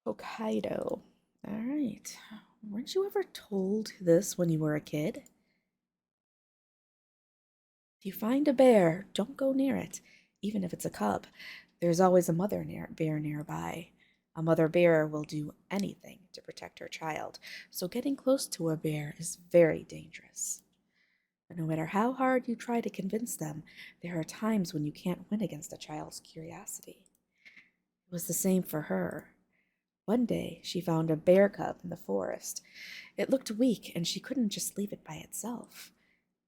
Hokkaido. All right. Weren't you ever told this when you were a kid? If you find a bear, don't go near it, even if it's a cub. There's always a bear nearby. A mother bear will do anything to protect her child, so getting close to a bear is very dangerous. But no matter how hard you try to convince them, there are times when you can't win against a child's curiosity. It was the same for her. One day she found a bear cub in the forest. It looked weak, and she couldn't just leave it by itself.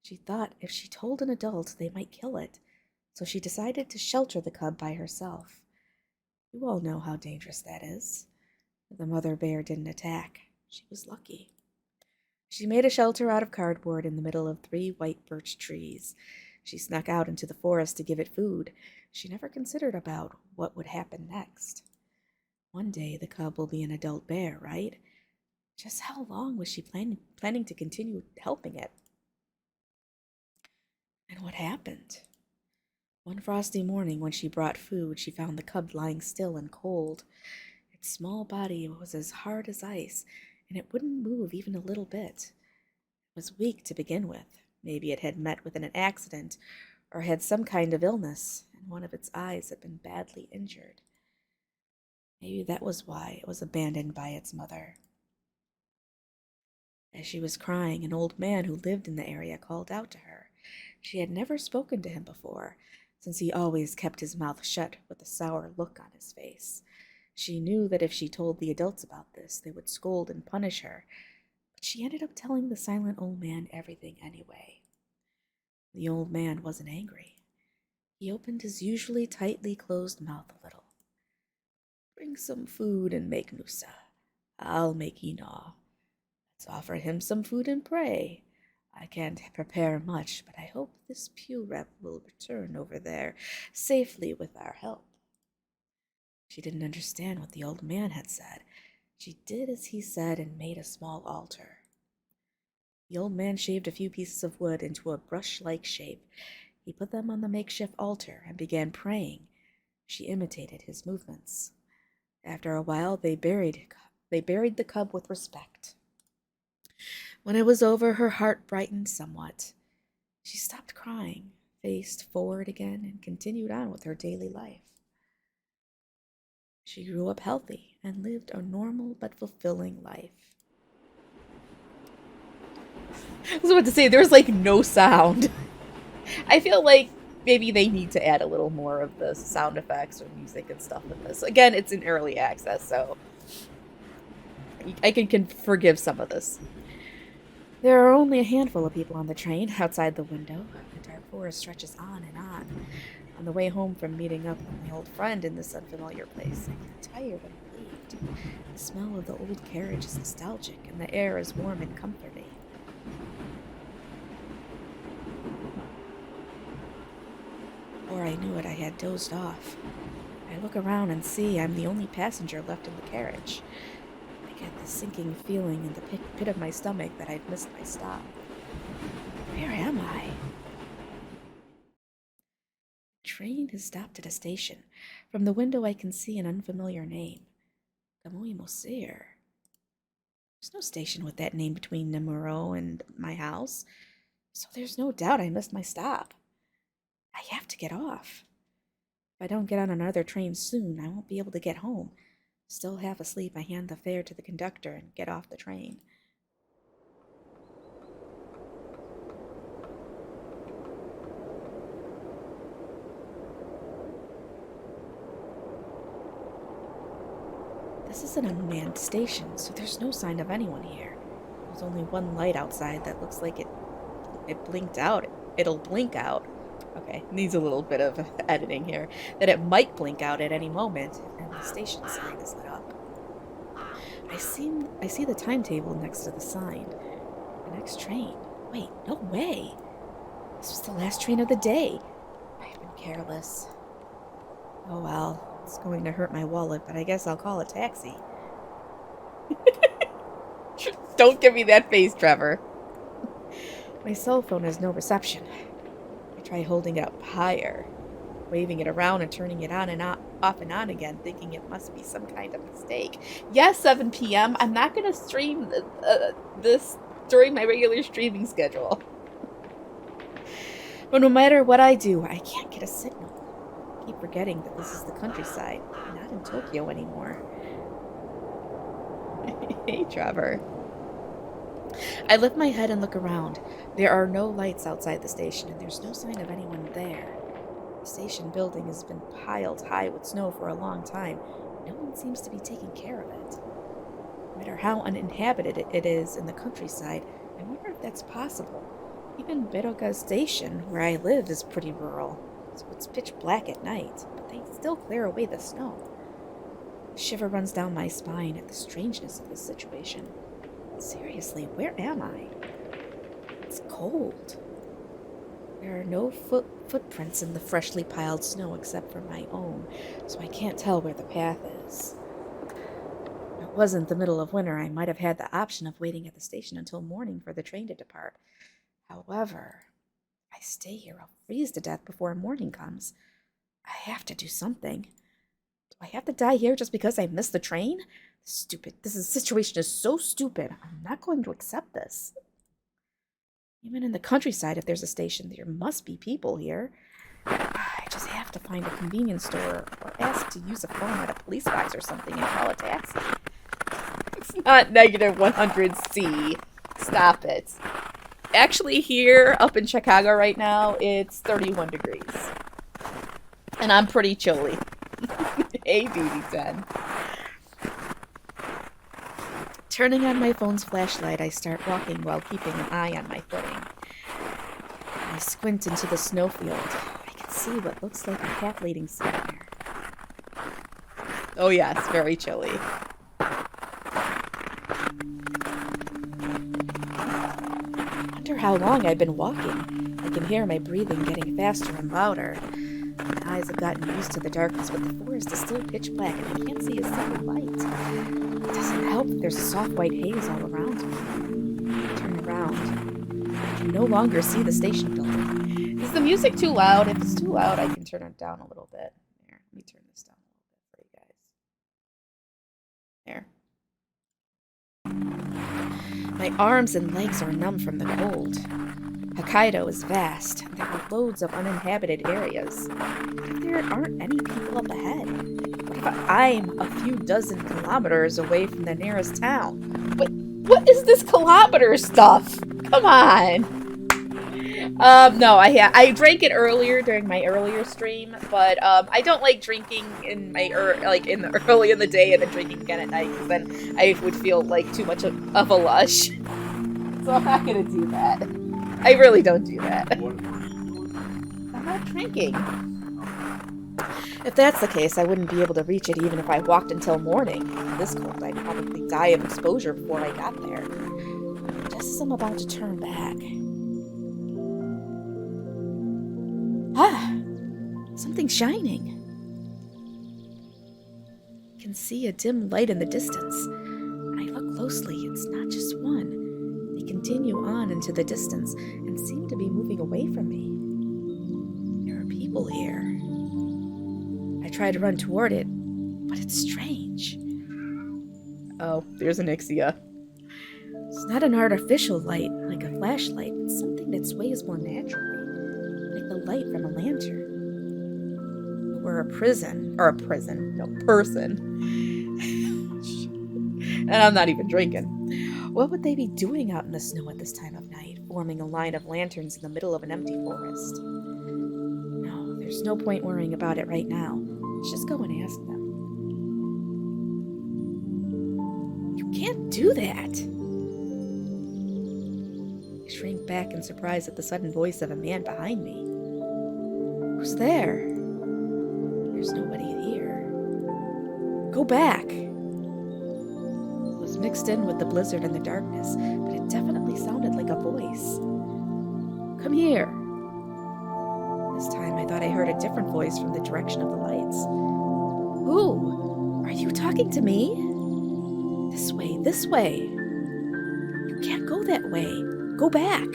She thought if she told an adult, they might kill it, so she decided to shelter the cub by herself. You all know how dangerous that is. The mother bear didn't attack. She was lucky. She made a shelter out of cardboard in the middle of 3 white birch trees. She snuck out into the forest to give it food. She never considered about what would happen next. One day the cub will be an adult bear, right? Just how long was she planning to continue helping it? And what happened? One frosty morning when she brought food, she found the cub lying still and cold. Its small body was as hard as ice, and it wouldn't move even a little bit. It was weak to begin with. Maybe it had met with an accident, or had some kind of illness, and one of its eyes had been badly injured. Maybe that was why it was abandoned by its mother. As she was crying, an old man who lived in the area called out to her. She had never spoken to him before, since he always kept his mouth shut with a sour look on his face. She knew that if she told the adults about this, they would scold and punish her, but she ended up telling the silent old man everything anyway. The old man wasn't angry. He opened his usually tightly closed mouth a little. "Bring some food and make nusa. I'll make Ina. Let's offer him some food and pray. I can't prepare much, but I hope this pew rep will return over there safely with our help." She didn't understand what the old man had said. She did as he said and made a small altar. The old man shaved a few pieces of wood into a brush-like shape. He put them on the makeshift altar and began praying. She imitated his movements. After a while, they buried the cub with respect. When it was over, her heart brightened somewhat. She stopped crying, faced forward again, and continued on with her daily life. She grew up healthy and lived a normal but fulfilling life. I was about to say, there's like no sound. I feel like maybe they need to add a little more of the sound effects or music and stuff with this. Again, it's in early access, so I can forgive some of this. There are only a handful of people on the train outside the window. The dark forest stretches on and on. On the way home from meeting up with my old friend in this unfamiliar place, I get tired and relieved. The smell of the old carriage is nostalgic, and the air is warm and comforting. Before I knew it, I had dozed off. I look around and see I'm the only passenger left in the carriage. I get this sinking feeling in the pit of my stomach that I've missed my stop. Where am I? The train has stopped at a station. From the window I can see an unfamiliar name. Kamui Mosir. There's no station with that name between Nemuro and my house, so there's no doubt I missed my stop. I have to get off. If I don't get on another train soon, I won't be able to get home. Still half asleep, I hand the fare to the conductor and get off the train. This is an unmanned station, so there's no sign of anyone here. There's only one light outside that looks like it blinked out. It'll blink out. Okay, needs a little bit of editing here. That it might blink out at any moment, and the station sign is lit up. I see the timetable next to the sign. The next train. Wait, no way. This was the last train of the day. I've been careless. Oh well. It's going to hurt my wallet, but I guess I'll call a taxi. Don't give me that face, Trevor. My cell phone has no reception. I try holding it up higher. waving it around and turning it on and off and on again, thinking it must be some kind of mistake. Yes, 7 p.m. I'm not going to stream this during my regular streaming schedule. But no matter what I do, I can't get a signal. I keep forgetting that this is the countryside, not in Tokyo anymore. Hey, Trevor. I lift my head and look around. There are no lights outside the station, and there's no sign of anyone there. The station building has been piled high with snow for a long time. No one seems to be taking care of it. No matter how uninhabited it is in the countryside, I wonder if that's possible. Even Beroga Station, where I live, is pretty rural, so it's pitch black at night, but they still clear away the snow. A shiver runs down my spine at the strangeness of this situation. Seriously, where am I? It's cold. There are no footprints in the freshly piled snow except for my own, so I can't tell where the path is. If it wasn't the middle of winter, I might have had the option of waiting at the station until morning for the train to depart. However, if I stay here, I'll freeze to death before morning comes. I have to do something. Do I have to die here just because I missed the train? Stupid. This situation is so stupid. I'm not going to accept this. Even in the countryside, if there's a station, there must be people here. I just have to find a convenience store or ask to use a phone at a police box or something and call a taxi. It's not negative 100°C. Stop it. Actually, here up in Chicago right now, it's 31 degrees. And I'm pretty chilly. Hey, BB10. Turning on my phone's flashlight, I start walking while keeping an eye on my footing. I squint into the snowfield. I can see what looks like a path leading somewhere. Oh yes, very chilly. I wonder how long I've been walking. I can hear my breathing getting faster and louder. My eyes have gotten used to the darkness, but the forest is still pitch black and I can't see a single light. It doesn't help that there's a soft white haze all around me. I turn around. I can no longer see the station building. Is the music too loud? If it's too loud, I can turn it down a little bit. Here, let me turn this down a little bit for you guys. There. My arms and legs are numb from the cold. Hokkaido is vast. There are loads of uninhabited areas. What if there aren't any people up ahead? What if I'm a few dozen kilometers away from the nearest town? What is this kilometer stuff? Come on. No, I drank it earlier during my earlier stream, but I don't like drinking in my early in the day and then drinking again at night because then I would feel like too much of a lush. So I'm not gonna do that. I really don't do that. I'm not drinking. If that's the case, I wouldn't be able to reach it even if I walked until morning. This cold, I'd probably die of exposure before I got there. Just as I'm about to turn back. Something shining. I can see a dim light in the distance. When I look closely, it's not just one. They continue on into the distance and seem to be moving away from me. There are people here. I try to run toward it, but it's strange. Oh, there's an Ixia. It's not an artificial light like a flashlight, but something that sways more naturally, like the light from a lantern. If it were a person. And I'm not even drinking. What would they be doing out in the snow at this time of night, forming a line of lanterns in the middle of an empty forest? No, there's no point worrying about it right now. Let's just go and ask them. You can't do that! I shrink back in surprise at the sudden voice of a man behind me. Who's there? There's nobody here. Go back! It was mixed in with the blizzard and the darkness, but it definitely sounded like a voice. Come here. This time I thought I heard a different voice from the direction of the lights. Who? Are you talking to me? This way, this way. You can't go that way. Go back.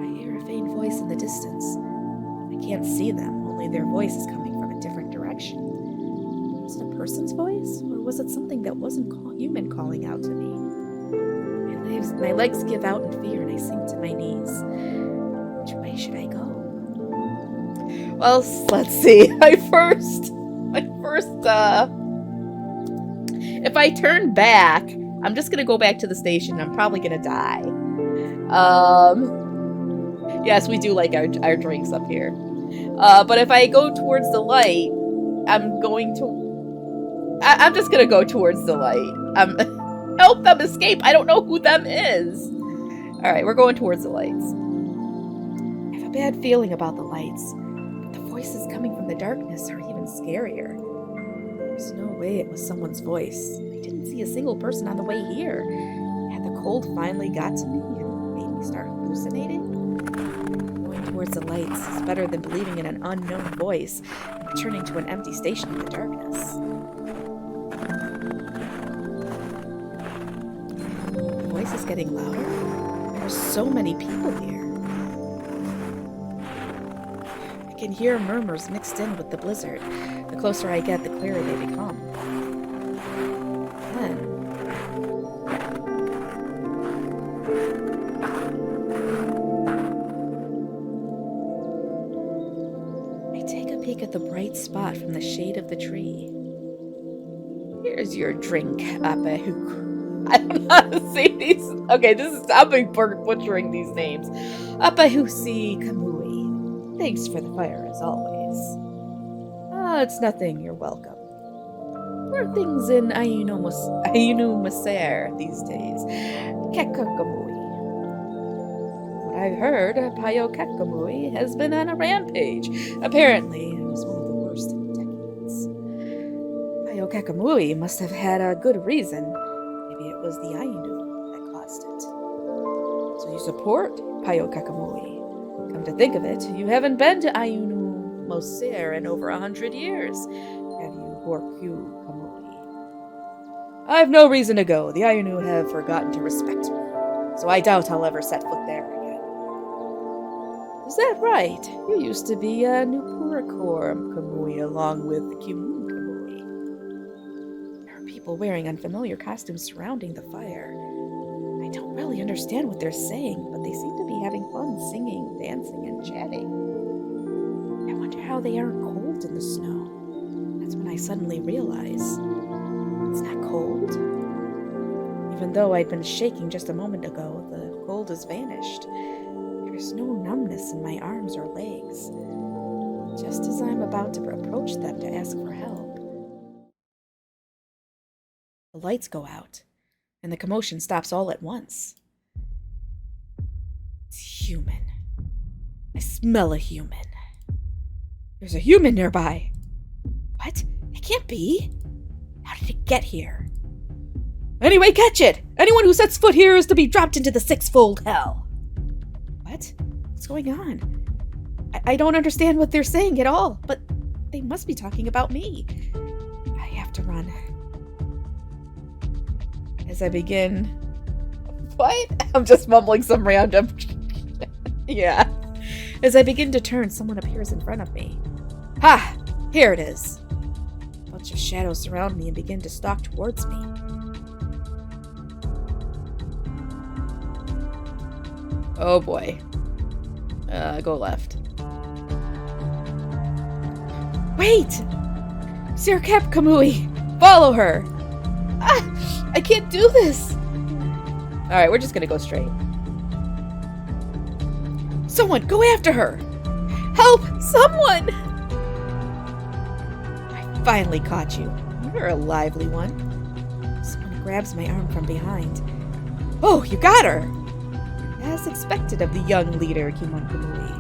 I hear a faint voice in the distance. I can't see them, only Only their voice is coming from a different direction. Was it a person's voice, or was it something that wasn't human calling out to me? My legs give out in fear and I sink to my knees. Which way should I go? Well, let's see. If I turn back, I'm just gonna go back to the station. I'm probably gonna die. Yes, we do like our drinks up here. But if I go towards the light, I'm just gonna go towards the light. Help them escape. I don't know who them is. Alright, we're going towards the lights. I have a bad feeling about the lights, but the voices coming from the darkness are even scarier. There's no way it was someone's voice. I didn't see a single person on the way here. Had the cold finally got to me and made me start hallucinating? Going towards the lights is better than believing in an unknown voice and returning to an empty station in the darkness. The voice is getting louder. There's so many people here. I can hear murmurs mixed in with the blizzard. The closer I get, the clearer they become. Then... I take a peek at the bright spot from the shade of the tree. Here's your drink, Apehuk. I don't know how to say these. Okay, I've been butchering these names. Apahusi Kamui. Thanks for the fire, as always. It's nothing, you're welcome. Where are things in Ayunu Maser these days? Kekakamui. What I've heard, Payo Kekamui has been on a rampage. Apparently, it was one of the worst in decades. Payo Kekamui must have had a good reason. Maybe it was the Ayunu that caused it. So you support Payo Kekamui. Come to think of it, you haven't been to Ayunu Moser in over 100 years. Have you, Gorkyu Kamui? I've no reason to go. The Ayunu have forgotten to respect me, so I doubt I'll ever set foot there again. Is that right? You used to be a Nupurakor Kamui along with the Kimun Kamui. There are people wearing unfamiliar costumes surrounding the fire. I don't really understand what they're saying, but they seem to be having fun singing, dancing, and chatting. I wonder how they aren't cold in the snow. That's when I suddenly realize it's not cold. Even though I'd been shaking just a moment ago, the cold has vanished. There's no numbness in my arms or legs. Just as I'm about to approach them to ask for help, the lights go out, and the commotion stops all at once. It's human. I smell a human. There's a human nearby. What? It can't be. How did it get here? Anyway, catch it! Anyone who sets foot here is to be dropped into the sixfold hell. What? What's going on? I don't understand what they're saying at all, but they must be talking about me. I have to run. As I begin... What? I'm just mumbling some random... Yeah. As I begin to turn, someone appears in front of me. Ha! Here it is. A bunch of shadows surround me and begin to stalk towards me. Oh boy. Go left. Wait! Sirkep Kamui! Follow her! Ah! I can't do this! Alright, we're just gonna go straight. Someone, go after her! Help! Someone! I finally caught you. You're a lively one. Someone grabs my arm from behind. Oh, you got her! As expected of the young leader, Kimon Kamui.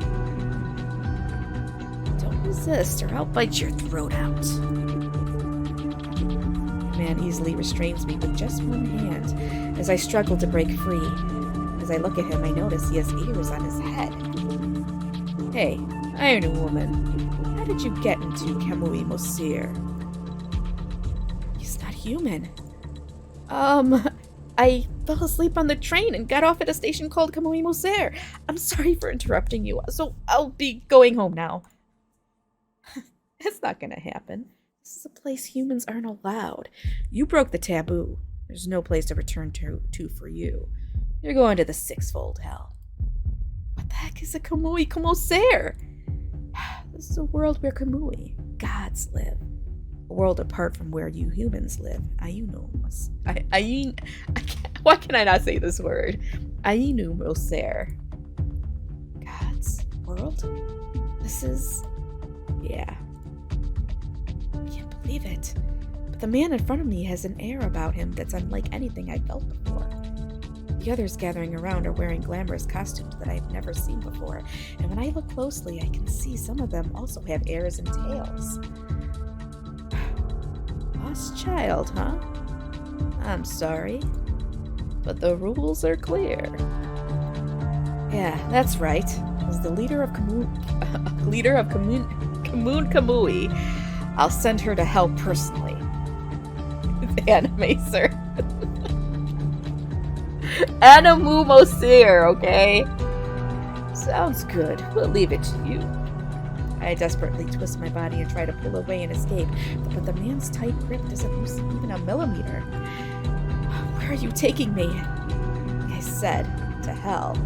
Don't resist or I'll bite your throat out. The man easily restrains me with just one hand as I struggle to break free. As I look at him, I notice he has ears on his head. Hey, Iron Woman, how did you get into Kamui Mosir? He's not human. I fell asleep on the train and got off at a station called Kamui Mosir. I'm sorry for interrupting you, so I'll be going home now. That's not gonna happen. This is a place humans aren't allowed. You broke the taboo. There's no place to return to for you. You're going to the sixfold hell. What the heck is a Kamui Kumoser? This is a world where Kamui, gods, live. A world apart from where you humans live. Why can I not say this word? Ainu Moser. God's world? This is... yeah. I can't believe it. But the man in front of me has an air about him that's unlike anything I've felt before. The others gathering around are wearing glamorous costumes that I've never seen before, and when I look closely, I can see some of them also have airs and tails. Lost child, huh? I'm sorry, but the rules are clear. Yeah, that's right. As the leader of Kamui, I'll send her to hell personally. Animacer. Animu Mosir, okay? Sounds good. We'll leave it to you. I desperately twist my body and try to pull away and escape, but the man's tight grip doesn't loosen even a millimeter. Where are you taking me? I said, to hell.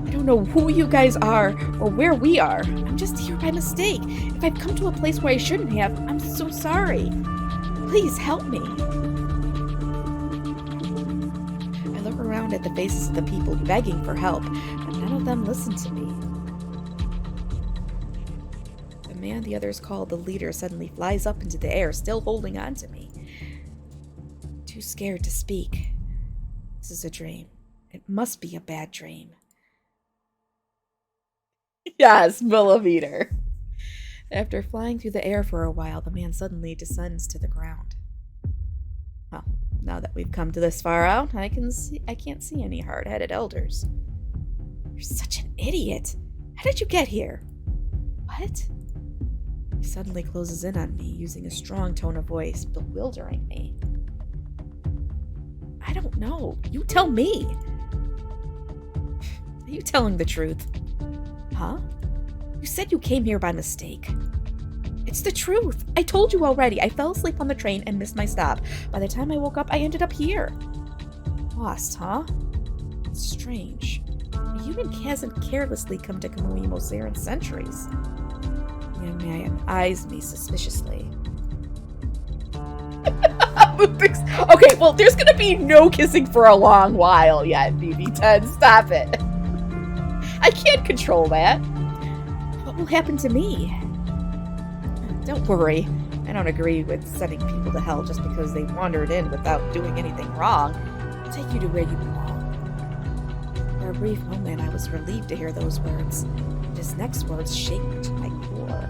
I don't know who you guys are or where we are. I'm just here by mistake. If I've come to a place where I shouldn't have, I'm so sorry. Please help me. I look around at the faces of the people begging for help, but none of them listen to me. The man the others call the leader suddenly flies up into the air, still holding on to me. Too scared to speak. This is a dream. It must be a bad dream. Yes, millimeter. After flying through the air for a while, the man suddenly descends to the ground. Well, now that we've come to this far out, I can't see any hard-headed elders. You're such an idiot. How did you get here? What? He suddenly closes in on me, using a strong tone of voice, bewildering me. I don't know. You tell me. Are you telling the truth? Huh? You said you came here by mistake. It's the truth. I told you already. I fell asleep on the train and missed my stop. By the time I woke up, I ended up here. Lost, huh? It's strange. A human hasn't carelessly come to Kamui Moser in centuries. The young man eyes me suspiciously. Okay, well, there's gonna be no kissing for a long while yet, BB10. Stop it. I can't control that. What will happen to me? Don't worry. I don't agree with sending people to hell just because they wandered in without doing anything wrong. I'll take you to where you belong. For a brief moment, I was relieved to hear those words, and his next words shake me to my core.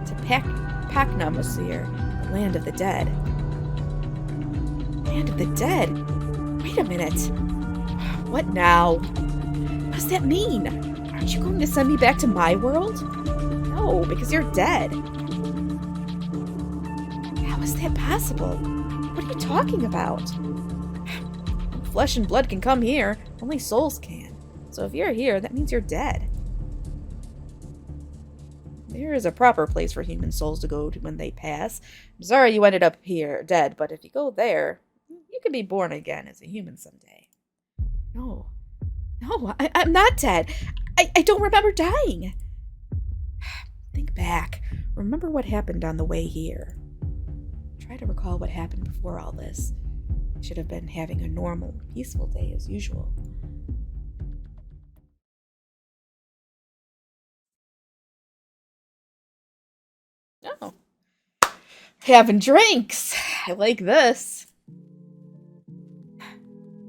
To Pakna Mosir, the land of the dead. Land of the dead? Wait a minute. What now? What does that mean? Aren't you going to send me back to my world? No, because you're dead. How is that possible? What are you talking about? Flesh and blood can come here, only souls can. So if you're here, that means you're dead. There is a proper place for human souls to go to when they pass. I'm sorry you ended up here dead, but if you go there, you can be born again as a human someday. No, I'm not dead. I don't remember dying. Think back. Remember what happened on the way here. Try to recall what happened before all this. I should have been having a normal, peaceful day as usual. Oh. Having drinks. I like this.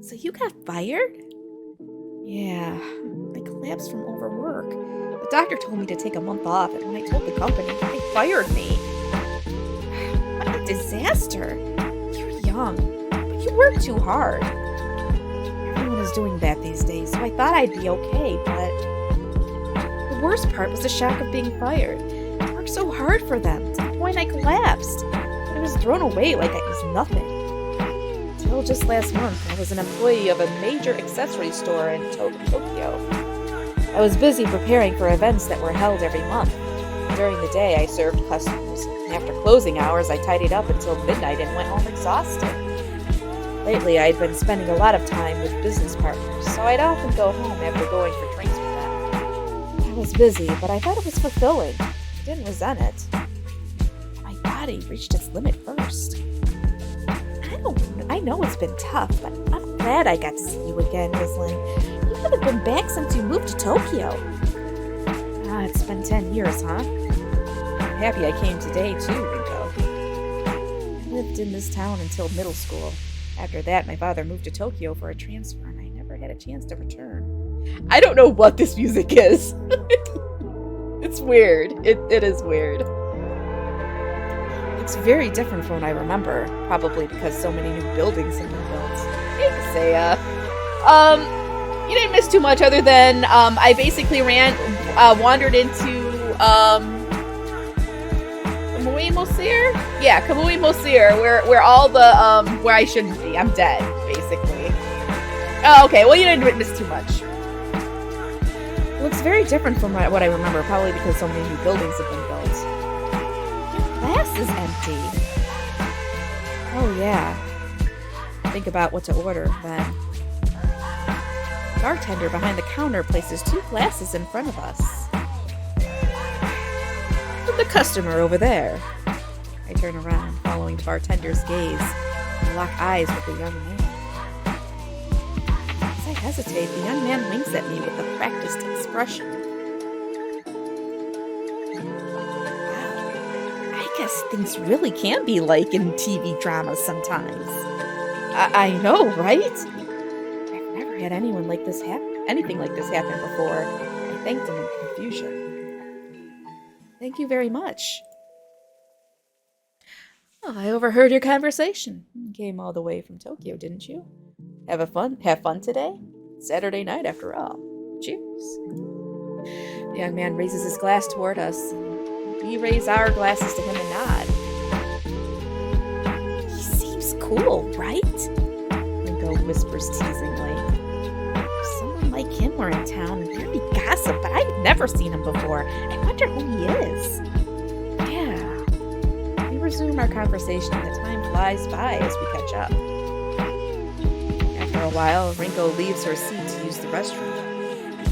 So you got fired? Yeah, I collapsed from overwork. The doctor told me to take a month off, and when I told the company, they fired me. What a disaster. You're young, but you work too hard. Everyone is doing that these days, so I thought I'd be okay, but the worst part was the shock of being fired. I worked so hard for them, to the point I collapsed. But I was thrown away like I was nothing. Until just last month, I was an employee of a major accessory store in Tokyo. I was busy preparing for events that were held every month. During the day, I served customers. After closing hours, I tidied up until midnight and went home exhausted. Lately, I'd been spending a lot of time with business partners, so I'd often go home after going for drinks with them. I was busy, but I thought it was fulfilling. I didn't resent it. My body reached its limit first. I know it's been tough, but I'm glad I got to see you again, Rislin. You haven't been back since you moved to Tokyo. It's been 10 years, huh? I'm happy I came today, too, Rinko. I lived in this town until middle school. After that, my father moved to Tokyo for a transfer, and I never had a chance to return. I don't know what this music is. It's weird. It is weird. It's very different from what I remember, probably because so many new buildings have been built. Thanks, Saya. You didn't miss too much other than I basically wandered into Kamui Mosir? Yeah, Kamui Mosir, where all the where I shouldn't be. I'm dead, basically. Oh, okay. Well, you didn't miss too much. It looks very different from what I remember, probably because so many new buildings have been built. Glass is empty. Oh yeah. Think about what to order then. Bartender behind the counter places 2 glasses in front of us. And the customer over there. I turn around, following the bartender's gaze, and lock eyes with the young man. As I hesitate, the young man winks at me with a practiced expression. I guess things really can be like in TV dramas sometimes. I know, right? I've never had anything like this happen before. I thanked him in confusion. Thank you very much. Oh, I overheard your conversation. You came all the way from Tokyo, didn't you? Have fun today? Saturday night, after all. Cheers. The young man raises his glass toward us. We raise our glasses to him and nod. He seems cool, right? Rinko whispers teasingly. If someone like him were in town, there'd be gossip, but I've never seen him before. I wonder who he is. Yeah. We resume our conversation and the time flies by as we catch up. After a while, Rinko leaves her seat to use the restroom.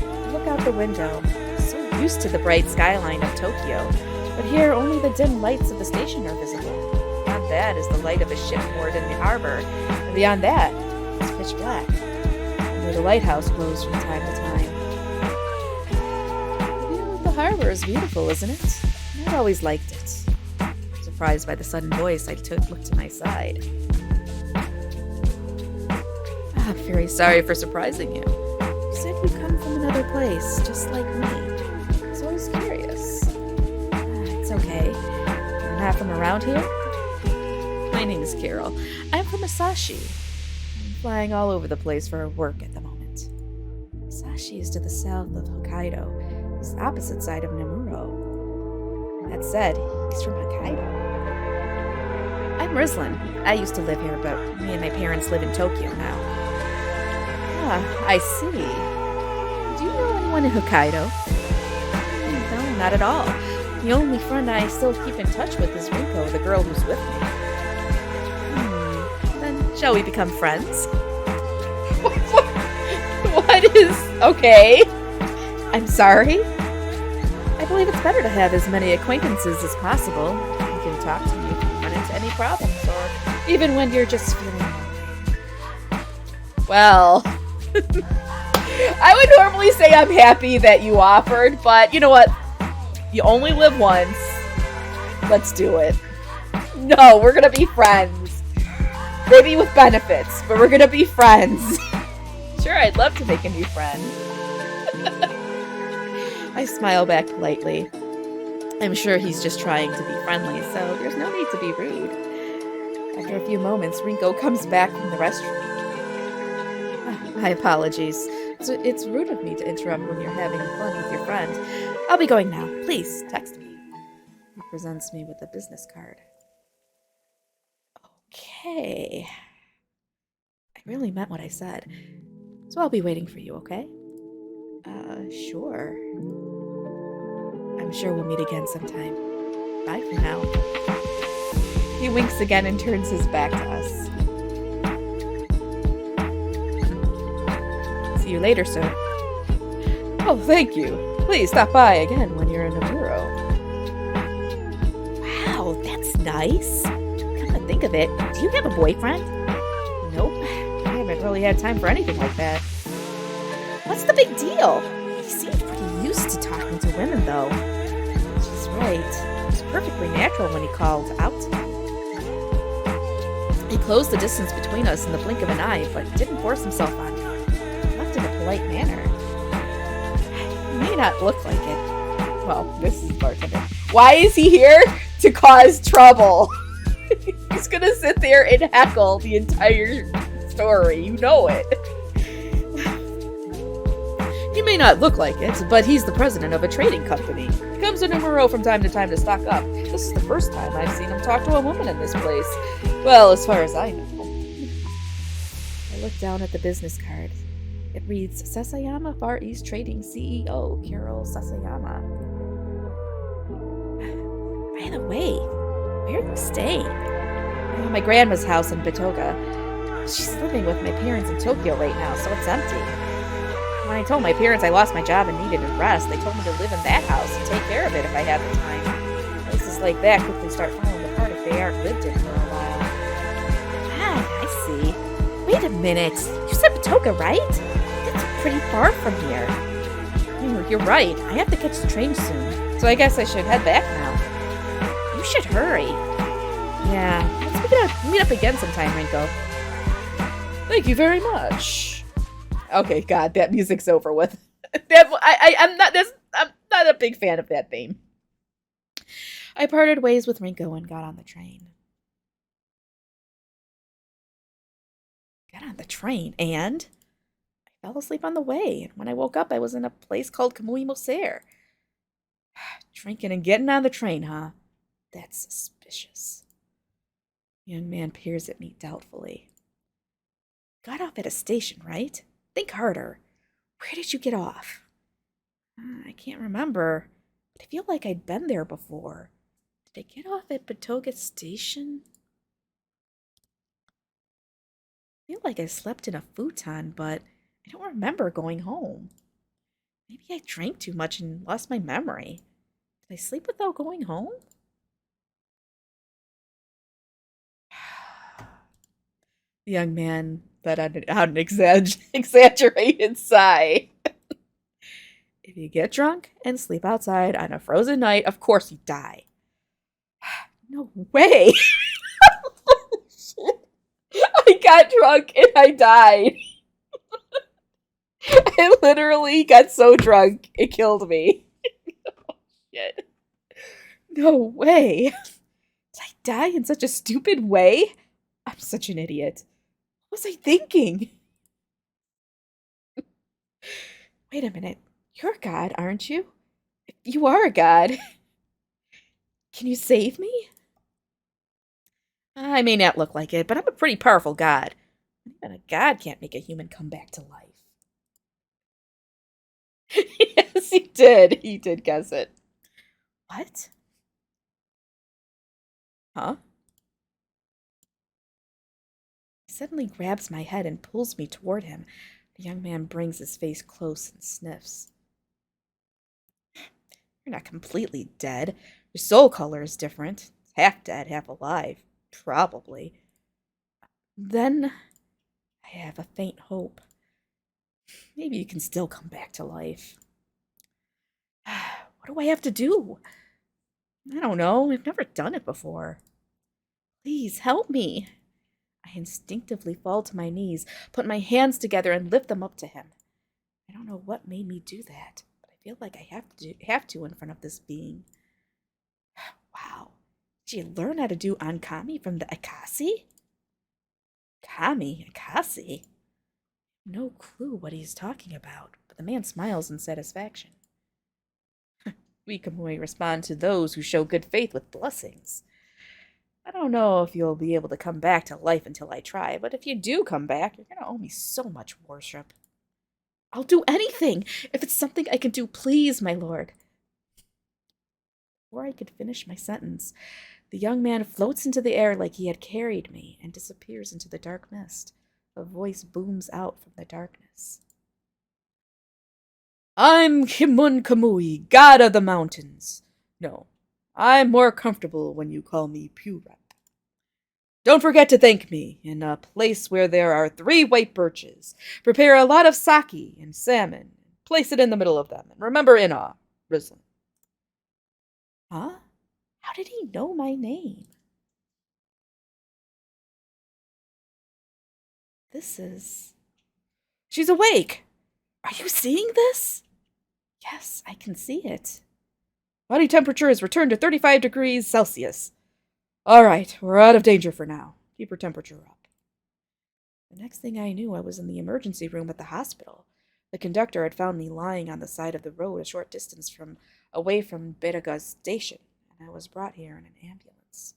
I look out the window, so used to the bright skyline of Tokyo, but here only the dim lights of the station are visible. Beyond that is the light of a ship moored in the harbor, and beyond that is pitch black. Only the lighthouse glows from time to time. The view of the harbor is beautiful, isn't it? I've always liked it. Surprised by the sudden voice, I looked to my side. I'm very sorry for surprising you. You said you come from another place, just like me. So I was curious. It's okay. You're not from around here? My name is Kyril. I'm from Musashi. I'm flying all over the place for work at the moment. Musashi is to the south of Hokkaido. It's the opposite side of Nemuro. That said, he's from Hokkaido. I'm Rislin. I used to live here, but me and my parents live in Tokyo now. Ah, I see. Do you know anyone in Hokkaido? No, not at all. The only friend I still keep in touch with is Rinko, the girl who's with me. Then shall we become friends? What is... Okay. I'm sorry? I believe it's better to have as many acquaintances as possible. You can talk to me if you run into any problems, or even when you're just feeling lonely. Well... I would normally say I'm happy that you offered, but you know what? You only live once. Let's do it. No, we're gonna be friends. Maybe with benefits, but we're gonna be friends. Sure, I'd love to make a new friend. I smile back politely. I'm sure he's just trying to be friendly, so there's no need to be rude. After a few moments, Rinko comes back from the restroom. My apologies. It's rude of me to interrupt when you're having fun with your friend. I'll be going now. Please, text me. He presents me with a business card. Okay. I really meant what I said. So I'll be waiting for you, okay? Sure. I'm sure we'll meet again sometime. Bye for now. He winks again and turns his back to us. See you later, sir. Oh, thank you. Please stop by again when you're in Namuro. Wow, that's nice. Come to think of it, do you have a boyfriend? Nope. I haven't really had time for anything like that. What's the big deal? He seemed pretty used to talking to women, though. She's right. It was perfectly natural when he called out to me. He closed the distance between us in the blink of an eye, but didn't force himself on me. He left in a polite manner. He may not look like it. Well, this is bartender. Why is he here? To cause trouble. He's gonna sit there and heckle the entire story. You know it. He may not look like it, but he's the president of a trading company. He comes to Numero from time to time to stock up. This is the first time I've seen him talk to a woman in this place. Well, as far as I know. I look down at the business card. It reads, Sasayama Far East Trading CEO, Kyril Sasayama. By the way, where are you staying? My grandma's house in Bitoga. She's living with my parents in Tokyo right now, so it's empty. When I told my parents I lost my job and needed a rest, they told me to live in that house and take care of it if I had the time. Places like that quickly start falling apart if they aren't lived in for a while. Ah, I see. Wait a minute. You said Bitoga, right? That's pretty far from here. You're right. I have to catch the train soon, so I guess I should head back now. You should hurry. Yeah, let's meet up again sometime, Rinko. Thank you very much. Okay, God, that music's over with. I'm not a big fan of that theme. I parted ways with Rinko and got on the train. Got on the train, and I fell asleep on the way. And when I woke up, I was in a place called Kamui Moser. Drinking and getting on the train, huh? That's suspicious. The young man peers at me doubtfully. Got off at a station, right? Think harder. Where did you get off? I can't remember, but I feel like I'd been there before. Did I get off at Bitoga Station? I feel like I slept in a futon, but I don't remember going home. Maybe I drank too much and lost my memory. Did I sleep without going home? The young man let out an exaggerated sigh. If you get drunk and sleep outside on a frozen night, of course you die. No way! I got drunk and I died. I literally got so drunk it killed me. Oh, shit. No way. Did I die in such a stupid way? I'm such an idiot. What was I thinking? Wait a minute. You're a god, aren't you? If you are a god, can you save me? I may not look like it, but I'm a pretty powerful god. Even a god can't make a human come back to life. Yes, he did. He did guess it. What? Huh? He suddenly grabs my head and pulls me toward him. The young man brings his face close and sniffs. You're not completely dead. Your soul color is different. It's half dead, half alive. Probably. Then I have a faint hope. Maybe you can still come back to life. What do I have to do? I don't know. I've never done it before. Please help me. I instinctively fall to my knees, put my hands together, and lift them up to him. I don't know what made me do that, but I feel like I have to in front of this being. Wow. Did you learn how to do Ankami from the Akasi? Kami? Akasi? No clue what he's talking about, but the man smiles in satisfaction. We Kamui respond to those who show good faith with blessings. I don't know if you'll be able to come back to life until I try, but if you do come back, you're going to owe me so much worship. I'll do anything, if it's something I can do, please, my lord. Before I could finish my sentence, the young man floats into the air like he had carried me and disappears into the dark mist. A voice booms out from the darkness. I'm Kimun Kamui, god of the mountains. No, I'm more comfortable when you call me Purep. Don't forget to thank me in a place where there are 3 white birches. Prepare a lot of sake and salmon. Place it in the middle of them. And remember Ina, Rislin. Huh? How did he know my name? This is... She's awake! Are you seeing this? Yes, I can see it. Body temperature has returned to 35 degrees Celsius. All right, we're out of danger for now. Keep her temperature up. The next thing I knew, I was in the emergency room at the hospital. The conductor had found me lying on the side of the road a short distance away from Beraga's station, and I was brought here in an ambulance.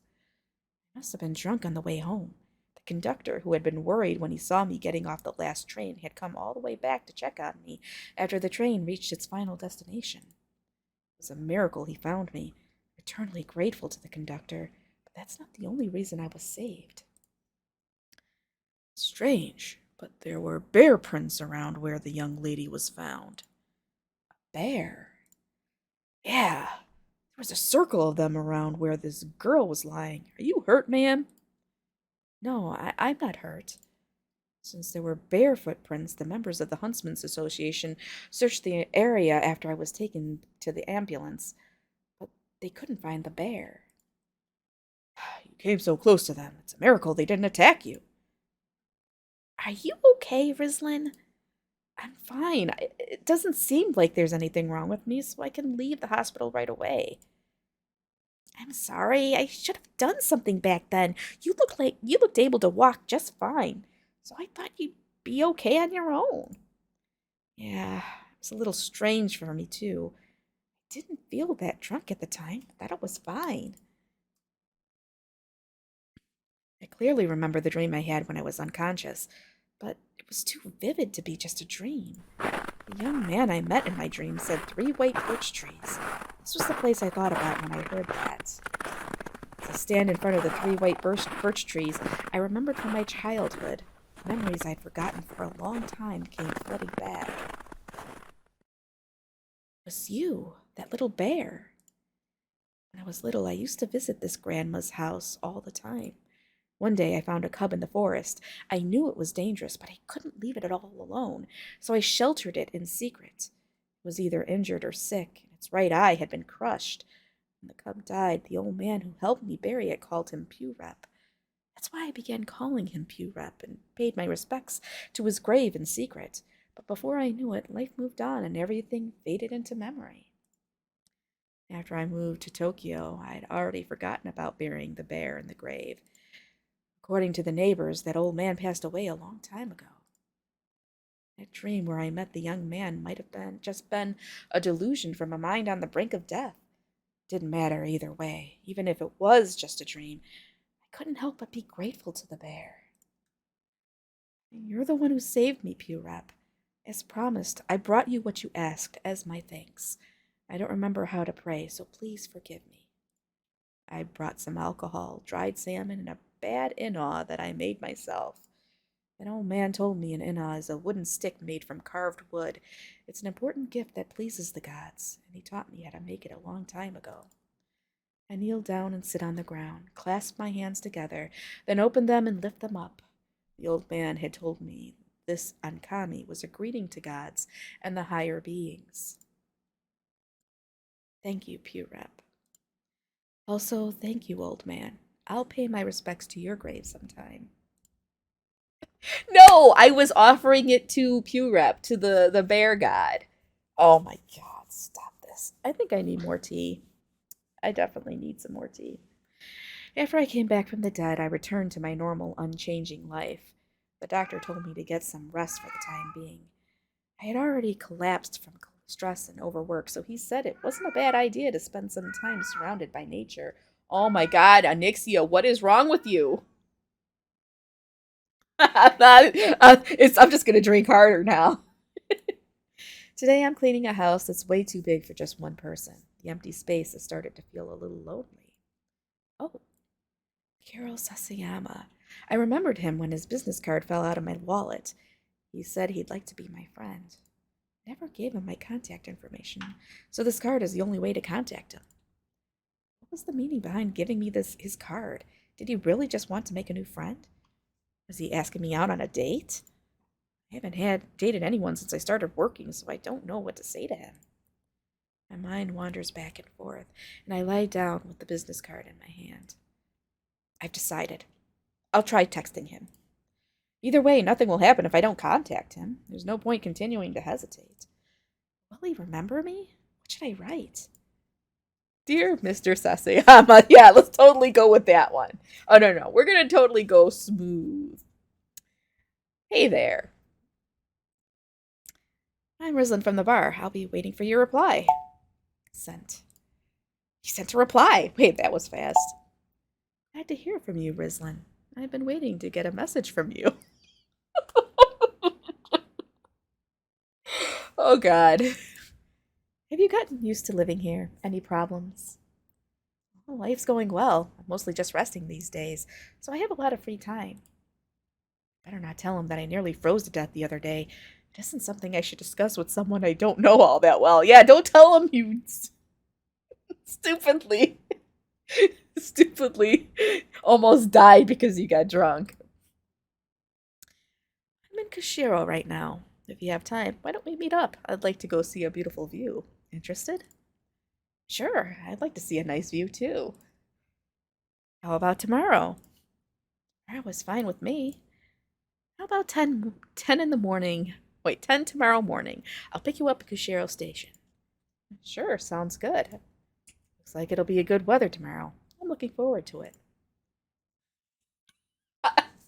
I must have been drunk on the way home. The conductor, who had been worried when he saw me getting off the last train, had come all the way back to check on me after the train reached its final destination. It was a miracle he found me. Eternally grateful to the conductor, but that's not the only reason I was saved. Strange, but there were bear prints around where the young lady was found. A bear? Yeah, there was a circle of them around where this girl was lying. Are you hurt, ma'am? No, I'm not hurt. Since there were bear footprints, the members of the Huntsmen's Association searched the area after I was taken to the ambulance, but they couldn't find the bear. You came so close to them. It's a miracle they didn't attack you. Are you okay, Rislin? I'm fine. It doesn't seem like there's anything wrong with me, so I can leave the hospital right away. I'm sorry. I should have done something back then. You looked able to walk just fine, so I thought you'd be okay on your own. Yeah, it was a little strange for me, too. I didn't feel that drunk at the time. I thought it was fine. I clearly remember the dream I had when I was unconscious, but it was too vivid to be just a dream. The young man I met in my dream said 3 white birch trees. This was the place I thought about when I heard that. As I stand in front of the 3 white birch trees, I remembered from my childhood. Memories I'd forgotten for a long time came flooding back. It was you, that little bear. When I was little, I used to visit this grandma's house all the time. One day I found a cub in the forest. I knew it was dangerous, but I couldn't leave it at all alone, so I sheltered it in secret. It was either injured or sick, and its right eye had been crushed. When the cub died, the old man who helped me bury it called him Purep. That's why I began calling him Purep and paid my respects to his grave in secret. But before I knew it, life moved on and everything faded into memory. After I moved to Tokyo, I had already forgotten about burying the bear in the grave. According to the neighbors, that old man passed away a long time ago. That dream where I met the young man might have been a delusion from a mind on the brink of death. It didn't matter either way. Even if it was just a dream, I couldn't help but be grateful to the bear. You're the one who saved me, Purep. As promised, I brought you what you asked as my thanks. I don't remember how to pray, so please forgive me. I brought some alcohol, dried salmon, and a bad inaw that I made myself. An old man told me an inaw is a wooden stick made from carved wood. It's an important gift that pleases the gods, and he taught me how to make it a long time ago. I kneel down and sit on the ground, clasp my hands together, then open them and lift them up. The old man had told me this ankami was a greeting to gods and the higher beings. Thank you, Purep. Also, thank you, old man. I'll pay my respects to your grave sometime. No, I was offering it to Purep, to the bear god. Oh my god, stop this. I think I need more tea. I definitely need some more tea. After I came back from the dead, I returned to my normal, unchanging life. The doctor told me to get some rest for the time being. I had already collapsed from stress and overwork, so he said it wasn't a bad idea to spend some time surrounded by nature. Oh my god, Anixia, what is wrong with you? I'm just going to drink harder now. Today I'm cleaning a house that's way too big for just one person. The empty space has started to feel a little lonely. Oh, Kyril Sasayama. I remembered him when his business card fell out of my wallet. He said he'd like to be my friend. I never gave him my contact information, so this card is the only way to contact him. What was the meaning behind giving me his card? Did he really just want to make a new friend? Was he asking me out on a date? I haven't dated anyone since I started working, so I don't know what to say to him. My mind wanders back and forth, and I lie down with the business card in my hand. I've decided. I'll try texting him. Either way, nothing will happen if I don't contact him. There's no point continuing to hesitate. Will he remember me? What should I write? Dear Mr. Sasayama. Yeah, let's totally go with that one. Oh, no. We're going to totally go smooth. Hey there. I'm Rislin from the bar. I'll be waiting for your reply. Sent. He sent a reply. Wait, that was fast. Glad to hear from you, Rislin. I've been waiting to get a message from you. Oh, God. Have you gotten used to living here? Any problems? Well, life's going well. I'm mostly just resting these days, so I have a lot of free time. Better not tell him that I nearly froze to death the other day. It isn't something I should discuss with someone I don't know all that well. Yeah, don't tell him you stupidly almost died because you got drunk. I'm in Kashiro right now. If you have time, why don't we meet up? I'd like to go see a beautiful view. Interested? Sure, I'd like to see a nice view too. How about tomorrow? Tomorrow is fine with me. How about 10 in the morning? Wait, 10 tomorrow morning. I'll pick you up at Kushiro Station. Sure, sounds good. Looks like it'll be a good weather tomorrow. I'm looking forward to it.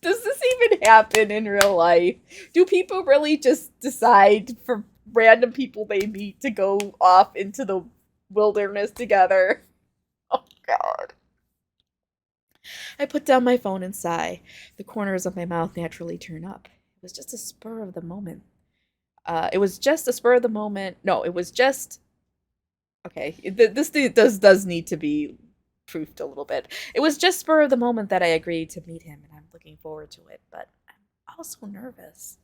Does this even happen in real life? Do people really just decide for random people they meet to go off into the wilderness together? Oh, God. I put down my phone and sigh. The corners of my mouth naturally turn up. It was just a spur of the moment. No, it was just... Okay, this does need to be proofed a little bit. It was just spur of the moment that I agreed to meet him, and I'm looking forward to it, but I'm also nervous.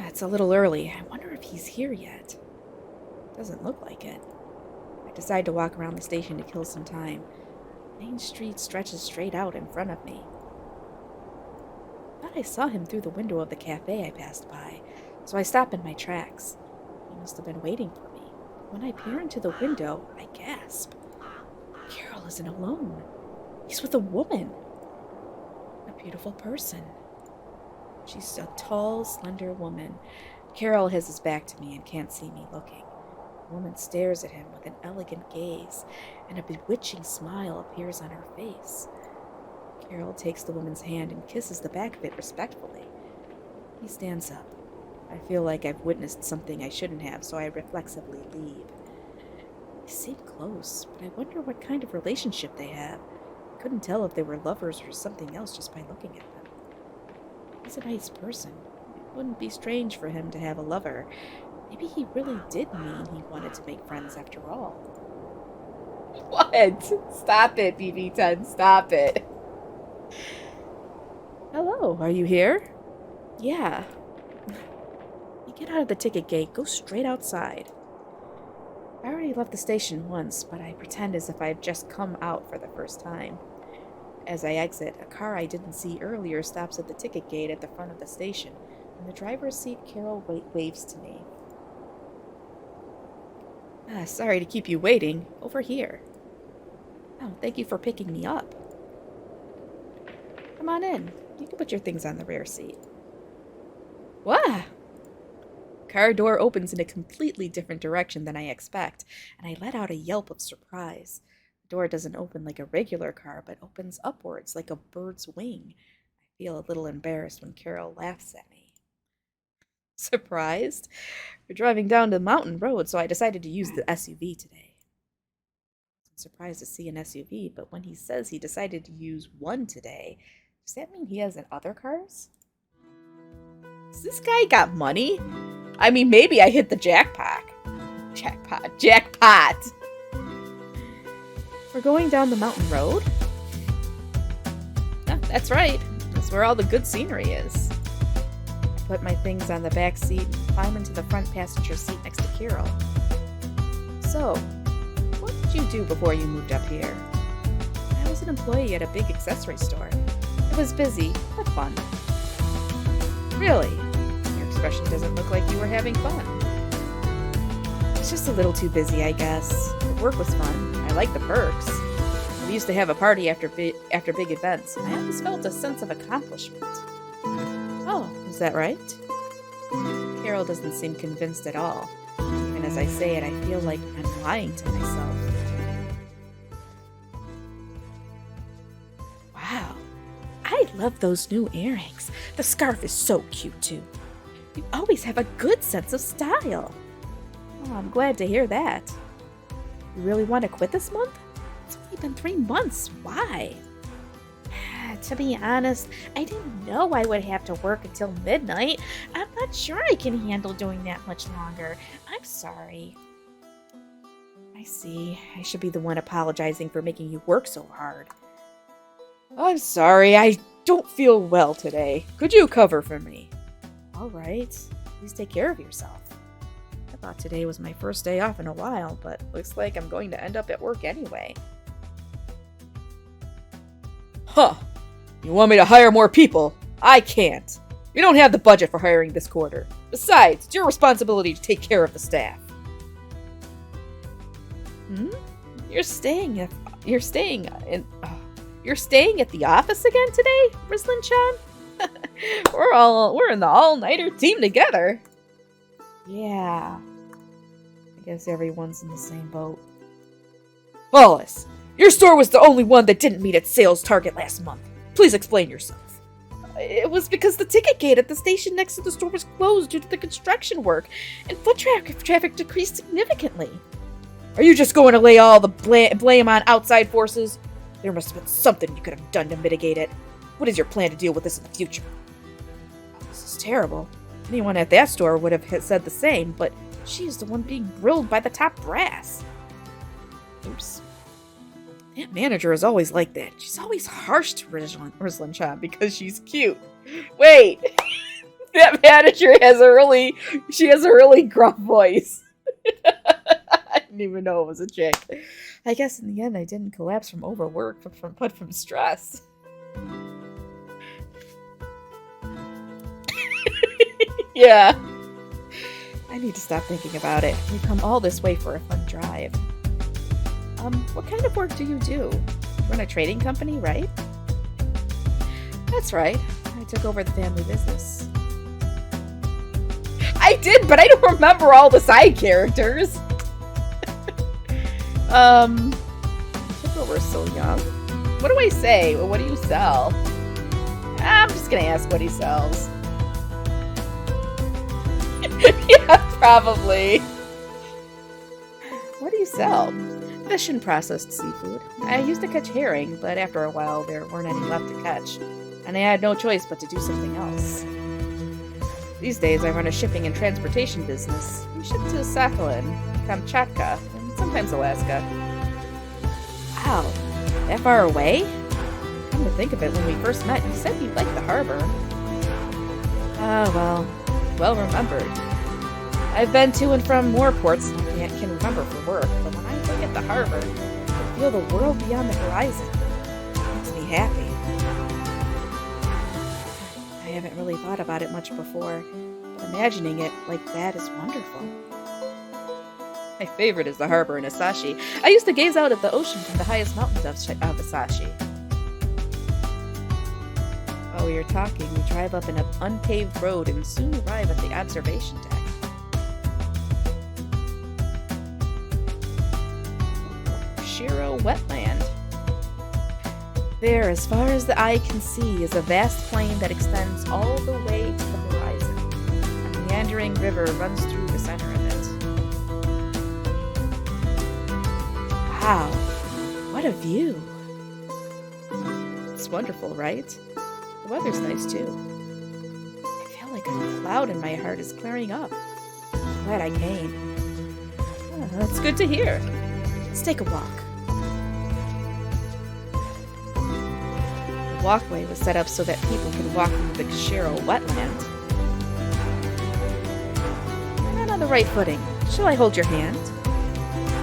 It's a little early. I wonder if he's here yet. Doesn't look like it. I decide to walk around the station to kill some time. Main Street stretches straight out in front of me. I thought I saw him through the window of the cafe I passed by, so I stop in my tracks. He must have been waiting for me. When I peer into the window, I gasp. Kyril isn't alone. He's with a woman. A beautiful person. She's a tall, slender woman. Kyril has his back to me and can't see me looking. The woman stares at him with an elegant gaze, and a bewitching smile appears on her face. Kyril takes the woman's hand and kisses the back of it respectfully. He stands up. I feel like I've witnessed something I shouldn't have, so I reflexively leave. They seem close, but I wonder what kind of relationship they have. I couldn't tell if they were lovers or something else just by looking at them. He's a nice person. It wouldn't be strange for him to have a lover. Maybe he really did mean he wanted to make friends after all. What? Stop it, BB10. Stop it. Hello, are you here? Yeah. You get out of the ticket gate, go straight outside. I already left the station once, but I pretend as if I've just come out for the first time. As I exit, a car I didn't see earlier stops at the ticket gate at the front of the station, and the driver's seat Kyril waves to me. Sorry to keep you waiting. Over here. Oh, thank you for picking me up. Come on in. You can put your things on the rear seat. What? Car door opens in a completely different direction than I expect, and I let out a yelp of surprise. The door doesn't open like a regular car, but opens upwards like a bird's wing. I feel a little embarrassed when Kyril laughs at me. Surprised? We're driving down the mountain road, so I decided to use the SUV today. I'm surprised to see an SUV, but when he says he decided to use one today, does that mean he has in other cars? Does this guy got money? I mean, maybe I hit the jackpot. Jackpot! We're going down the mountain road? Yeah, that's right. That's where all the good scenery is. I put my things on the back seat and climb into the front passenger seat next to Kyril. So, what did you do before you moved up here? I was an employee at a big accessory store. It was busy, but fun. Really? Your expression doesn't look like you were having fun. It's just a little too busy, I guess. The work was fun. I liked the perks. We used to have a party after big events, and I always felt a sense of accomplishment. Oh, is that right? Kyril doesn't seem convinced at all. Even as I say it, I feel like I'm lying to myself. Wow, I love those new earrings. The scarf is so cute, too. You always have a good sense of style. Oh, I'm glad to hear that. You really want to quit this month? It's only been 3 months. Why? To be honest, I didn't know I would have to work until midnight. I'm not sure I can handle doing that much longer. I'm sorry. I see. I should be the one apologizing for making you work so hard. I'm sorry. I don't feel well today. Could you cover for me? All right. Please take care of yourself. I thought today was my first day off in a while, but looks like I'm going to end up at work anyway. Huh. You want me to hire more people? I can't. You don't have the budget for hiring this quarter. Besides, it's your responsibility to take care of the staff. You're staying at the office again today, Rislin-chan? We're in the all-nighter team together. Yeah. I guess everyone's in the same boat. Wallace, your store was the only one that didn't meet its sales target last month. Please explain yourself. It was because the ticket gate at the station next to the store was closed due to the construction work, and foot traffic decreased significantly. Are you just going to lay all the blame on outside forces? There must have been something you could have done to mitigate it. What is your plan to deal with this in the future? This is terrible. Anyone at that store would have said the same, but she is the one being grilled by the top brass. Oops. That manager is always like that. She's always harsh to Rislin-chan because she's cute. Wait! That manager has a really gruff voice. I didn't even know it was a chick. I guess in the end I didn't collapse from overwork, but from stress. Yeah. I need to stop thinking about it. We've come all this way for a fun drive. What kind of work do you do? You run a trading company, right? That's right. I took over the family business. I did, but I don't remember all the side characters. Took over so young. What do I say? Well, what do you sell? I'm just gonna ask what he sells. Yeah, probably. What do you sell? Fish and processed seafood. I used to catch herring, but after a while there weren't any left to catch, and I had no choice but to do something else. These days I run a shipping and transportation business. We ship to Sakhalin, Kamchatka, and sometimes Alaska. Wow, that far away? Come to think of it, when we first met, you said you liked the harbor. Well remembered. I've been to and from more ports than I can remember for work, but when I look at the harbor, I feel the world beyond the horizon. It makes me happy. I haven't really thought about it much before, but imagining it like that is wonderful. My favorite is the harbor in Asashi. I used to gaze out at the ocean from the highest mountains of Asashi. While we were talking, we drive up an unpaved road and soon arrive at the observation deck. Shiro wetland. There, as far as the eye can see, is a vast plain that extends all the way to the horizon. A meandering river runs through the center of it. Wow, what a view! It's wonderful, right? The weather's nice too. I feel like a cloud in my heart is clearing up. Glad I came. That's good to hear. Let's take a walk. The walkway was set up so that people could walk through the Kyril wetland. I'm not on the right footing. Shall I hold your hand?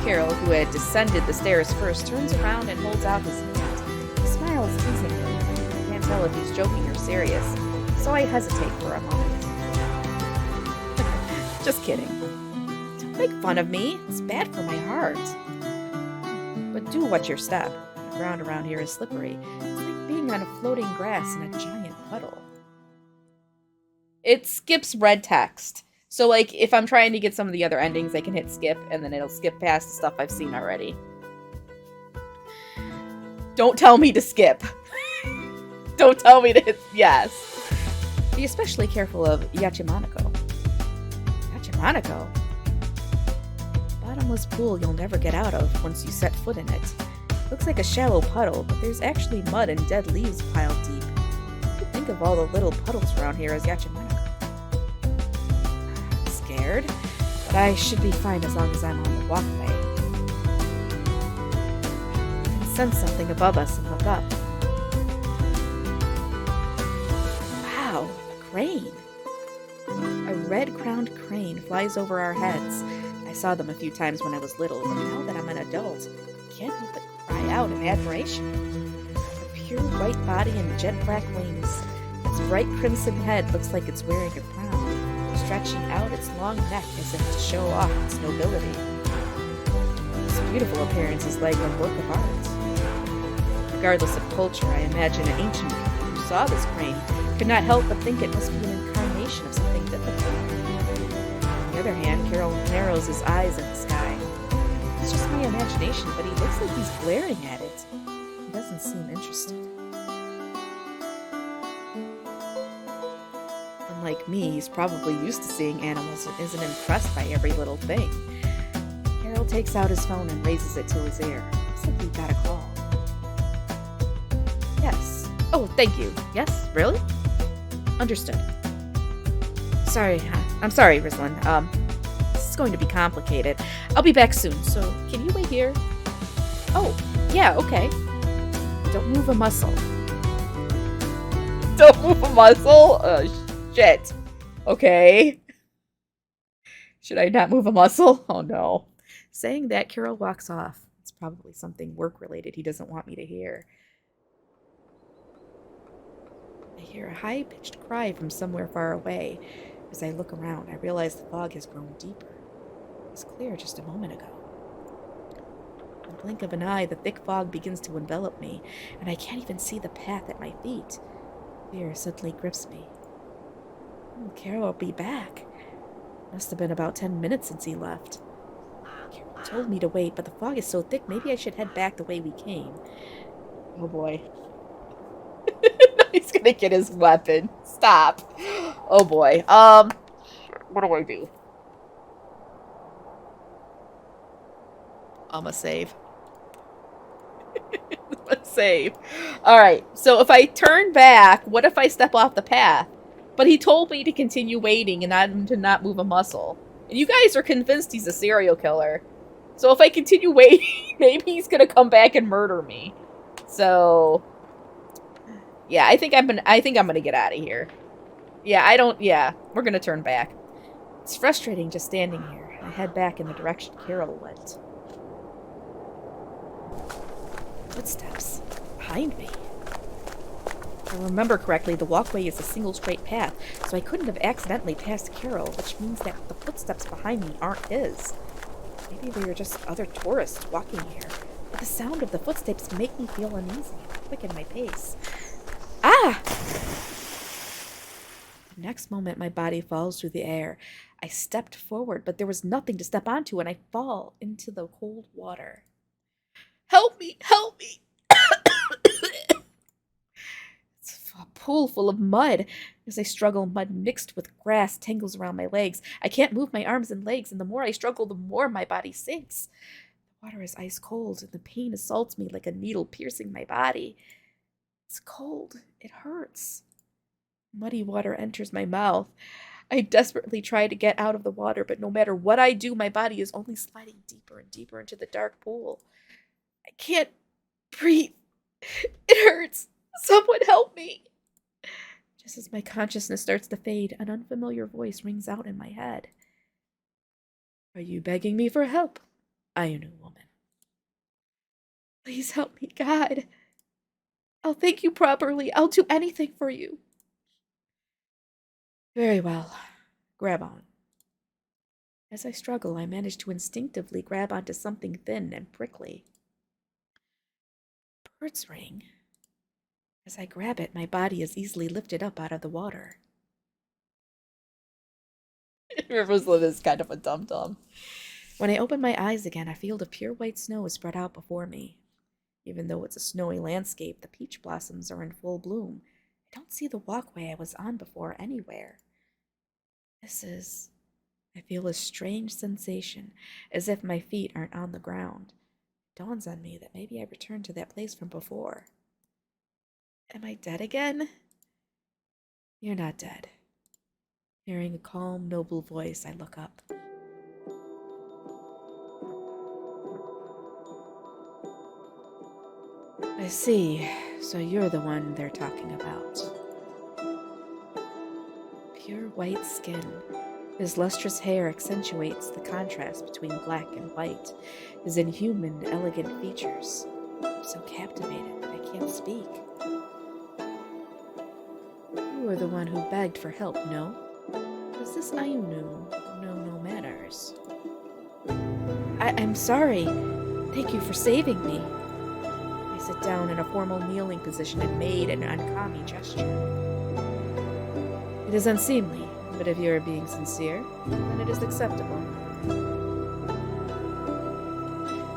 Kyril, who had descended the stairs first, turns around and holds out his hand. He smiles teasingly. I can't tell if he's joking or serious, so I hesitate for a moment. Just kidding. Don't make fun of me. It's bad for my heart. But do watch your step. The ground around here is slippery. It's like being on a floating grass in a giant puddle. It skips red text. So, like, if I'm trying to get some of the other endings, I can hit skip, and then it'll skip past the stuff I've seen already. Don't tell me to skip. Don't tell me to hit yes. Be especially careful of Yachimanako. Yachimanako? Bottomless pool you'll never get out of once you set foot in it. Looks like a shallow puddle, but there's actually mud and dead leaves piled deep. You could think of all the little puddles around here as Yachimanako. But I should be fine as long as I'm on the walkway. I can sense something above us and look up. Wow, a crane. A red-crowned crane flies over our heads. I saw them a few times when I was little, but now that I'm an adult, I can't help but cry out in admiration. A pure white body and jet-black wings. Its bright crimson head looks like it's wearing a crown, stretching out its long neck as if to show off its nobility. Its beautiful appearance is like a work of art. Regardless of culture, I imagine an ancient people who saw this crane could not help but think it must be an incarnation of something biblical. On the other hand, Kyril narrows his eyes at the sky. It's just my imagination, but he looks like he's glaring at it. He doesn't seem interested. Unlike me, he's probably used to seeing animals and isn't impressed by every little thing. Kyril takes out his phone and raises it to his ear. Looks like he got a call. Yes. Oh, thank you. Yes? Really? Understood. Sorry. I'm sorry, Rizlin. This is going to be complicated. I'll be back soon, so can you wait here? Oh, yeah, okay. Don't move a muscle. Don't move a muscle? Shit. Okay. Should I not move a muscle? Oh no. Saying that, Kyril walks off. It's probably something work-related he doesn't want me to hear. I hear a high-pitched cry from somewhere far away. As I look around, I realize the fog has grown deeper. It was clear just a moment ago. In the blink of an eye, the thick fog begins to envelop me, and I can't even see the path at my feet. Fear suddenly grips me. Oh, Kyril will be back. Must have been about 10 minutes since he left. Kyril told me to wait, but the fog is so thick, maybe I should head back the way we came. Oh boy. He's gonna get his weapon. Stop. Oh boy. What do I do? I'ma save. Let's save. Alright, so if I turn back, what if I step off the path? But he told me to continue waiting and to not move a muscle. And you guys are convinced he's a serial killer. So if I continue waiting, maybe he's gonna come back and murder me. So yeah, I think I'm gonna get out of here. Yeah, we're gonna turn back. It's frustrating just standing here. I head back in the direction Kyril went. Footsteps behind me. If I remember correctly, the walkway is a single straight path, so I couldn't have accidentally passed Kyril, which means that the footsteps behind me aren't his. Maybe they are just other tourists walking here, but the sound of the footsteps make me feel uneasy and quicken my pace. Ah! The next moment, my body falls through the air. I stepped forward, but there was nothing to step onto, and I fall into the cold water. Help me! Help me! It's a pool full of mud. As I struggle, mud mixed with grass tangles around my legs. I can't move my arms and legs, and the more I struggle, the more my body sinks. The water is ice cold, and the pain assaults me like a needle piercing my body. It's cold. It hurts. Muddy water enters my mouth. I desperately try to get out of the water, but no matter what I do, my body is only sliding deeper and deeper into the dark pool. I can't breathe. It hurts. Someone help me. Just as my consciousness starts to fade, an unfamiliar voice rings out in my head. Are you begging me for help, Ayanu woman? Please help me, God. I'll thank you properly. I'll do anything for you. Very well. Grab on. As I struggle, I manage to instinctively grab onto something thin and prickly. Bird's ring. As I grab it, my body is easily lifted up out of the water. Riversliv is kind of a dum-dum. When I open my eyes again, a field of pure white snow is spread out before me. Even though it's a snowy landscape, the peach blossoms are in full bloom. I don't see the walkway I was on before anywhere. I feel a strange sensation, as if my feet aren't on the ground. It dawns on me that maybe I returned to that place from before. Am I dead again? You're not dead. Hearing a calm, noble voice, I look up. I see. So you're the one they're talking about. Pure white skin. His lustrous hair accentuates the contrast between black and white. His inhuman, elegant features. I'm so captivated that I can't speak. You were the one who begged for help, no? Was this Ayunu? No manners. I'm sorry. Thank you for saving me. I sit down in a formal kneeling position and made an uncanny gesture. It is unseemly, but if you are being sincere, then it is acceptable.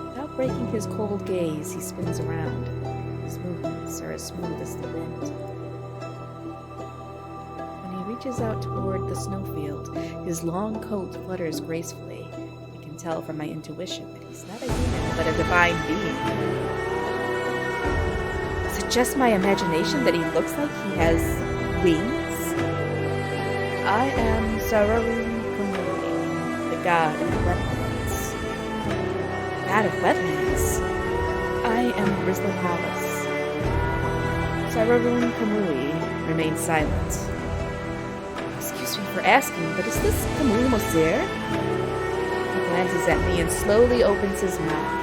Without breaking his cold gaze, he spins around. His movements are as smooth as the wind. When he reaches out toward the snowfield, his long coat flutters gracefully. I can tell from my intuition that he's not a human, but a divine being. Is it just my imagination that he looks like he has wings? I am Sararun Kamui, the god of wetlands. God of wetlands? I am Rizla Palace. Sararun Kamui remains silent. Excuse me for asking, but is this Kamui Mosir? He glances at me and slowly opens his mouth.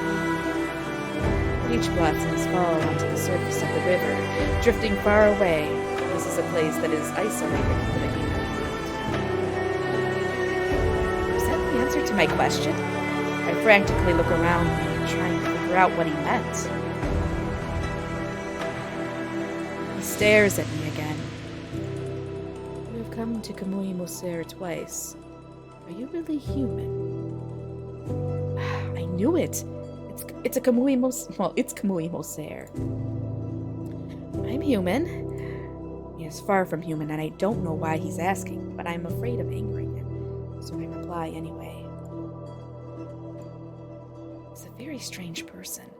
Peach blossoms fall onto the surface of the river, drifting far away. This is a place that is isolated from the human world. Was that the answer to my question? I frantically look around me, trying to figure out what he meant. He stares at me again. You have come to Kamui Mosir twice. Are you really human? I knew it! It's Kamui Mosir. I'm human. He is far from human, and I don't know why he's asking, but I'm afraid of angering him, so I reply anyway. He's a very strange person.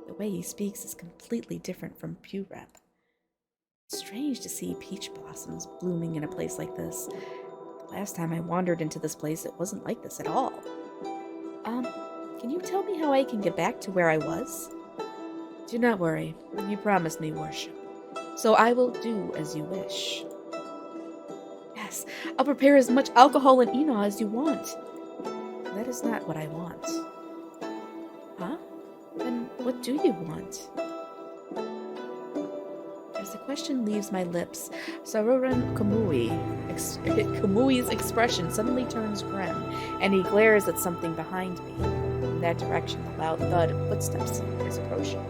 The way he speaks is completely different from Purep. It's strange to see peach blossoms blooming in a place like this. The last time I wandered into this place, it wasn't like this at all. Can you tell me how I can get back to where I was? Do not worry. You promised me worship. So I will do as you wish. Yes, I'll prepare as much alcohol and Ina as you want. That is not what I want. Huh? Then what do you want? As the question leaves my lips, Saruran Kamui's expression suddenly turns grim, and he glares at something behind me. In that direction, the loud thud of footsteps is approaching.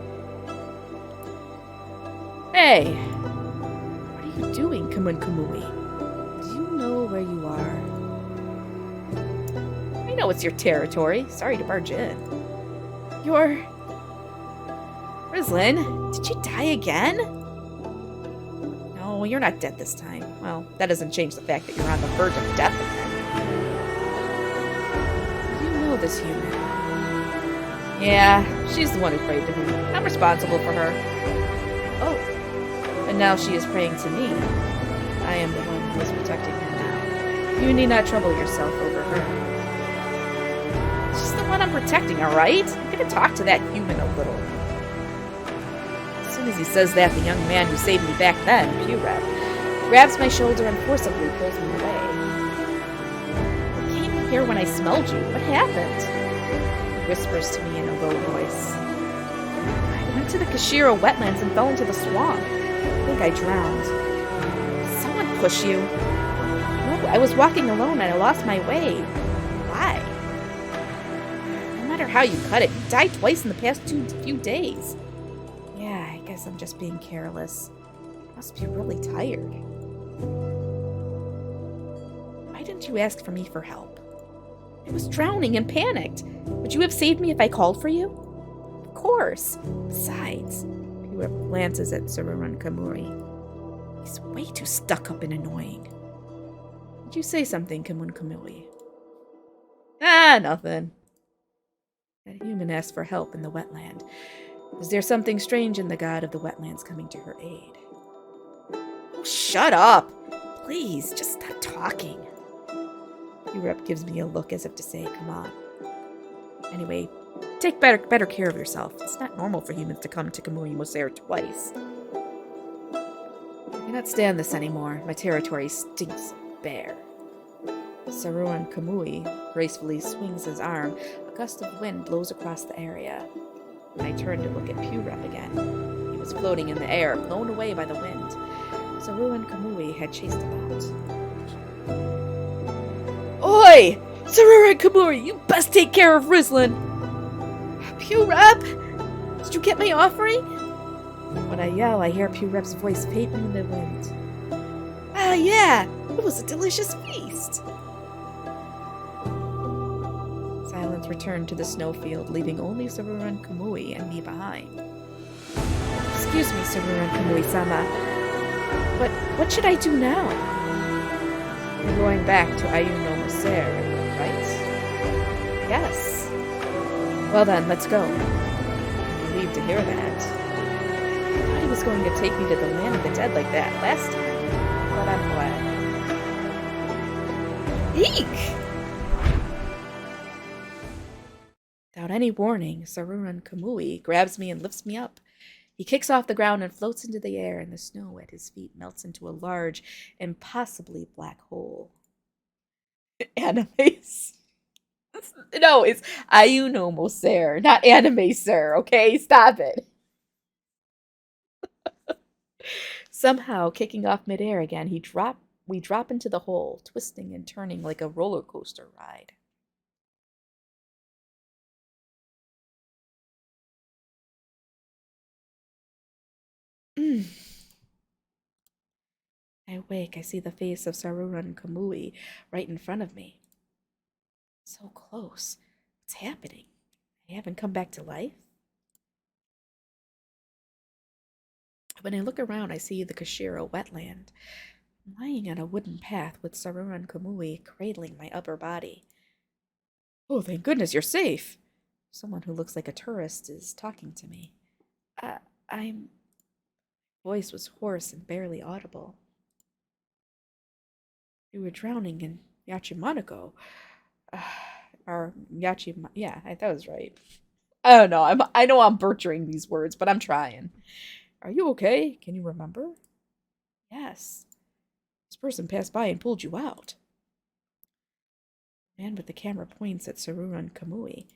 Hey! What are you doing, Kamui? Do you know where you are? I know it's your territory. Sorry to barge in. You're... Rizlin, did you die again? No, you're not dead this time. Well, that doesn't change the fact that you're on the verge of death again. Do you know this human? Yeah, she's the one who prayed to me. I'm responsible for her. Oh, and now she is praying to me. I am the one who is protecting her now. You need not trouble yourself over her. She's the one I'm protecting, alright? I'm gonna talk to that human a little. As soon as he says that, the young man who saved me back then, Kyril, grabs my shoulder and forcibly pulls me away. You came here when I smelled you. What happened? He whispers to me in a low voice. I went to the Kyril wetlands and fell into the swamp. I think I drowned. Did someone push you? No, I was walking alone and I lost my way. Why? No matter how you cut it, you died twice in the past few days. Yeah, I guess I'm just being careless. Must be really tired. Why didn't you ask for me for help? I was drowning and panicked. Would you have saved me if I called for you? Of course. Besides, Kyril glances at Sarurun Kamui. He's way too stuck up and annoying. Did you say something, Kamun Kamui? Ah, nothing. That human asked for help in the wetland. Is there something strange in the god of the wetlands coming to her aid? Oh, shut up! Please, just stop talking. Kyril gives me a look as if to say, come on. Anyway, take better care of yourself. It's not normal for humans to come to Kamui Moser twice. I cannot stand this anymore. My territory stinks of bear. Sarurun Kamui gracefully swings his arm. A gust of wind blows across the area. I turned to look at Kyril again. He was floating in the air, blown away by the wind. Sarurun Kamui had chased him out. Oi! Sarurun Kamui, you best take care of Rislin! Kyril! Did you get my offering? When I yell, I hear Pureb's voice fading in the wind. Ah, yeah! It was a delicious feast! Silence returned to the snowfield, leaving only Sarurun Kamui and me behind. Excuse me, Sarurun Kamui-sama, but what should I do now? You're going back to Ayuno Moser, right? Yes. Well then, let's go. I'm relieved to hear that. I thought he was going to take me to the land of the dead like that last time, but I'm glad. Eek! Without any warning, Sarurun Kamui grabs me and lifts me up. He kicks off the ground and floats into the air, and the snow at his feet melts into a large, impossibly black hole. Animes. No, it's Ayuno Moser, not anime, sir, okay? Stop it. Somehow, kicking off midair again, we drop into the hole, twisting and turning like a roller coaster ride. I awake, I see the face of Sarurun Kamui right in front of me. So close. What's happening? I haven't come back to life? When I look around, I see the Kyril wetland. I'm lying on a wooden path with Sarurun Kamui cradling my upper body. Oh, thank goodness you're safe. Someone who looks like a tourist is talking to me. I'm... Voice was hoarse and barely audible. You were drowning in Yachimanako. Or yeah, that was right. I don't know. I know I'm butchering these words, but I'm trying. Are you okay? Can you remember? Yes. This person passed by and pulled you out. The man with the camera points at Sarurun Kamui.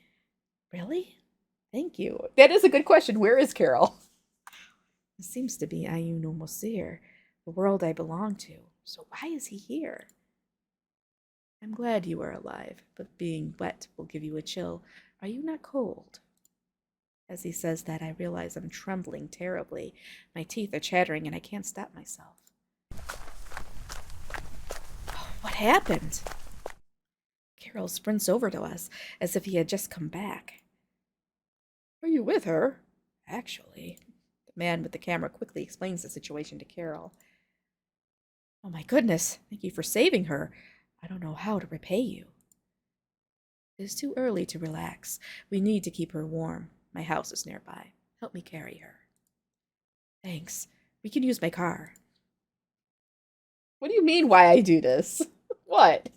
Really? Thank you. That is a good question. Where is Kyril? It seems to be Ayuno Moser, the world I belong to. So why is he here? I'm glad you are alive, but being wet will give you a chill. Are you not cold? As he says that, I realize I'm trembling terribly. My teeth are chattering and I can't stop myself. Oh, what happened? Kyril sprints over to us, as if he had just come back. Are you with her? Actually, the man with the camera quickly explains the situation to Kyril. Oh my goodness, thank you for saving her. I don't know how to repay you. It is too early to relax. We need to keep her warm. My house is nearby. Help me carry her. Thanks. We can use my car. What do you mean why I do this? What?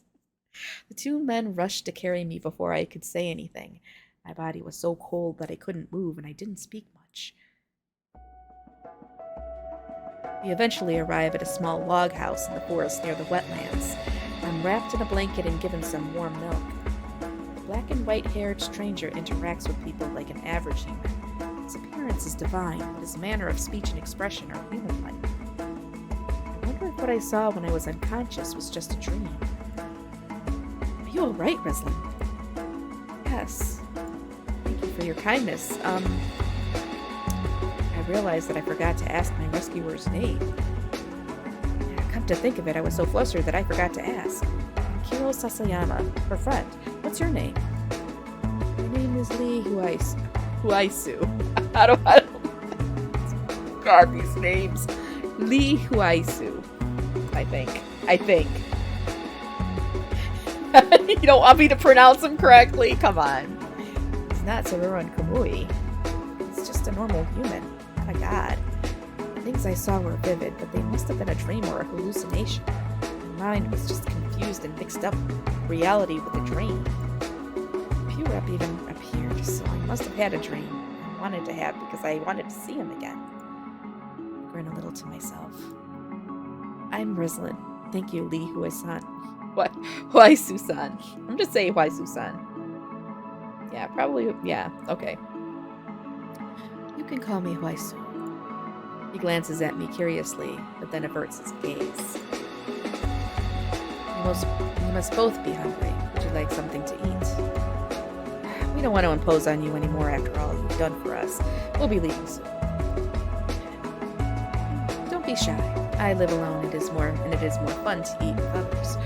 The two men rushed to carry me before I could say anything. My body was so cold that I couldn't move, and I didn't speak much. We eventually arrive at a small log house in the forest near the wetlands. I'm wrapped in a blanket and given some warm milk. The black and white-haired stranger interacts with people like an average human. His appearance is divine, but his manner of speech and expression are human-like. I wonder if what I saw when I was unconscious was just a dream. Are you all right, Rislin? Yes. Thank you for your kindness. I realized that I forgot to ask my rescuer's name. Come to think of it, I was so flustered that I forgot to ask. I'm Kyril Sasayama, her friend. What's your name? My name is Lee Huaisu. I don't God, these names. Lee Huaisu. I think. You don't want me to pronounce them correctly? Come on. He's not Saruran Kamui. He's just a normal human, not a god. The things I saw were vivid, but they must have been a dream or a hallucination. My mind was just confused and mixed up reality with a dream. Purep even appeared, so I must have had a dream. I wanted to have because I wanted to see him again. I grin a little to myself. I'm Rislin. Thank you, Lee Huai-san. What? Huaisu-san. I'm just saying Huaisu-san. Yeah, probably, yeah, okay. You can call me Huaisu. He glances at me curiously, but then averts his gaze. You must both be hungry. Would you like something to eat? We don't want to impose on you anymore after all you've done for us. We'll be leaving soon. Don't be shy. I live alone, and it is more fun to eat with others.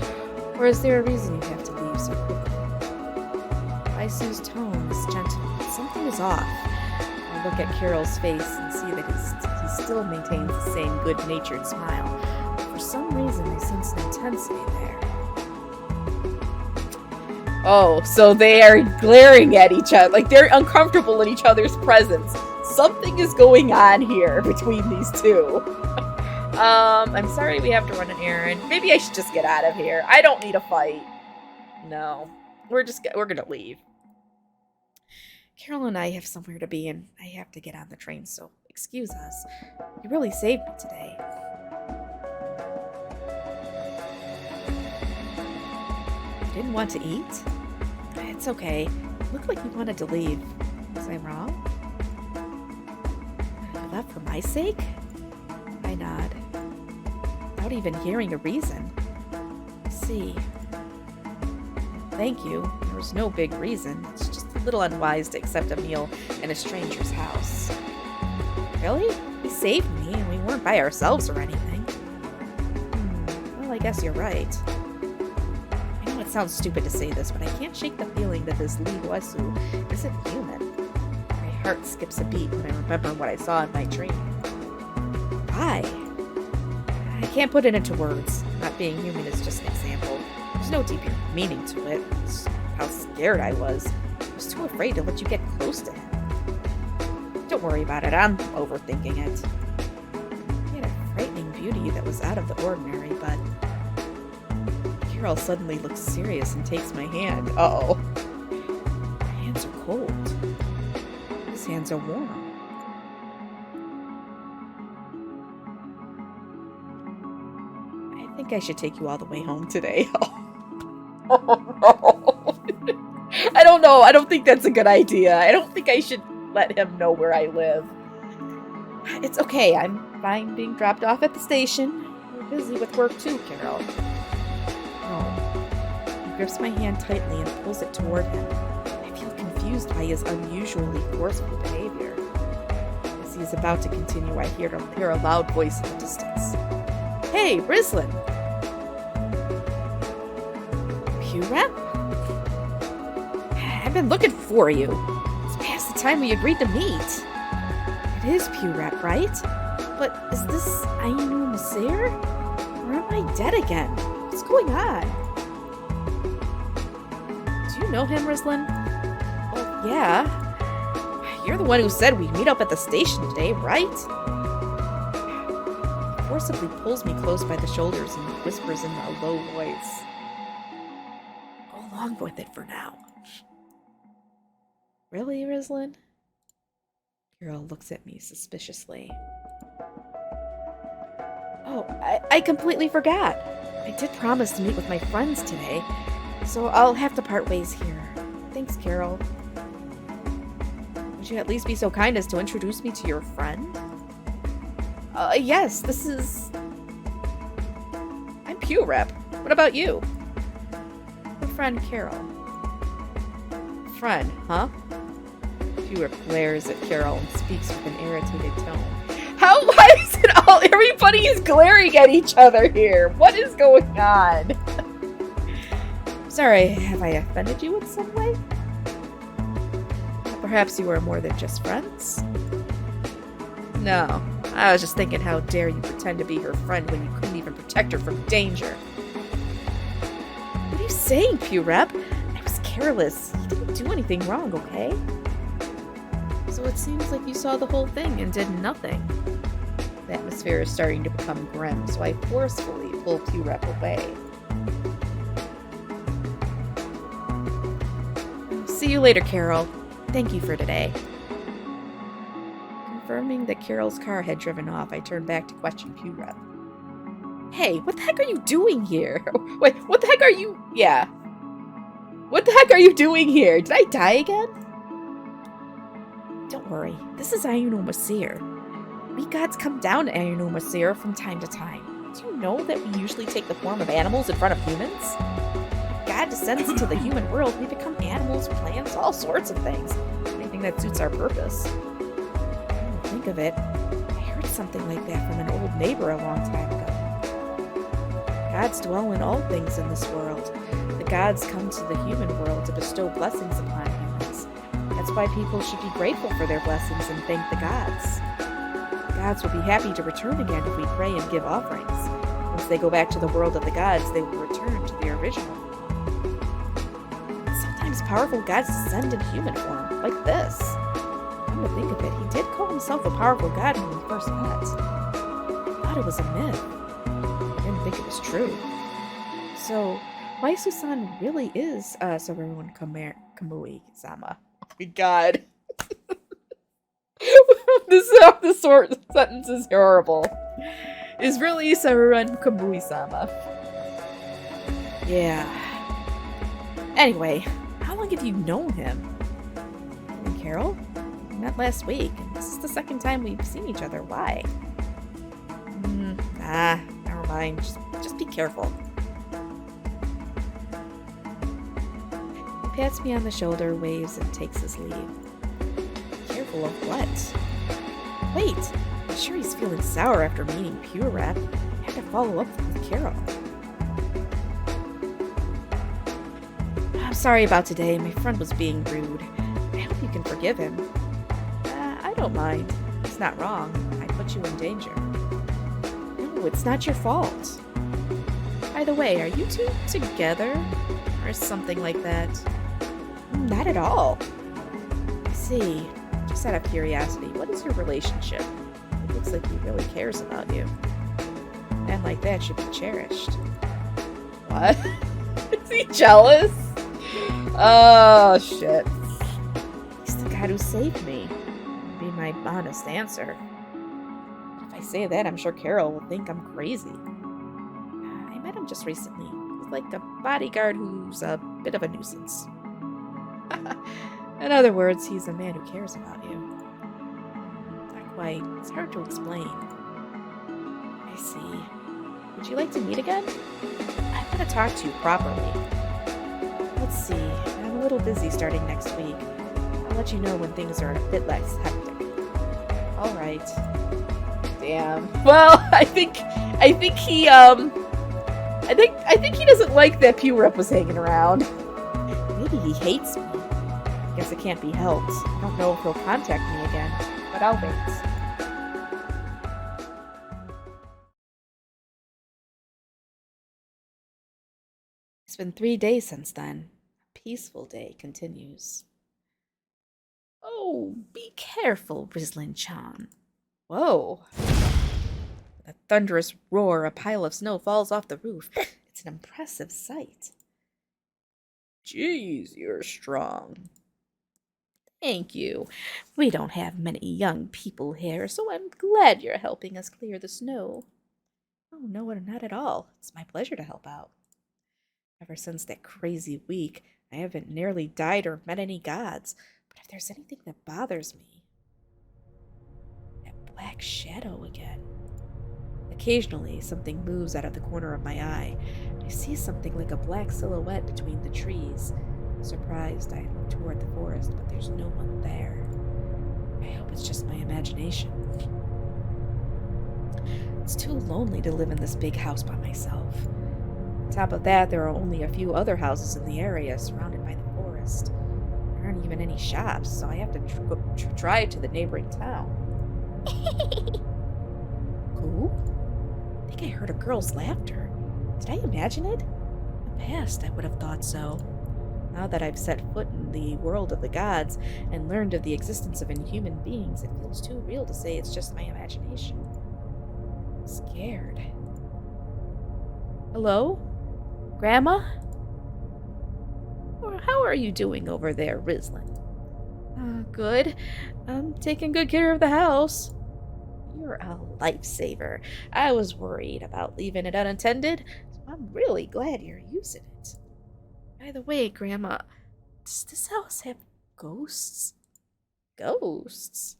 Or is there a reason you have to leave so quickly? Aisu's tone is gentle, but something is off. I look at Kyril's face and see that he still maintains the same good-natured smile. But for some reason, I sense an intensity there. Oh, so they are glaring at each other, like they're uncomfortable in each other's presence. Something is going on here between these two. I'm sorry we have to run an errand. Maybe I should just get out of here. I don't need a fight. No. We're gonna leave. Carol and I have somewhere to be, and I have to get on the train, so excuse us. You really saved me today. You didn't want to eat? It's okay. It looked like you wanted to leave. Was I wrong? You left for my sake? I nod. Without even hearing a reason. I see. Thank you. There was no big reason. It's just a little unwise to accept a meal in a stranger's house. Really? He saved me, and we weren't by ourselves or anything. Well, I guess you're right. I know it sounds stupid to say this, but I can't shake the feeling that this Lee Huaisu isn't human. My heart skips a beat when I remember what I saw in my dream. Why? I can't put it into words. Not being human is just an example. There's no deeper meaning to it. It's how scared I was. I was too afraid to let you get close to him. Don't worry about it. I'm overthinking it. He had a frightening beauty that was out of the ordinary, but... Kyril suddenly looks serious and takes my hand. Uh-oh. My hands are cold. His hands are warm. I think I should take you all the way home today. Oh no. I don't know. I don't think that's a good idea. I don't think I should let him know where I live. It's okay. I'm fine being dropped off at the station. You're busy with work too, Kyril. No. He grips my hand tightly and pulls it toward him. I feel confused by his unusually forceful behavior. As he is about to continue, I hear a loud voice in the distance. Hey, Rislin! Purep? I've been looking for you. It's past the time we agreed to meet. It is Purep, right? But is this Ainu Masir? Or am I dead again? What's going on? Do you know him, Rislin? Well, yeah. You're the one who said we'd meet up at the station today, right? forcibly pulls me close by the shoulders and whispers in a low voice, "Go along with it for now." Really, Rizlin? Kyril looks at me suspiciously. Oh, I completely forgot. I did promise to meet with my friends today, so I'll have to part ways here. Thanks, Kyril. Would you at least be so kind as to introduce me to your friend? Yes, this is... I'm Pew Rep. What about you? My friend Kyril. Friend, huh? Pew Rep glares at Kyril and speaks with an irritated tone. Why is it all... Everybody is glaring at each other here. What is going on? Sorry, have I offended you in some way? Perhaps you are more than just friends? No, I was just thinking, how dare you pretend to be her friend when you couldn't even protect her from danger? What are you saying, Pew Rep? I was careless. He didn't do anything wrong, okay? So it seems like you saw the whole thing and did nothing. The atmosphere is starting to become grim, so I forcefully pull Pew Rep away. See you later, Kyril. Thank you for today. Confirming that Kyril's car had driven off, I turned back to question Pew Rep. Hey, what the heck are you doing here? Wait, what the heck are you... Yeah. What the heck are you doing here? Did I die again? Don't worry. This is Ayuno Masir. We gods come down to Ayuno Masir from time to time. Do you know that we usually take the form of animals in front of humans? God descends into the human world, we become animals, plants, all sorts of things. Anything that suits our purpose. When I think of it, I heard something like that from an old neighbor a long time ago. Gods dwell in all things in this world. The gods come to the human world to bestow blessings upon humans. That's why people should be grateful for their blessings and thank the gods. The gods will be happy to return again if we pray and give offerings. Once they go back to the world of the gods, they will return to the original. Powerful gods descend in human form, like this. Come to think of it, he did call himself a powerful god when we first met. I thought it was a myth. I didn't think it was true. So, Maisu-san really is Saruman Kamui-sama. Oh my god. This sentence is horrible. Is really Saruman Kamui-sama. Yeah. Anyway, how long have you known him? And Kyril? We met last week, and this is the second time we've seen each other. Why? Never mind. Just be careful. He pats me on the shoulder, waves, and takes his leave. Careful of what? Wait! I'm sure he's feeling sour after meeting Pew Rep. I have to follow up with Kyril. Sorry about today. My friend was being rude. I hope you can forgive him. I don't mind. It's not wrong. I put you in danger. No, it's not your fault. By the way, are you two together? Or something like that? Not at all. I see. Just out of curiosity, what is your relationship? It looks like he really cares about you. A man like that should be cherished. What? Is he jealous? Oh, shit. He's the god who saved me. Would be my honest answer. If I say that, I'm sure Kyril will think I'm crazy. I met him just recently. He's like a bodyguard who's a bit of a nuisance. In other words, he's a man who cares about you. Not quite. It's hard to explain. I see. Would you like to meet again? I want to talk to you properly. Let's see, I'm a little busy starting next week. I'll let you know when things are a bit less hectic. Alright. Damn. Well, I think he doesn't like that Pew Rep was hanging around. Maybe he hates me. Guess it can't be helped. I don't know if he'll contact me again, but I'll wait. It's been 3 days since then. A peaceful day continues. Oh, be careful, Rizlin-chan. Whoa. With a thunderous roar, a pile of snow falls off the roof. It's an impressive sight. Geez, you're strong. Thank you. We don't have many young people here, so I'm glad you're helping us clear the snow. Oh, no, not at all. It's my pleasure to help out. Ever since that crazy week, I haven't nearly died or met any gods. But if there's anything that bothers me, that black shadow again. Occasionally, something moves out of the corner of my eye. I see something like a black silhouette between the trees. Surprised, I look toward the forest, but there's no one there. I hope it's just my imagination. It's too lonely to live in this big house by myself. On top of that, there are only a few other houses in the area surrounded by the forest. There aren't even any shops, so I have to drive to the neighboring town. Who? I think I heard a girl's laughter. Did I imagine it? In the past, I would have thought so. Now that I've set foot in the world of the gods and learned of the existence of inhuman beings, it feels too real to say it's just my imagination. I'm scared. Hello? Grandma? Or how are you doing over there, Rislin? Good. I'm taking good care of the house. You're a lifesaver. I was worried about leaving it unattended, so I'm really glad you're using it. By the way, Grandma, does this house have ghosts? Ghosts?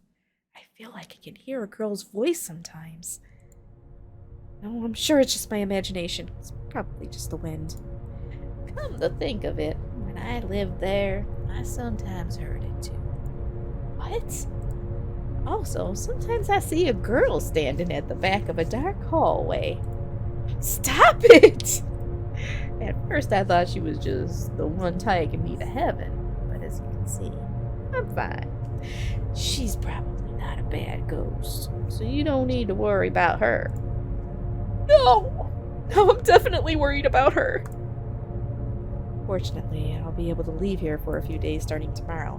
I feel like I can hear a girl's voice sometimes. No, I'm sure it's just my imagination. It's probably just the wind. Come to think of it, when I lived there, I sometimes heard it too. What? Also, sometimes I see a girl standing at the back of a dark hallway. Stop it! At first I thought she was just the one taking me to heaven, but as you can see, I'm fine. She's probably not a bad ghost, so you don't need to worry about her. No! No, I'm definitely worried about her. Fortunately, I'll be able to leave here for a few days starting tomorrow.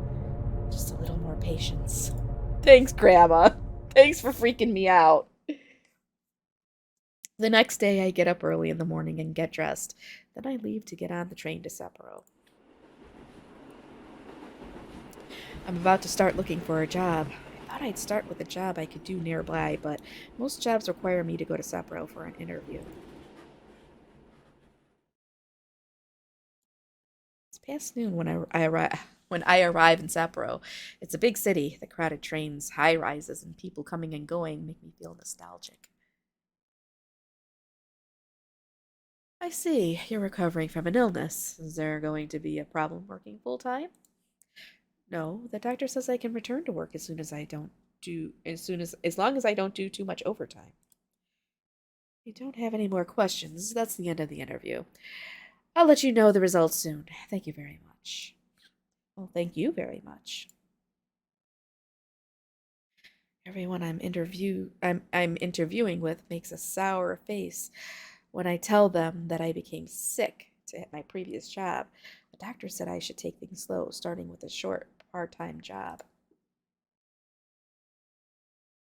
Just a little more patience. Thanks, Grandma. Thanks for freaking me out. The next day, I get up early in the morning and get dressed. Then I leave to get on the train to Sapporo. I'm about to start looking for a job. I thought I'd start with a job I could do nearby, but most jobs require me to go to Sapporo for an interview. It's past noon when I arrive in Sapporo. It's a big city. The crowded trains, high-rises, and people coming and going make me feel nostalgic. I see. You're recovering from an illness. Is there going to be a problem working full-time? No, the doctor says I can return to work as long as I don't do too much overtime. If you don't have any more questions, that's the end of the interview. I'll let you know the results soon. Thank you very much. Well, thank you very much. Everyone I'm interviewing with makes a sour face when I tell them that I became sick to hit my previous job. The doctor said I should take things slow, starting with a short part-time job.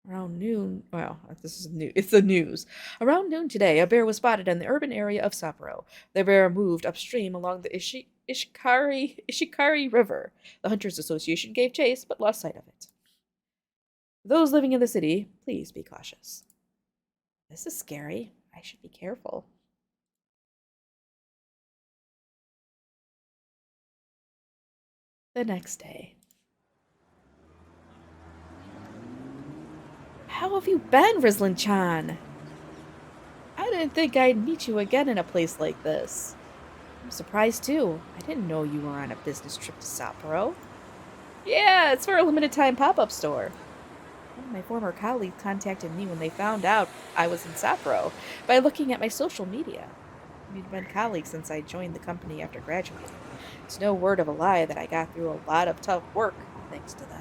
Around noon, well, this is new. It's the news. Around noon today, a bear was spotted in the urban area of Sapporo. The bear moved upstream along the Ishikari River. The Hunters Association gave chase, but lost sight of it. For those living in the city, please be cautious. This is scary. I should be careful. The next day. How have you been, Rislin-chan? I didn't think I'd meet you again in a place like this. I'm surprised, too. I didn't know you were on a business trip to Sapporo. Yeah, it's for a limited-time pop-up store. One of my former colleagues contacted me when they found out I was in Sapporo by looking at my social media. We've been colleagues since I joined the company after graduating. It's no word of a lie that I got through a lot of tough work thanks to them.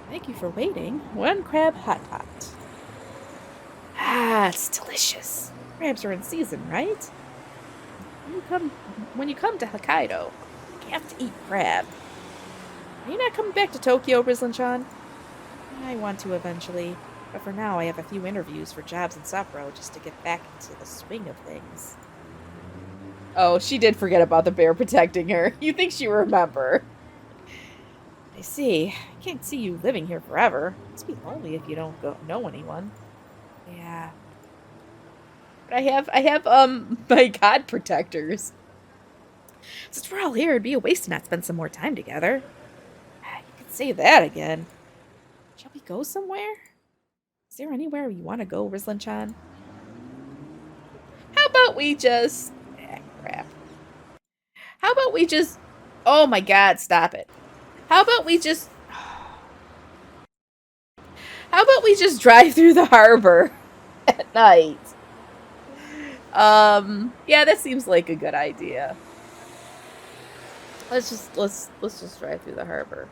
Thank you for waiting. One crab hot pot. Ah, it's delicious. Crabs are in season, right? When you come to Hokkaido, you have to eat crab. Are you not coming back to Tokyo, Rislin-chan? I want to eventually. But for now, I have a few interviews for jobs in Sapporo just to get back into the swing of things. Oh, she did forget about the bear protecting her. You think she would remember. I see. I can't see you living here forever. It's be lonely if you don't know anyone. Yeah. But I have, my god protectors. Since we're all here, it'd be a waste to not spend some more time together. You could say that again. Shall we go somewhere? Is there anywhere you want to go, Rizlan-chan? How about we just... crap. How about we just... Oh my god, stop it. How about we just... How about we just drive through the harbor at night? Yeah, that seems like a good idea. Let's just drive through the harbor.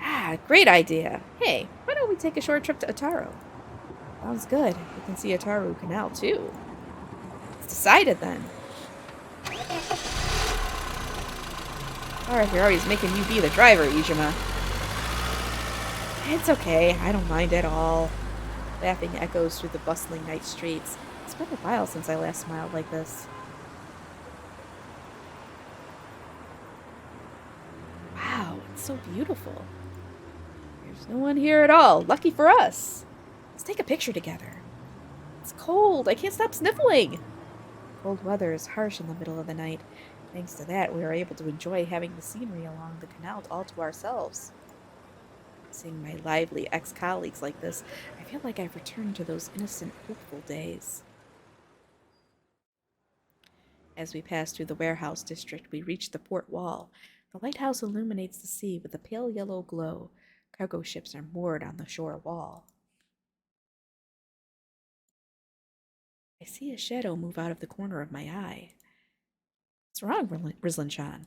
Ah, great idea. Hey, why don't we take a short trip to Otaru? Sounds good. We can see Otaru Canal too. It's decided then. Alright, you're always making you be the driver, Ijima. It's okay, I don't mind at all. Laughing echoes through the bustling night streets. It's been a while since I last smiled like this. Wow, it's so beautiful. There's no one here at all. Lucky for us. Let's take a picture together. It's cold. I can't stop sniffling. Cold weather is harsh in the middle of the night. Thanks to that, we are able to enjoy having the scenery along the canal all to ourselves. Seeing my lively ex-colleagues like this, I feel like I've returned to those innocent, hopeful days. As we pass through the warehouse district, we reach the port wall. The lighthouse illuminates the sea with a pale yellow glow. Cargo ships are moored on the shore wall. I see a shadow move out of the corner of my eye. What's wrong, Rizlan-chan?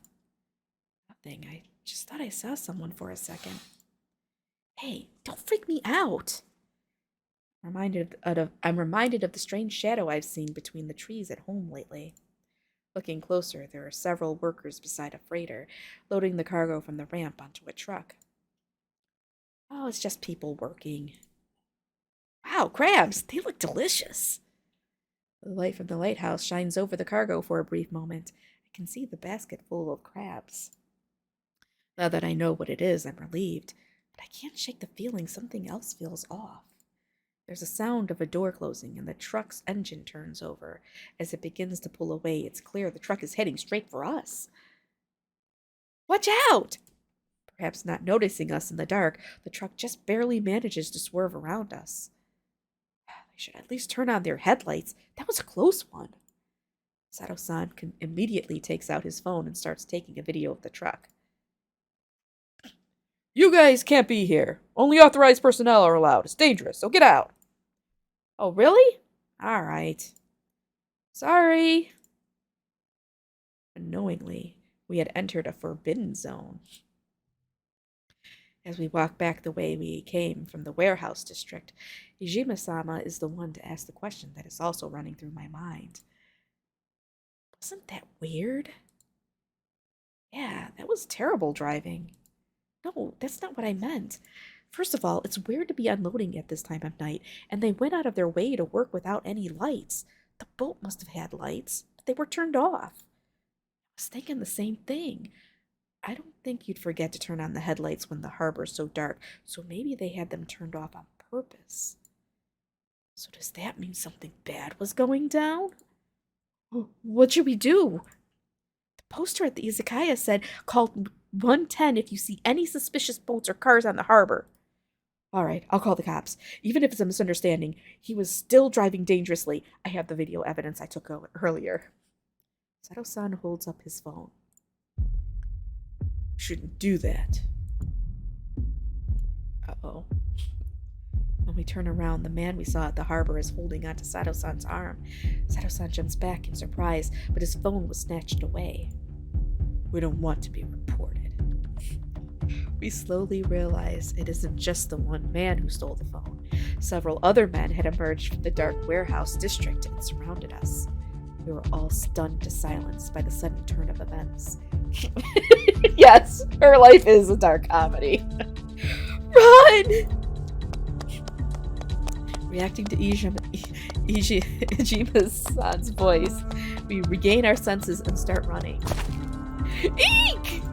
Nothing. I just thought I saw someone for a second. Hey, don't freak me out! I'm reminded of the strange shadow I've seen between the trees at home lately. Looking closer, there are several workers beside a freighter, loading the cargo from the ramp onto a truck. Oh, it's just people working. Wow, crabs! They look delicious! The light from the lighthouse shines over the cargo for a brief moment. I can see the basket full of crabs. Now that I know what it is, I'm relieved, but I can't shake the feeling something else feels off. There's a sound of a door closing, and the truck's engine turns over. As it begins to pull away, it's clear the truck is heading straight for us. Watch out! Perhaps not noticing us in the dark, the truck just barely manages to swerve around us. They should at least turn on their headlights. That was a close one. Sato-san immediately takes out his phone and starts taking a video of the truck. You guys can't be here. Only authorized personnel are allowed. It's dangerous, so get out. Oh, really? All right. Sorry. Unknowingly, we had entered a forbidden zone. As we walk back the way we came from the warehouse district, Ijima-sama is the one to ask the question that is also running through my mind. Wasn't that weird? Yeah, that was terrible driving. No, that's not what I meant. First of all, it's weird to be unloading at this time of night, and they went out of their way to work without any lights. The boat must have had lights, but they were turned off. I was thinking the same thing. I don't think you'd forget to turn on the headlights when the harbor's so dark, so maybe they had them turned off on purpose. So does that mean something bad was going down? What should we do? The poster at the izakaya said, call 110 if you see any suspicious boats or cars on the harbor. All right, I'll call the cops. Even if it's a misunderstanding, he was still driving dangerously. I have the video evidence I took earlier. Sato-san holds up his phone. Shouldn't do that. Uh-oh. When we turn around, the man we saw at the harbor is holding onto Sato-san's arm. Sato-san jumps back in surprise, but his phone was snatched away. We don't want to be reported. We slowly realize it isn't just the one man who stole the phone. Several other men had emerged from the dark warehouse district and surrounded us. We were all stunned to silence by the sudden turn of events. Yes, her life is a dark comedy. Run! Reacting to Ijima's voice, we regain our senses and start running. Eek!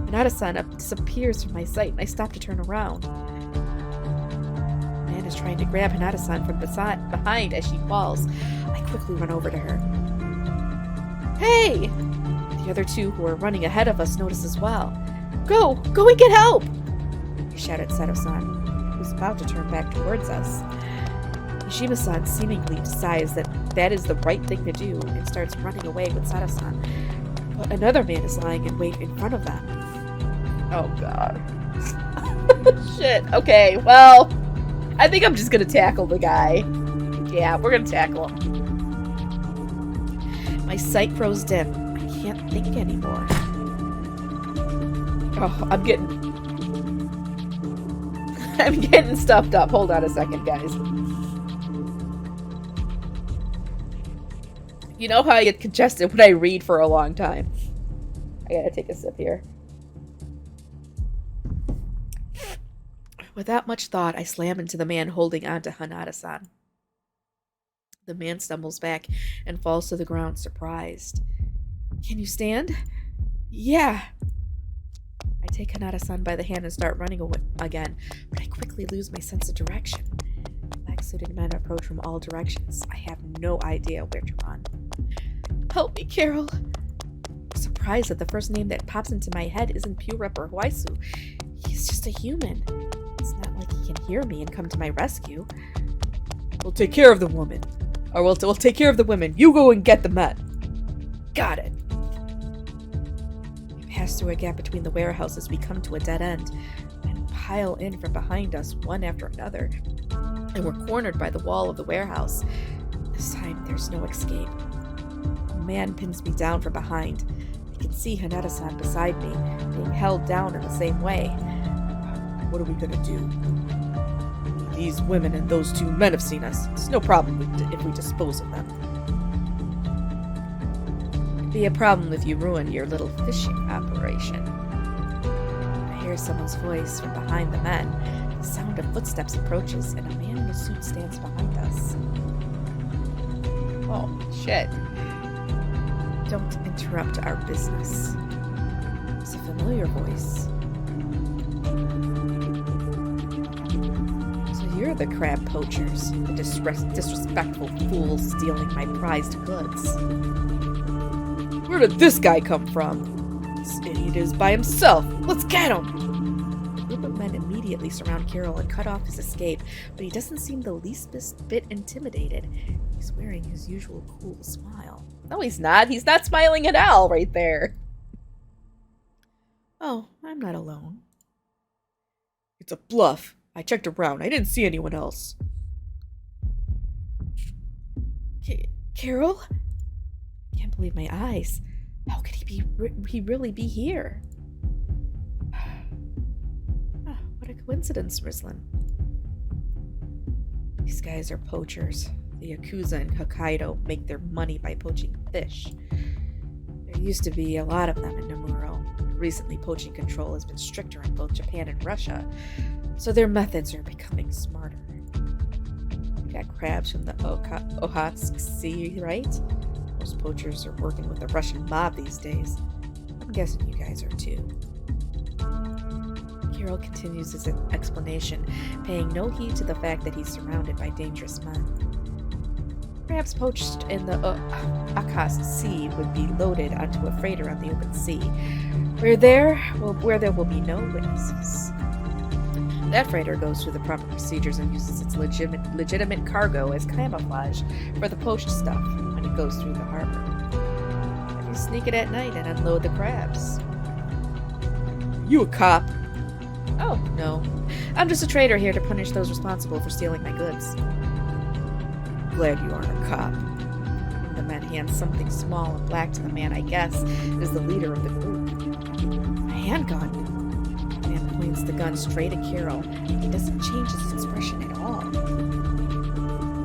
Hanada-san disappears from my sight, and I stop to turn around. The man is trying to grab Hanada-san from behind as she falls. I quickly run over to her. Hey! The other two who are running ahead of us notice as well. Go and get help! I shout at Sato-san, who's about to turn back towards us. Ishima-san seemingly decides that is the right thing to do and starts running away with Sato-san. But another man is lying in wait in front of them. Oh god. Shit. Okay, well, I think I'm just gonna tackle the guy. Yeah, we're gonna tackle him. My sight grows dim. I can't think anymore. Oh, I'm getting stuffed up. Hold on a second, guys. You know how I get congested when I read for a long time. I gotta take a sip here. Without much thought, I slam into the man holding on to Hanada-san. The man stumbles back and falls to the ground, surprised. Can you stand? Yeah. I take Hanada-san by the hand and start running away again, but I quickly lose my sense of direction. Black-suited men approach from all directions. I have no idea where to run. Help me, Kyril. I'm surprised that the first name that pops into my head isn't Purep or Huaisu. He's just a human. It's not like he can hear me and come to my rescue. We'll take care of the woman. Or we'll take care of the women. You go and get the men. Got it. We pass through a gap between the warehouses. We come to a dead end. Men pile in from behind us, one after another. And we're cornered by the wall of the warehouse. This time, there's no escape. A man pins me down from behind. I can see Hanada-san beside me, being held down in the same way. What are we gonna do? These women and those two men have seen us. It's no problem if we dispose of them. It'd be a problem if you ruin your little fishing operation. I hear someone's voice from behind the men. The sound of footsteps approaches, and a man in a suit stands behind us. Oh, shit. Don't interrupt our business. It's a familiar voice. So you're the crab poachers, the disrespectful fools stealing my prized goods. Where did this guy come from? This idiot is by himself. Let's get him! A group of men immediately surround Kyril and cut off his escape, but he doesn't seem the least bit intimidated. He's wearing his usual cool smile. No, he's not. He's not smiling at all right there. Oh, I'm not alone. It's a bluff. I checked around. I didn't see anyone else. Kyril? I can't believe my eyes. How could he really be here? What a coincidence, Rislin. These guys are poachers. The Yakuza in Hokkaido make their money by poaching fish. There used to be a lot of them in Nomuro. Recently, poaching control has been stricter in both Japan and Russia, so their methods are becoming smarter. We got crabs from the Okhotsk Sea, right? Most poachers are working with the Russian mob these days. I'm guessing you guys are too. Kyril continues his explanation, paying no heed to the fact that he's surrounded by dangerous men. Crabs poached in the Okhotsk Sea would be loaded onto a freighter on the open sea, where there will be no witnesses. That freighter goes through the proper procedures and uses its legitimate cargo as camouflage for the poached stuff when it goes through the harbor. Then you sneak it at night and unload the crabs. You a cop? Oh, no. I'm just a trader here to punish those responsible for stealing my goods. Glad you aren't a cop. The man hands something small and black to the man I guess is the leader of the group. A handgun. The man points the gun straight at Kyril. He doesn't change his expression at all.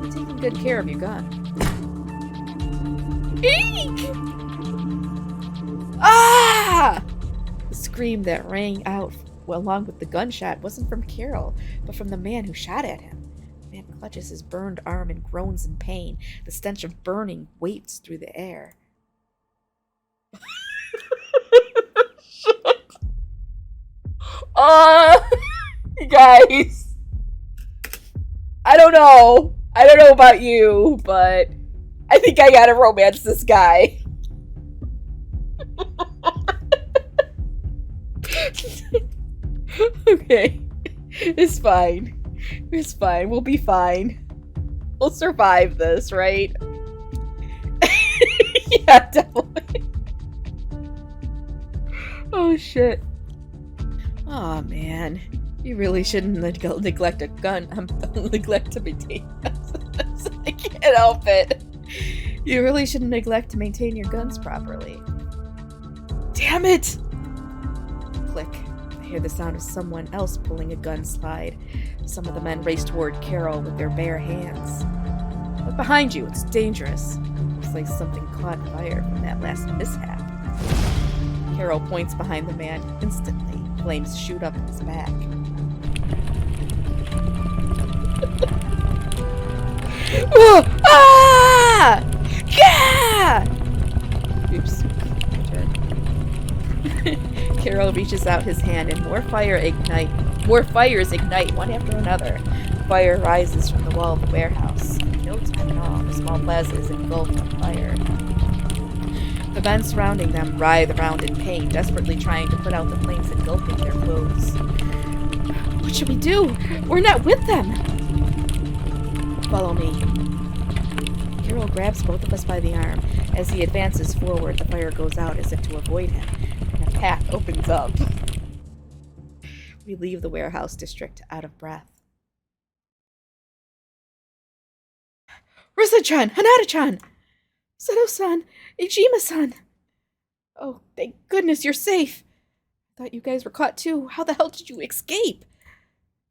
You're taking good care of your gun. Eek! Ah! The scream that rang out along with the gunshot wasn't from Kyril, but from the man who shot at him. The man clutches his burned arm and groans in pain. The stench of burning wafts through the air. You guys. I don't know. I don't know about you, but I think I gotta romance this guy. Okay. It's fine. It's fine. We'll be fine. We'll survive this, right? Yeah, definitely. Oh, shit. Oh, man. You really shouldn't neglect a gun. Neglect to maintain. I can't help it. You really shouldn't neglect to maintain your guns properly. Damn it! Click. I hear the sound of someone else pulling a gun slide. Some of the men race toward Kyril with their bare hands. Look behind you, it's dangerous. Looks like something caught fire from that last mishap. Kyril points behind the man. Instantly, flames shoot up in his back. Ah! Yeah! Oops. Kyril reaches out his hand and more fires ignite one after another. Fire rises from the wall of the warehouse. In no time at all, the small plaza is engulfed in fire. The men surrounding them writhe around in pain, desperately trying to put out the flames engulfing their clothes. What should we do? We're not with them! Follow me. Kyril grabs both of us by the arm. As he advances forward, the fire goes out as if to avoid him, and a path opens up. We leave the warehouse district out of breath. Risa-chan! Hanada-chan! Seto-san! Ijima-san! Oh, thank goodness you're safe! I thought you guys were caught too. How the hell did you escape?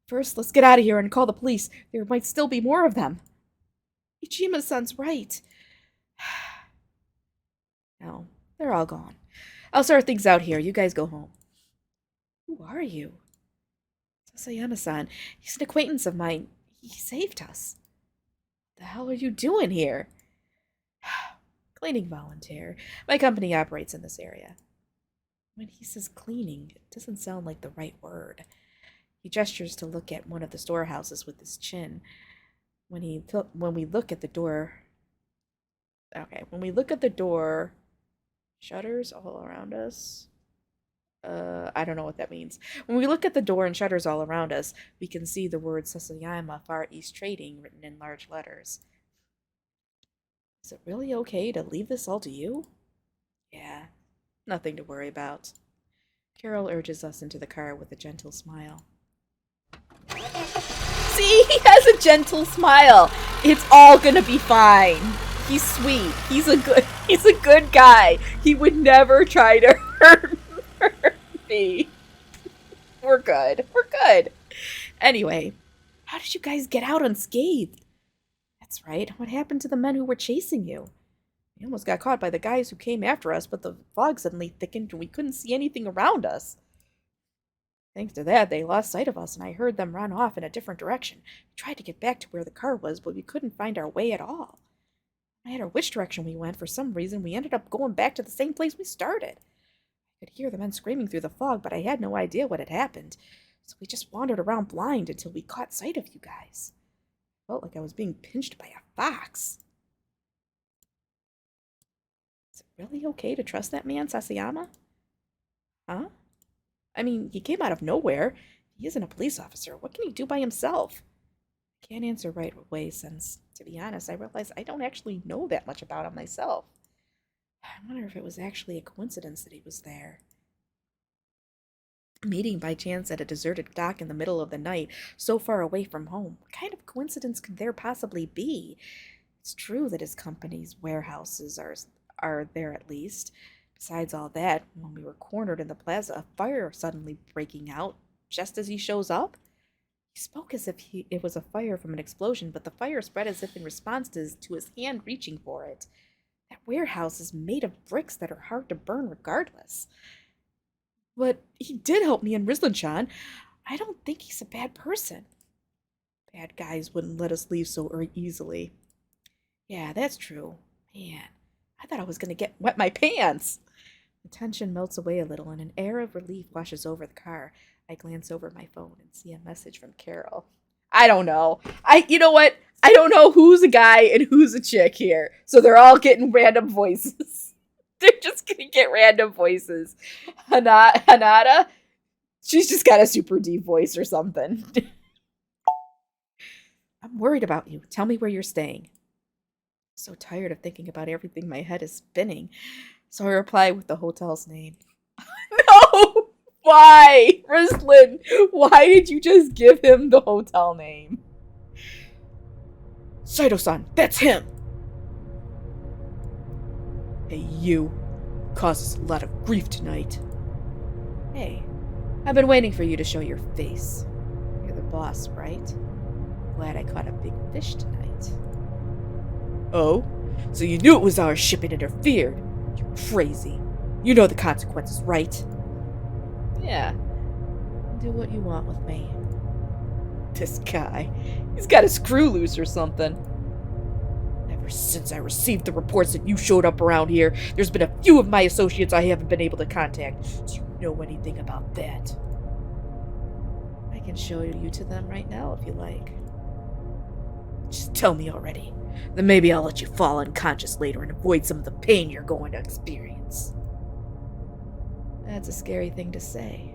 First, let's get out of here and call the police. There might still be more of them. Ijima-san's right. No, they're all gone. I'll sort things out here. You guys go home. Who are you? Sasayama-san. He's an acquaintance of mine. He saved us. What the hell are you doing here? Cleaning volunteer. My company operates in this area. When he says cleaning, it doesn't sound like the right word. He gestures to look at one of the storehouses with his chin. When we look at the door... Okay, when we look at the door... Shutters all around us? I don't know what that means. When we look at the door and shutters all around us, we can see the word Sasayama Far East Trading written in large letters. Is it really okay to leave this all to you? Yeah, nothing to worry about. Kyril urges us into the car with a gentle smile. See, he has a gentle smile. It's all gonna be fine. He's sweet. He's a good guy. He would never try to hurt me. We're good. We're good. Anyway, how did you guys get out unscathed? That's right. What happened to the men who were chasing you? We almost got caught by the guys who came after us, but the fog suddenly thickened and we couldn't see anything around us. Thanks to that, they lost sight of us, and I heard them run off in a different direction. We tried to get back to where the car was, but we couldn't find our way at all. No matter which direction we went, for some reason, we ended up going back to the same place we started. I could hear the men screaming through the fog, but I had no idea what had happened, so we just wandered around blind until we caught sight of you guys. I felt like I was being pinched by a fox. Is it really okay to trust that man, Sasayama? Huh? I mean, he came out of nowhere. He isn't a police officer. What can he do by himself? I can't answer right away since, to be honest, I realize I don't actually know that much about him myself. I wonder if it was actually a coincidence that he was there. Meeting by chance at a deserted dock in the middle of the night, so far away from home. What kind of coincidence could there possibly be? It's true that his company's warehouses are there at least. Besides all that, when we were cornered in the plaza, a fire suddenly breaking out just as he shows up. He spoke as if it was a fire from an explosion, but the fire spread as if in response to his hand reaching for it. That warehouse is made of bricks that are hard to burn regardless. But he did help me in Rizlanchan. I don't think he's a bad person. Bad guys wouldn't let us leave so easily. Yeah, that's true. Man, I thought I was going to get wet my pants. The tension melts away a little, and an air of relief washes over the car. I glance over my phone and see a message from Kyril. I don't know. You know what? I don't know who's a guy and who's a chick here. So they're all getting random voices. They're just gonna get random voices. Hanada, she's just got a super deep voice or something. I'm worried about you. Tell me where you're staying. So tired of thinking about everything, my head is spinning. So I reply with the hotel's name. No! Why? Rislin, why did you just give him the hotel name? Saito-san, that's him! Hey, you. Causes a lot of grief tonight. Hey, I've been waiting for you to show your face. You're the boss, right? Glad I caught a big fish tonight. Oh? So you knew it was our ship and interfered? You're crazy. You know the consequences, right? Yeah. Do what you want with me. This guy. He's got a screw loose or something. Ever since I received the reports that you showed up around here, there's been a few of my associates I haven't been able to contact. Do you know anything about that? I can show you to them right now if you like. Just tell me already. Then maybe I'll let you fall unconscious later and avoid some of the pain you're going to experience. That's a scary thing to say.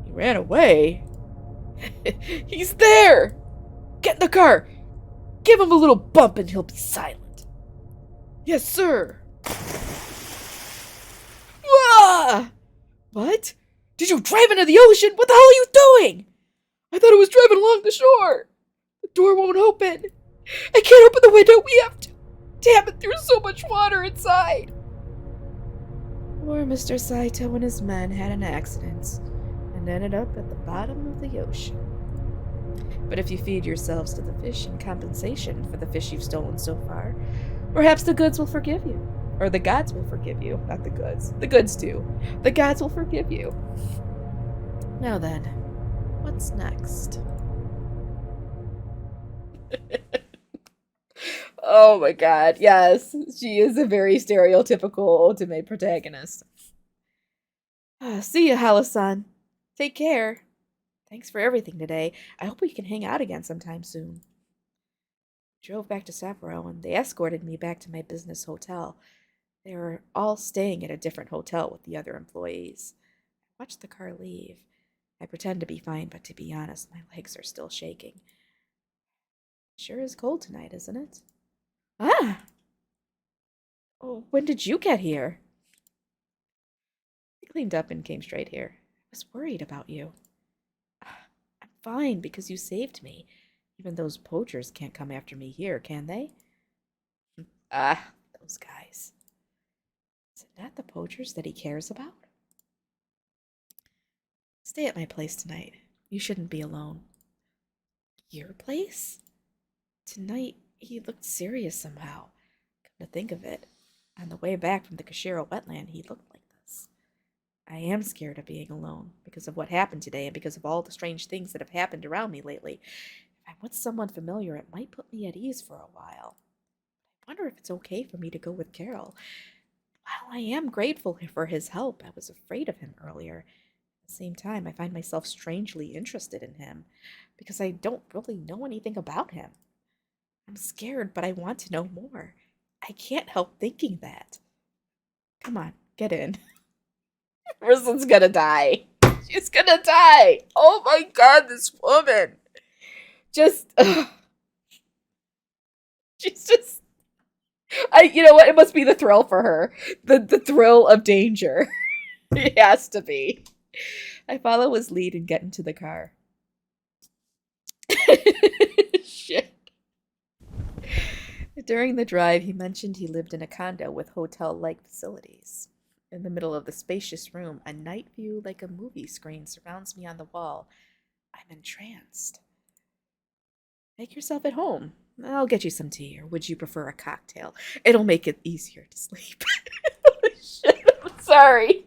He ran away? He's there! Get in the car! Give him a little bump and he'll be silent. Yes, sir. Ah! What? Did you drive into the ocean? What the hell are you doing? I thought it was driving along the shore. The door won't open. I can't open the window. We have to. Damn it, there's so much water inside. Poor Mr. Saito and his men had an accident and ended up at the bottom of the ocean. But if you feed yourselves to the fish in compensation for the fish you've stolen so far, perhaps the goods will forgive you. Or the gods will forgive you. Not the goods. The goods do. The gods will forgive you. Now then, what's next? Oh my god, yes. She is a very stereotypical ultimate protagonist. See you, Hala-san. Take care. Thanks for everything today. I hope we can hang out again sometime soon. Drove back to Sapporo, and they escorted me back to my business hotel. They were all staying at a different hotel with the other employees. I watched the car leave. I pretend to be fine, but to be honest, my legs are still shaking. Sure is cold tonight, isn't it? Ah! Oh, when did you get here? I cleaned up and came straight here. I was worried about you. I'm fine because you saved me. Even those poachers can't come after me here, can they? Ah, those guys. Is it not the poachers that he cares about? Stay at my place tonight. You shouldn't be alone. Your place? Tonight, he looked serious somehow. Come to think of it, on the way back from the Kashiro wetland, he looked like this. I am scared of being alone because of what happened today and because of all the strange things that have happened around me lately. If I'm with someone familiar, it might put me at ease for a while. I wonder if it's okay for me to go with Kyril. While I am grateful for his help, I was afraid of him earlier. At the same time, I find myself strangely interested in him because I don't really know anything about him. I'm scared, but I want to know more. I can't help thinking that. Come on, get in. Rislin's gonna die. She's gonna die. Oh my god, this woman. She's just... you know what? It must be the thrill for her. The thrill of danger. It has to be. I follow his lead and get into the car. Shit. During the drive, he mentioned he lived in a condo with hotel-like facilities. In the middle of the spacious room, a night view like a movie screen surrounds me on the wall. I'm entranced. Make yourself at home. I'll get you some tea, or would you prefer a cocktail? It'll make it easier to sleep. Shit, I'm sorry.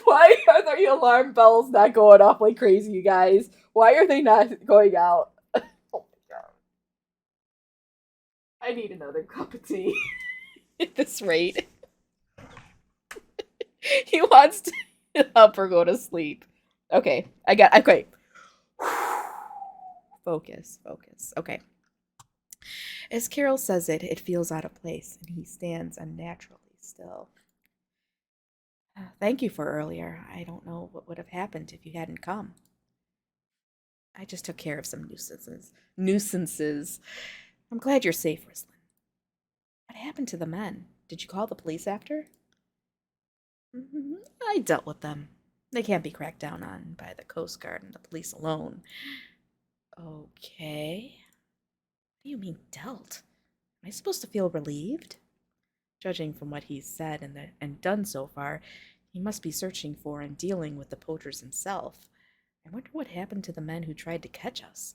Why are the alarm bells not going off like crazy, you guys? Why are they not going out? Oh my god. I need another cup of tea. At this rate. He wants to help her go to sleep. Okay, okay. Focus, focus. Okay. As Kyril says it, it feels out of place, and he stands unnaturally still. Thank you for earlier. I don't know what would have happened if you hadn't come. I just took care of some nuisances. I'm glad you're safe, Rislin. What happened to the men? Did you call the police after? I dealt with them. They can't be cracked down on by the Coast Guard and the police alone. Okay. What do you mean, dealt? Am I supposed to feel relieved? Judging from what he's said and done so far, he must be searching for and dealing with the poachers himself. I wonder what happened to the men who tried to catch us.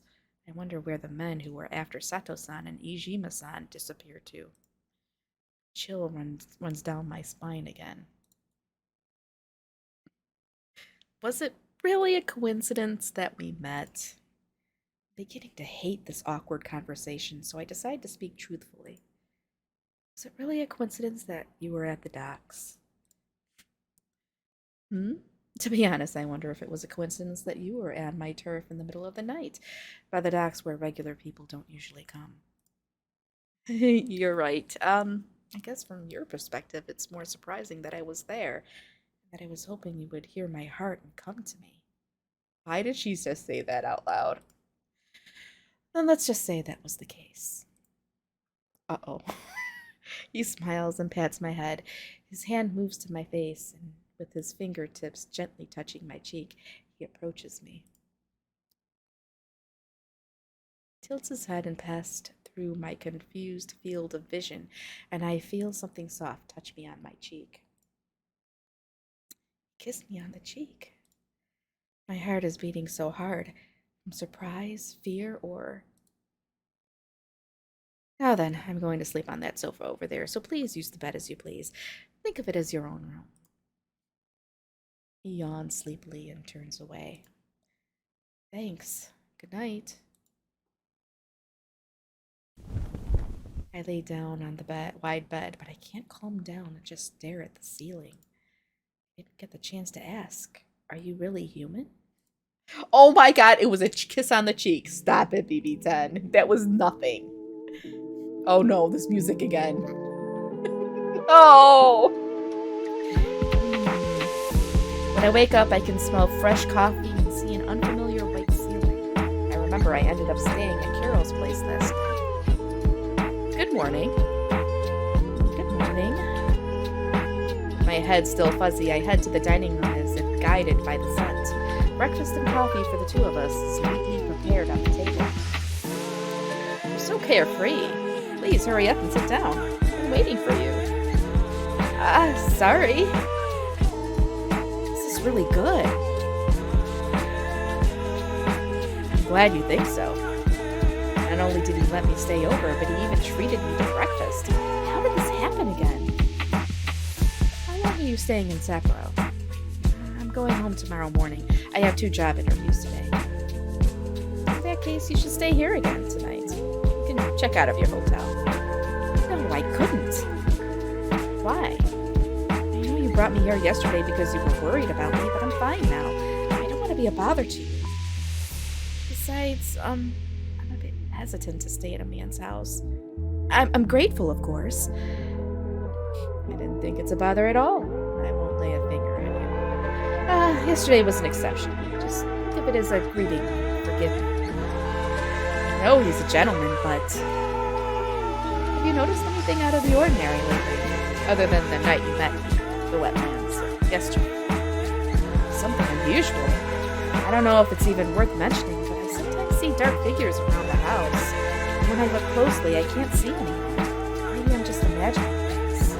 I wonder where the men who were after Sato-san and Ijima-san disappeared to. Chill runs down my spine again. Was it really a coincidence that we met? I'm beginning to hate this awkward conversation, so I decide to speak truthfully. Was it really a coincidence that you were at the docks? To be honest, I wonder if it was a coincidence that you were on my turf in the middle of the night, by the docks where regular people don't usually come. You're right. I guess from your perspective, it's more surprising that I was there, that I was hoping you would hear my heart and come to me. Why did she just say that out loud? Then let's just say that was the case. Uh-oh. He smiles and pats my head. His hand moves to my face, and with his fingertips gently touching my cheek, he approaches me. Tilts his head and passes through my confused field of vision, and I feel something soft touch me on my cheek. Kiss me on the cheek. My heart is beating so hard, from surprise, fear, or... Now then, I'm going to sleep on that sofa over there, so please use the bed as you please. Think of it as your own room. He yawns sleepily and turns away. Thanks. Good night. I lay down on the wide bed, but I can't calm down and just stare at the ceiling. I didn't get the chance to ask, are you really human? Oh my god, it was a kiss on the cheek. Stop it, BB10. That was nothing. Oh no, this music again. Oh! When I wake up, I can smell fresh coffee and see an unfamiliar white ceiling. I remember I ended up staying at Kyril's place last night. Good morning. Good morning. My head still fuzzy, I head to the dining room as if guided by the scent. Breakfast and coffee for the two of us, sweetly prepared on the table. You're so carefree. Please hurry up and sit down. I'm waiting for you. Sorry. This is really good. I'm glad you think so. Not only did he let me stay over, but he even treated me to breakfast. How did this happen again? How long are you staying in Sapporo? I'm going home tomorrow morning. I have 2 job interviews today. In that case, you should stay here again tonight. You can check out of your hotel. No, I couldn't. Why? I know you brought me here yesterday because you were worried about me, but I'm fine now. I don't want to be a bother to you. Besides, I'm a bit hesitant to stay at a man's house. I'm grateful, of course. I didn't think it's a bother at all. I won't lay a finger on you. Yesterday was an exception. Just think of it as a greeting. Forgive me. I know he's a gentleman, but... Have you noticed anything out of the ordinary lately? Other than the night you met me, the wetlands, yesterday. Something unusual. I don't know if it's even worth mentioning, but I sometimes see dark figures around the house. And when I look closely, I can't see anyone. Maybe I'm just imagining things.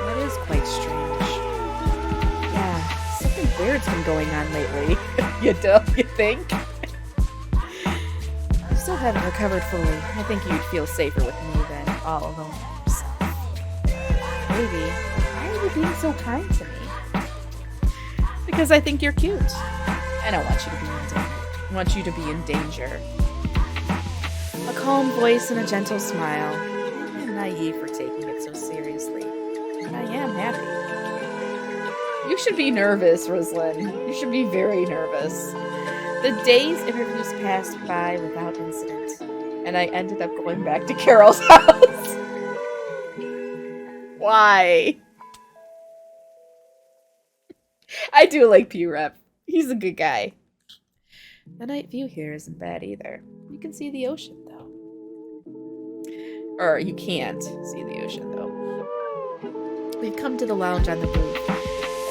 That is quite strange. Yeah, something weird's been going on lately. You think? You still haven't recovered fully. I think you'd feel safer with me than all alone by yourself. Maybe. Why are you being so kind to me? Because I think you're cute. I don't want you to be in danger. I want you to be in danger. A calm voice and a gentle smile. I'm naive for taking it so seriously. But I am happy. You should be nervous, Roslyn. You should be very nervous. The day's interviews passed by without incident, and I ended up going back to Kyril's house. Why? I do like P-Rep. He's a good guy. The night view here isn't bad either. You can see the ocean, though. Or you can't see the ocean, though. We've come to the lounge on the roof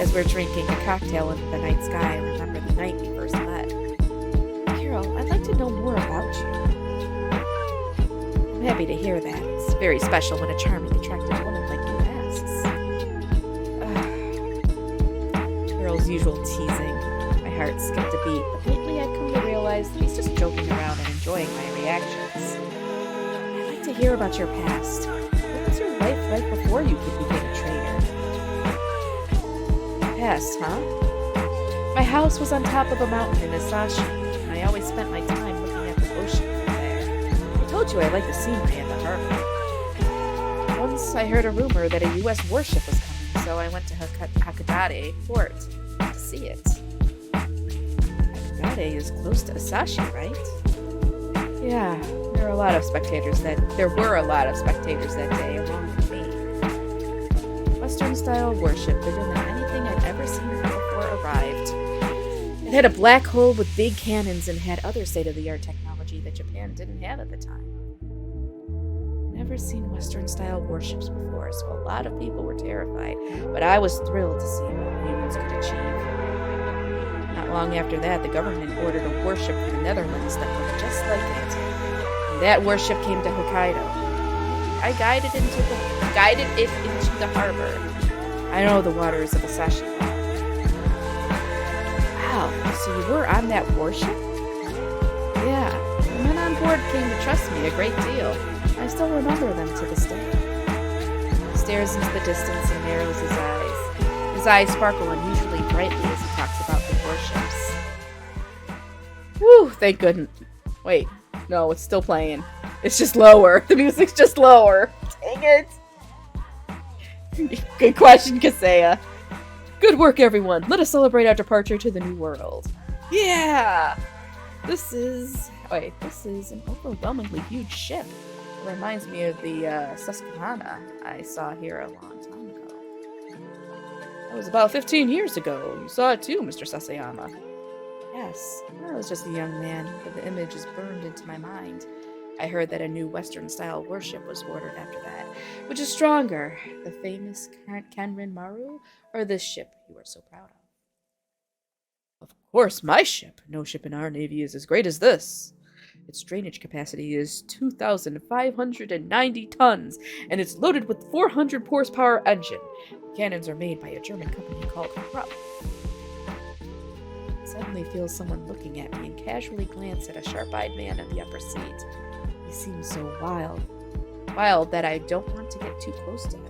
as we're drinking a cocktail under the night sky and remember the night we first met. Kyril, I'd like to know more about you. I'm happy to hear that. It's very special when a charming, attractive woman like you asks. Kyril's usual teasing. My heart skipped a beat, but lately I've come to realize that he's just joking around and enjoying my reactions. I'd like to hear about your past. What was your life like before you became a trader? Past, huh? My house was on top of a mountain in Asashi, and I always spent my time looking at the ocean from there. I told you I liked the scenery and the harbor. Once I heard a rumor that a U.S. warship was coming, so I went to Hakodate port to see it. Hakodate is close to Asashi, right? Yeah, there were a lot of spectators that day, along with me. Western-style warship bigger than anything I'd ever seen before arrived. It had a black hole with big cannons and had other state-of-the-art technology that Japan didn't have at the time. Never seen Western-style warships before, so a lot of people were terrified, but I was thrilled to see what humans could achieve. Not long after that, the government ordered a warship from the Netherlands that looked just like it. And that warship came to Hokkaido. I guided it into the harbor. I know the waters of Asashi. Wow, so you were on that warship? Yeah, the men on board came to trust me a great deal. I still remember them to this day. He stares into the distance and narrows his eyes. His eyes sparkle unusually brightly as he talks about the warships. Whew, thank goodness. Wait, no, it's still playing. It's just lower. The music's just lower. Dang it. Good question, Kaseya. Good work, everyone. Let us celebrate our departure to the new world. Yeah! This is an overwhelmingly huge ship. It reminds me of the Susquehanna I saw here a long time ago. That was about 15 years ago. You saw it too, Mr. Sasayama. Yes, I was just a young man, but the image is burned into my mind. I heard that a new Western-style warship was ordered after that. Which is stronger, the famous Kenrin Maru, or this ship you are so proud of? Of course, my ship. No ship in our navy is as great as this. Its drainage capacity is 2,590 tons, and it's loaded with 400 horsepower engine. The cannons are made by a German company called Krupp. I suddenly feel someone looking at me and casually glance at a sharp-eyed man in the upper seat. He seems so wild that I don't want to get too close to him.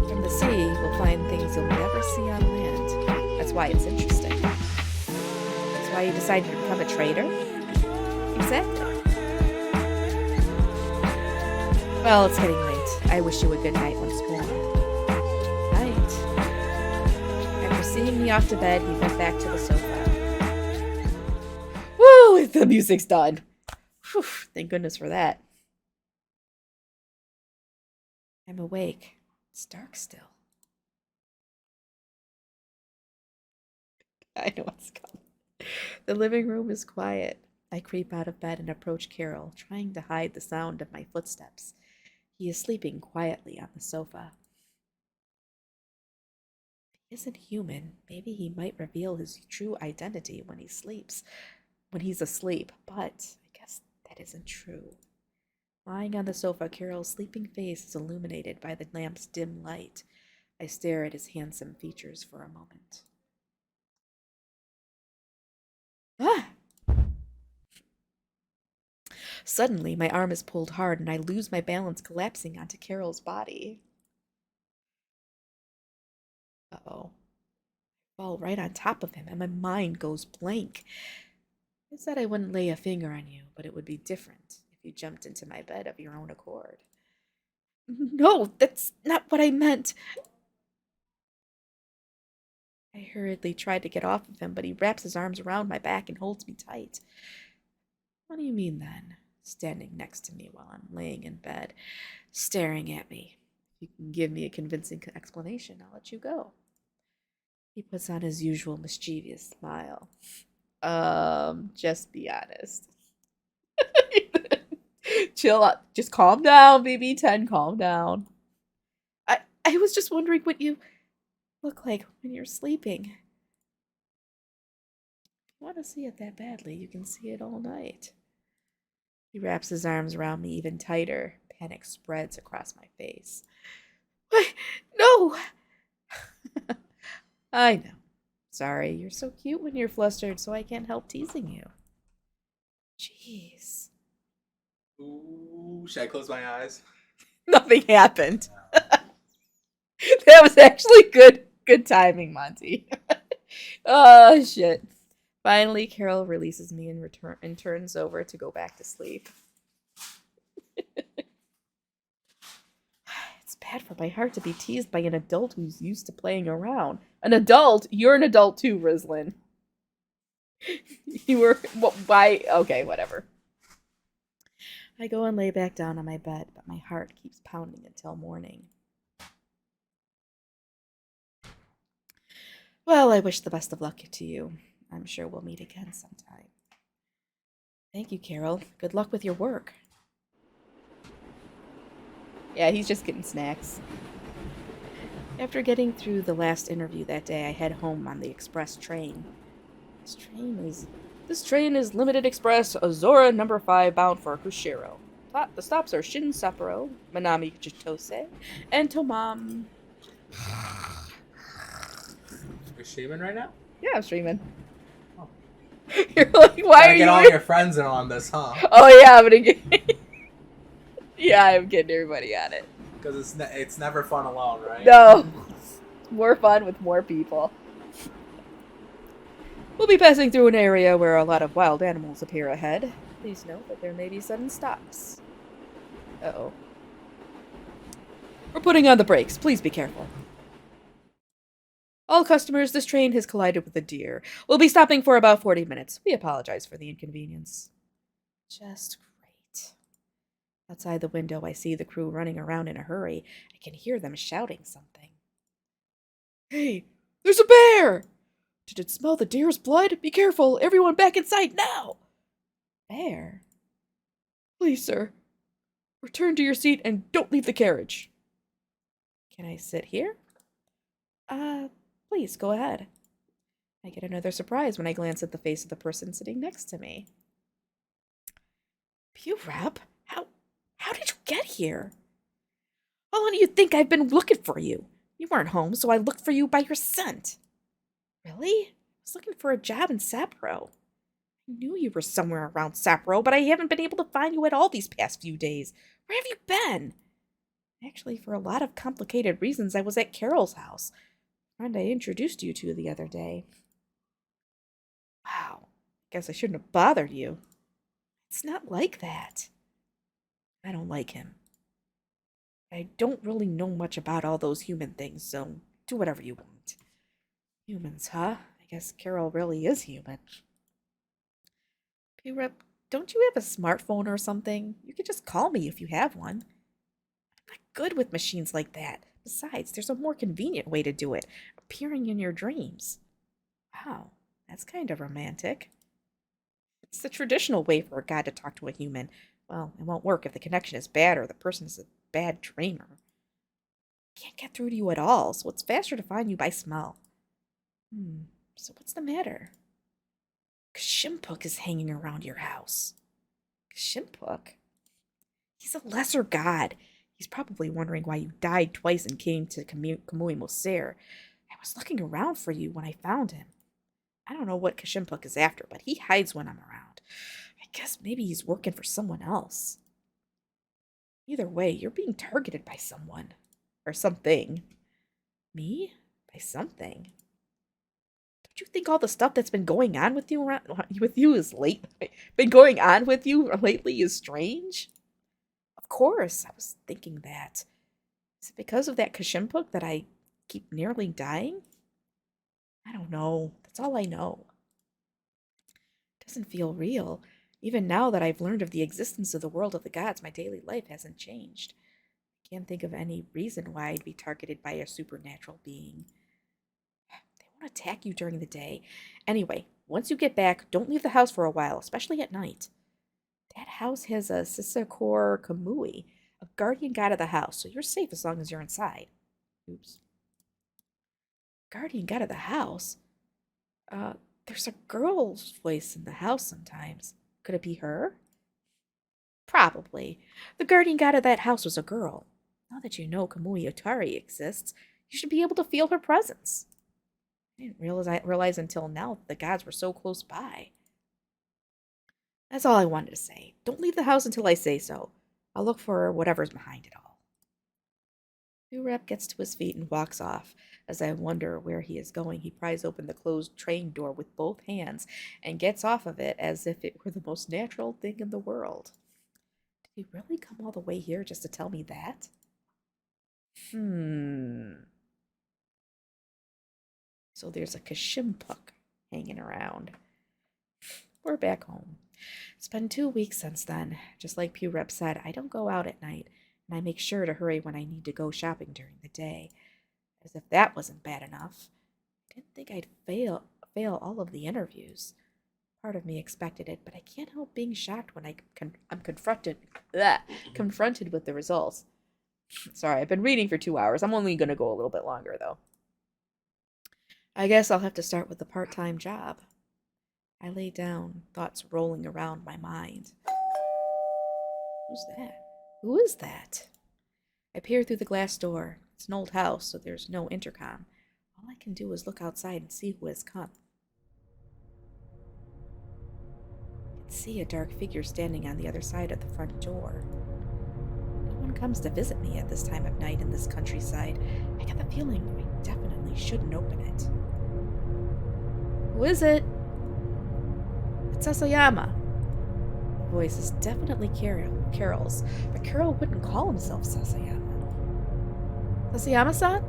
From the sea, you'll find things you'll never see on land. That's why it's interesting. That's why you decided to become a trader? Exactly. Well, it's getting late. I wish you a good night once more. Night. After seeing me off to bed, he went back to the sofa. Woo! The music's done. Whew, thank goodness for that. I'm awake. It's dark still. I know what's coming. The living room is quiet. I creep out of bed and approach Kyril, trying to hide the sound of my footsteps. He is sleeping quietly on the sofa. If he isn't human, maybe he might reveal his true identity when he sleeps. When he's asleep, but I guess that isn't true. Lying on the sofa, Kyril's sleeping face is illuminated by the lamp's dim light. I stare at his handsome features for a moment. Ah! Suddenly, my arm is pulled hard and I lose my balance, collapsing onto Kyril's body. Uh-oh. I fall right on top of him, and my mind goes blank. I said I wouldn't lay a finger on you, but it would be different if you jumped into my bed of your own accord. No, that's not what I meant. I hurriedly tried to get off of him, but he wraps his arms around my back and holds me tight. What do you mean, then? Standing next to me while I'm laying in bed, staring at me. If you can give me a convincing explanation, I'll let you go. He puts on his usual mischievous smile. Just be honest. Chill out. Just calm down, baby. 10, calm down. I was just wondering what you look like when you're sleeping. If you want to see it that badly, you can see it all night. He wraps his arms around me even tighter. Panic spreads across my face. Why, no! I know. Sorry, you're so cute when you're flustered, so I can't help teasing you. Jeez. Ooh, should I close my eyes? Nothing happened. That was actually good timing, Monty. Oh, shit. Finally, Kyril releases me and turns over to go back to sleep. It's bad for my heart to be teased by an adult who's used to playing around. An adult? You're an adult too, Rislin. You were... why? Okay, whatever. I go and lay back down on my bed, but my heart keeps pounding until morning. Well, I wish the best of luck to you. I'm sure we'll meet again sometime. Thank you, Kyril. Good luck with your work. Yeah, he's just getting snacks. After getting through the last interview that day, I head home on the express train. This train is Limited Express Azora number 5 bound for Kushiro. The stops are Shin Sapporo, Minami Chitose, and Tomam. You're streaming right now? Yeah, I'm streaming. Oh. You're like, why are you... Get all your friends in on this, huh? Oh yeah, I'm gonna get... Yeah, I'm getting everybody on it. Because it's never fun alone, right? No. It's more fun with more people. We'll be passing through an area where a lot of wild animals appear ahead. Please note that there may be sudden stops. Uh-oh. We're putting on the brakes. Please be careful. All customers, this train has collided with a deer. We'll be stopping for about 40 minutes. We apologize for the inconvenience. Just great. Outside the window, I see the crew running around in a hurry. I can hear them shouting something. Hey, there's a bear! Did it smell the deer's blood? Be careful! Everyone back inside now! Bear? Please, sir. Return to your seat and don't leave the carriage. Can I sit here? Please, go ahead. I get another surprise when I glance at the face of the person sitting next to me. Pewrep? How did you get here? How long do you think I've been looking for you? You weren't home, so I looked for you by your scent. Really? I was looking for a job in Sapporo. I knew you were somewhere around Sapporo, but I haven't been able to find you at all these past few days. Where have you been? Actually, for a lot of complicated reasons, I was at Kyril's house. A friend I introduced you to the other day. Wow. Guess I shouldn't have bothered you. It's not like that. I don't like him. I don't really know much about all those human things, so do whatever you want. Humans, huh? I guess Kyril really is human. P-Rep, don't you have a smartphone or something? You could just call me if you have one. I'm not good with machines like that. Besides, there's a more convenient way to do it. Appearing in your dreams. Wow, that's kind of romantic. It's the traditional way for a god to talk to a human. Well, it won't work if the connection is bad or the person is a bad dreamer. I can't get through to you at all, so it's faster to find you by smell. So what's the matter? Kshimpuk is hanging around your house. Kshimpuk? He's a lesser god. He's probably wondering why you died twice and came to Kamui Moser. I was looking around for you when I found him. I don't know what Kshimpuk is after, but he hides when I'm around. I guess maybe he's working for someone else. Either way, you're being targeted by someone. Or something. Me? By something? Don't you think all the stuff that's been going on with you been going on with you lately is strange? Of course, I was thinking that. Is it because of that Kashimpuk that I keep nearly dying? I don't know. That's all I know. It doesn't feel real. Even now that I've learned of the existence of the world of the gods, my daily life hasn't changed. I can't think of any reason why I'd be targeted by a supernatural being. They won't attack you during the day. Anyway, once you get back, don't leave the house for a while, especially at night. That house has a Sisakor Kamui, a guardian god of the house, so you're safe as long as you're inside. Oops. Guardian god of the house? Uh, there's a girl's voice in the house sometimes. Could it be her? Probably. The guardian god of that house was a girl. Now that you know Kamui Otari exists, you should be able to feel her presence. I didn't realize until now that the gods were so close by. That's all I wanted to say. Don't leave the house until I say so. I'll look for whatever's behind it all. Urep gets to his feet and walks off. As I wonder where he is going, he pries open the closed train door with both hands and gets off of it as if it were the most natural thing in the world. Did he really come all the way here just to tell me that? So there's a Kashimpuk hanging around. We're back home. It's been 2 weeks since then. Just like Purep said, I don't go out at night, and I make sure to hurry when I need to go shopping during the day. As if that wasn't bad enough. I didn't think I'd fail all of the interviews. Part of me expected it, but I can't help being shocked when I'm confronted with the results. Sorry, I've been reading for 2 hours. I'm only going to go a little bit longer, though. I guess I'll have to start with a part-time job. I lay down, thoughts rolling around my mind. Who's that? Who is that? I peer through the glass door. It's an old house, so there's no intercom. All I can do is look outside and see who has come. I can see a dark figure standing on the other side of the front door. No one comes to visit me at this time of night in this countryside. I get the feeling I definitely shouldn't open it. Who is it? It's Sasayama. The voice is definitely Kyril's, but Kyril wouldn't call himself Sasayama. Sasayama-san?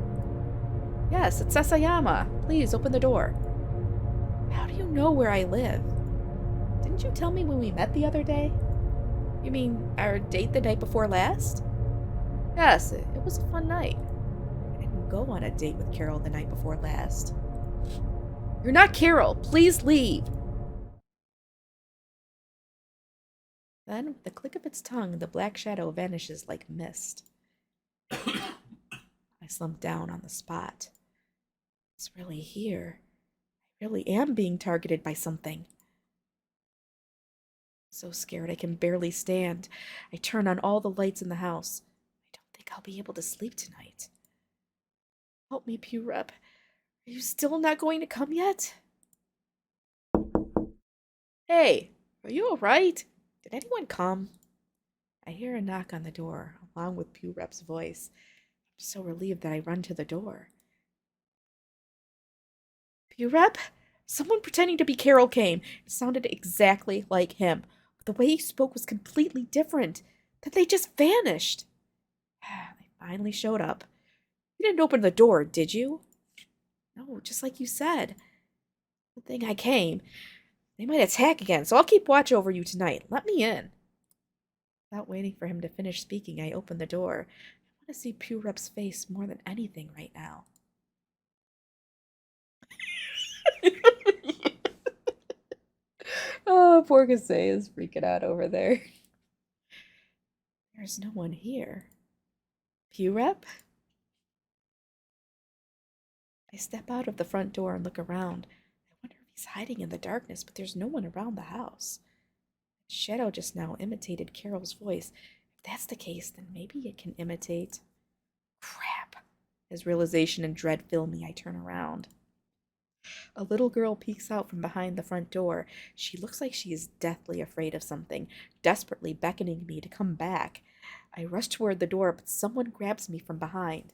Yes, it's Sasayama. Please open the door. How do you know where I live? Didn't you tell me when we met the other day? You mean our date the night before last? Yes, it was a fun night. I didn't go on a date with Kyril the night before last. You're not Kyril. Please leave. Then, with the click of its tongue, the black shadow vanishes like mist. I slump down on the spot. It's really here. I really am being targeted by something. So scared I can barely stand. I turn on all the lights in the house. I don't think I'll be able to sleep tonight. Help me, Purep. Are you still not going to come yet? Hey, are you alright? Did anyone come? I hear a knock on the door, along with Purep's voice. I'm so relieved that I run to the door. Purep? Someone pretending to be Kyril came. It sounded exactly like him. But the way he spoke was completely different. That they just vanished. They finally showed up. You didn't open the door, did you? No, just like you said. Good thing I came. They might attack again, so I'll keep watch over you tonight. Let me in. Without waiting for him to finish speaking, I open the door. I want to see Purep's face more than anything right now. Oh, poor Kasei is freaking out over there. There's no one here. Purep? I step out of the front door and look around. I wonder if he's hiding in the darkness, but there's no one around the house. The shadow just now imitated Kyril's voice. If that's the case, then maybe it can imitate... Crap! As realization and dread fill me, I turn around. A little girl peeks out from behind the front door. She looks like she is deathly afraid of something, desperately beckoning me to come back. I rush toward the door, but someone grabs me from behind.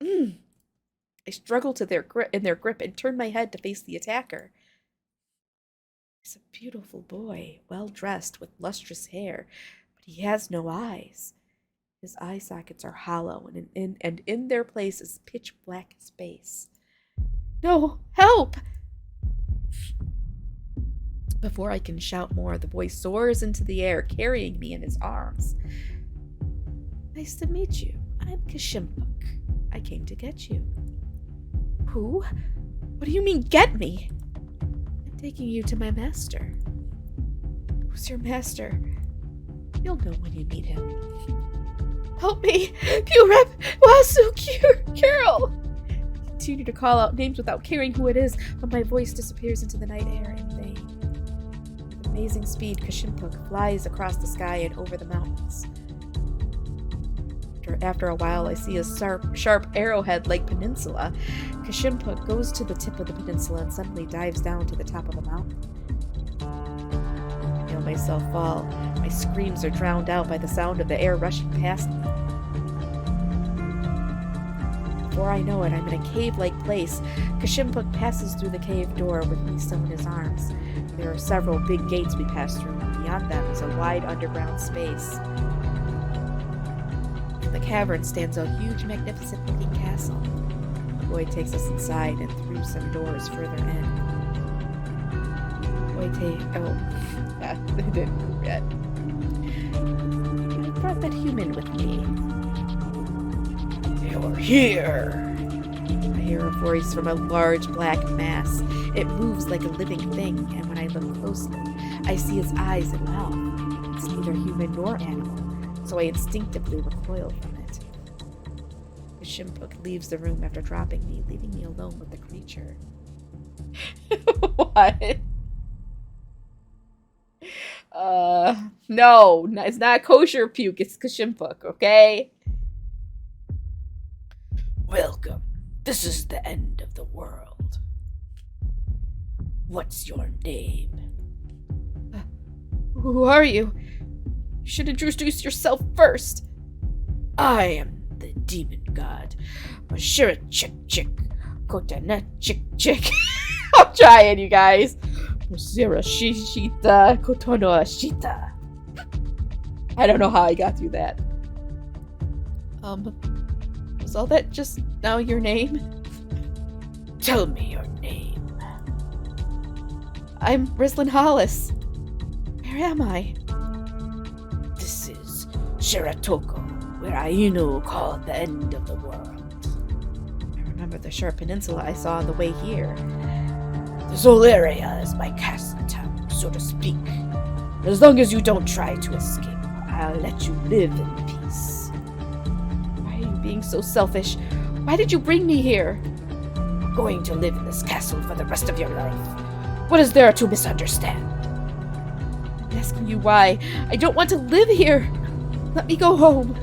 I I struggle to in their grip and turn my head to face the attacker. He's a beautiful boy, well dressed with lustrous hair, but he has no eyes. His eye sockets are hollow, and in their place is pitch black space. No, help! Before I can shout more, the boy soars into the air, carrying me in his arms. Nice to meet you. I'm Kashimpuk. I came to get you. Who? What do you mean, get me? I'm taking you to my master. Who's your master? You'll know when you meet him. Help me! Purep! Wasu! Kyril! I continue to call out names without caring who it is, but my voice disappears into the night air in vain. With amazing speed, Kashimpuk flies across the sky and over the mountains. After a while, I see a sharp arrowhead-like peninsula. Kashimpuk goes to the tip of the peninsula and suddenly dives down to the top of the mountain. I feel myself fall. My screams are drowned out by the sound of the air rushing past me. Before I know it, I'm in a cave-like place. Kashimpuk passes through the cave door with me still in his arms. There are several big gates we pass through, and beyond them is a wide underground space. In the cavern stands a huge, magnificent-looking castle. The boy takes us inside and through some doors further in. They didn't move yet. You brought that human with me. You're here. I hear a voice from a large black mass. It moves like a living thing, and when I look closely, I see its eyes and mouth. It's neither human nor animal, so I instinctively recoil from it. The Kashimpuk leaves the room after dropping me, leaving me alone with the creature. What? No, it's not kosher puke, it's Kashimpuk, okay? Welcome. This is the end of the world. What's your name? Who are you? You should introduce yourself first. I am the demon god, Mashira Chick Chick, Kotana Chick Chick. I'm trying, you guys. Mashira Shishita, Kotono Ashita. I don't know how I got through that. Was all that just now your name? Tell me your name. I'm Rislin Hollis. Where am I? This is Shiratoko, where Ainu called the end of the world. I remember the sharp peninsula I saw on the way here. This whole area is my castle town, so to speak. As long as you don't try to escape, I'll let you live in peace. Why are you being so selfish? Why did you bring me here? You're going to live in this castle for the rest of your life. What is there to misunderstand? I'm asking you why. I don't want to live here. Let me go home.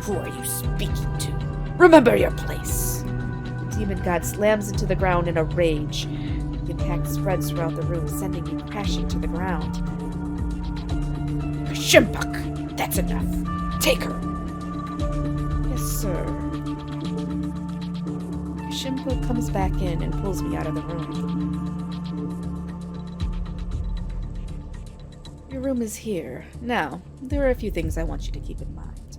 Who are you speaking to? Remember your place. The demon god slams into the ground in a rage. The impact spreads throughout the room, sending me crashing to the ground. Kashimpuk! That's enough. Take her. Yes, sir. Kashimpuk comes back in and pulls me out of the room. Your room is here. Now, there are a few things I want you to keep in mind.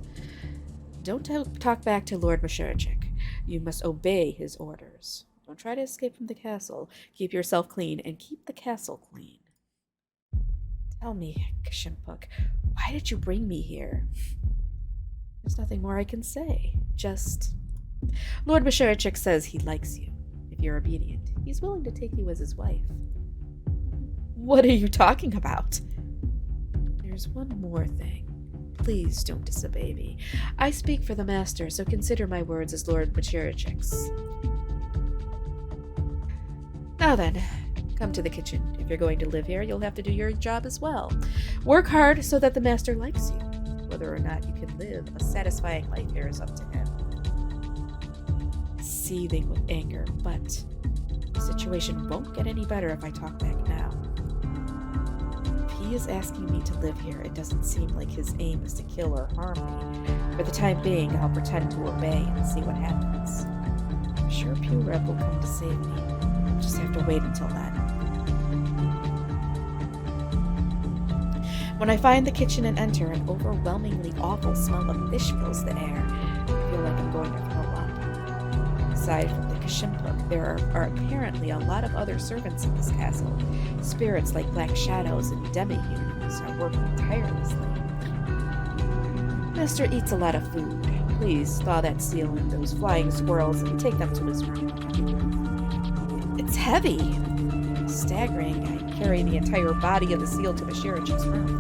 Don't talk back to Lord Mashurachik. You must obey his orders. Don't try to escape from the castle. Keep yourself clean, and keep the castle clean. Tell me, Kashimpuk, why did you bring me here? There's nothing more I can say. Just... Lord Mashurachik says he likes you. If you're obedient, he's willing to take you as his wife. What are you talking about? There's one more thing. Please don't disobey me. I speak for the master, so consider my words as Lord Mashurachik's. Now then, come to the kitchen. If you're going to live here, you'll have to do your job as well. Work hard so that the master likes you. Whether or not you can live a satisfying life here is up to him. Seething with anger, but the situation won't get any better if I talk back now. If he is asking me to live here, it doesn't seem like his aim is to kill or harm me. For the time being, I'll pretend to obey and see what happens. I'm sure Pureb will come to save me. I'll just have to wait until then. When I find the kitchen and enter, an overwhelmingly awful smell of fish fills the air. I feel like I'm going to throw up. Aside from the Kashimpuk, there are apparently a lot of other servants in this castle. Spirits like black shadows and demi-humans are working tirelessly. Master eats a lot of food. Please thaw that seal and those flying squirrels and take them to his room. It's heavy. Staggering, I carry the entire body of the seal to Bashirich's room.